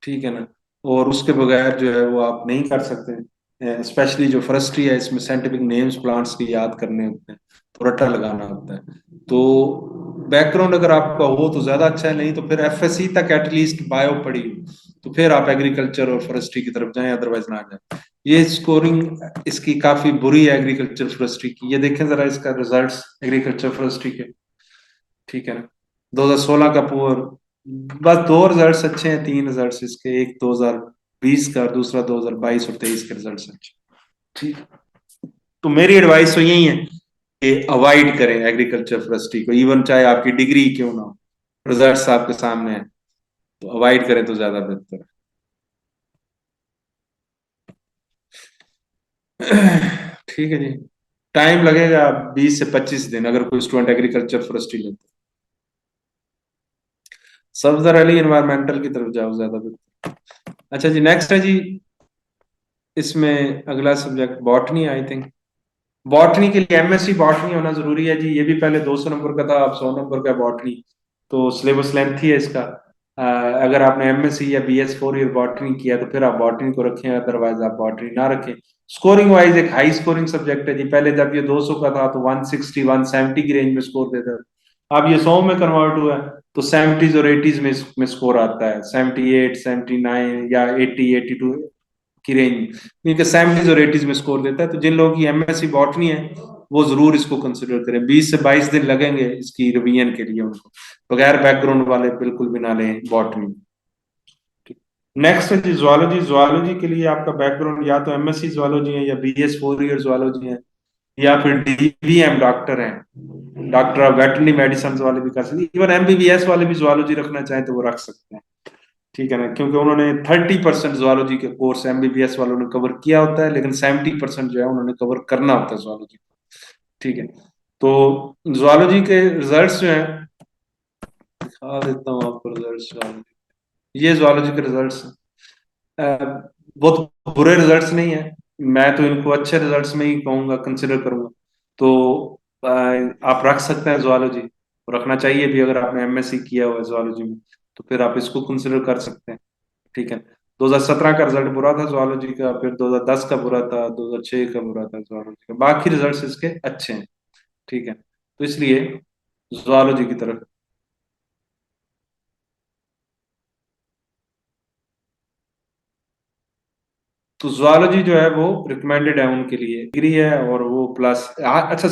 ठीक है ना। और उसके बगैर जो है वो आप नहीं कर सकते। स्पेशली जो फॉरेस्ट्री है इसमें साइंटिफिक नेम्स प्लांट्स के याद करने होते हैं, तो रट्टा लगाना होता है। तो बैकग्राउंड अगर आपका हो तो ज्यादा अच्छा है, नहीं तो फिर एफएससी तक एटलीस्ट बायो पढ़ी हो, तो फिर आप एग्रीकल्चर और फॉरेस्ट्री की तरफ जाएं, अदरवाइज ना जाए। ये स्कोरिंग इसकी काफी बुरी है एग्रीकल्चर फॉरेस्ट्री की। ये देखें जरा इसका रिजल्ट्स एग्रीकल्चर फॉरेस्ट्री के। ठीक है ना। 2016 का पुअर, बस 2 रिजल्ट्स अच्छे हैं, 3 रिजल्ट्स इसके, एक 2000 2020 का, और दूसरा 2022 और 23 के रिजल्ट अच्छे। ठीक। तो मेरी एडवाइस तो यही है कि अवॉइड करें एग्रीकल्चर फॉरेस्ट्री को, इवन चाहे आपकी डिग्री क्यों ना हो, रिजल्ट्स आपके सामने है, तो अवॉइड करें तो ज्यादा बेहतर है। ठीक है जी। टाइम लगेगा 20 से 25 दिन, अगर कोई स्टूडेंट एग्रीकल्चर फॉरेस्ट्री लेते। सफदर अली एनवायरमेंटल की तरफ जाओ, ज्यादा बेहतर। अच्छा जी, नेक्स्ट है जी, इसमें अगला subject botany I think. Botany के लिए एमएससी बॉटनी होना जरूरी है जी, ये भी पहले 200 नंबर का था, अब 100 नंबर का बॉटनी। तो सिलेबस लेंथ ही है इसका। अगर आपने एमएससी या BS4 ईयर बॉटनी किया तो फिर आप बॉटनी को रखें, अदरवाइज आप बॉटनी ना रखें। स्कोरिंग वाइज एक हाई स्कोरिंग सब्जेक्ट है जी, पहले जब ये 200 का था तो 160 170 की रेंज में स्कोर देता था। अब ये 100 में कन्वर्ट हुआ है तो 70s और 80s में स्कोर आता है, 78 79 या 80 82 की रेंज, क्योंकि 70s और 80s में स्कोर देता है। तो जिन लोगों की एमएससी बॉटनी है वो जरूर इसको कंसिडर करें। 20 से 22 दिन लगेंगे इसकी रिवीजन के लिए उनको, बगैर बैकग्राउंड वाले बिल्कुल भी ना लें बॉटनी। नेक्स्ट है जी जुआलॉजी। जुआलॉजी के लिए आपका बैकग्राउंड या तो एमएससी जुआलॉजी है, या BS4 ईयर जुआलॉजी है, या फिर DVM डॉक्टर हैं, डॉक्टर ऑफ वेटरनरी मेडिसिन वाले भी कर सकते हैं। इवन MBBS वाले भी जुआलॉजी रखना चाहें तो वो रख सकते हैं। ठीक है ना, क्योंकि उन्होंने 30% जुआलॉजी के कोर्स MBBS वालों ने कवर किया होता है, लेकिन 70% जो है उन्होंने कवर करना होता है जुआलॉजी। ठीक है। तो जुआलॉजी के रिजल्ट्स जो हैं, दिखा देता हूँ आपको रिजल्ट्स। ये जुआलॉजी के रिजल्ट्स बहुत बुरे रिजल्ट्स नहीं है, मैं तो इनको अच्छे रिजल्ट्स में ही कहूंगा, कंसिडर करूंगा। तो आप रख सकते हैं जुआलॉजी, रखना चाहिए भी अगर आपने एमएससी किया हुआ है जुआलॉजी में, तो फिर आप इसको कंसिडर कर सकते हैं। ठीक है। 2017 का रिजल्ट बुरा था जुआलॉजी का, फिर 2010 का बुरा था, 2006 का बुरा था जुआलॉजी का, बाकी रिजल्ट्स इसके अच्छे हैं। ठीक है, तो इसलिए जुआलॉजी की तरफ। तो जुआलॉजी जो है वो रिकमेंडेड है उनके लिए, डिग्री है और वो प्लस अच्छा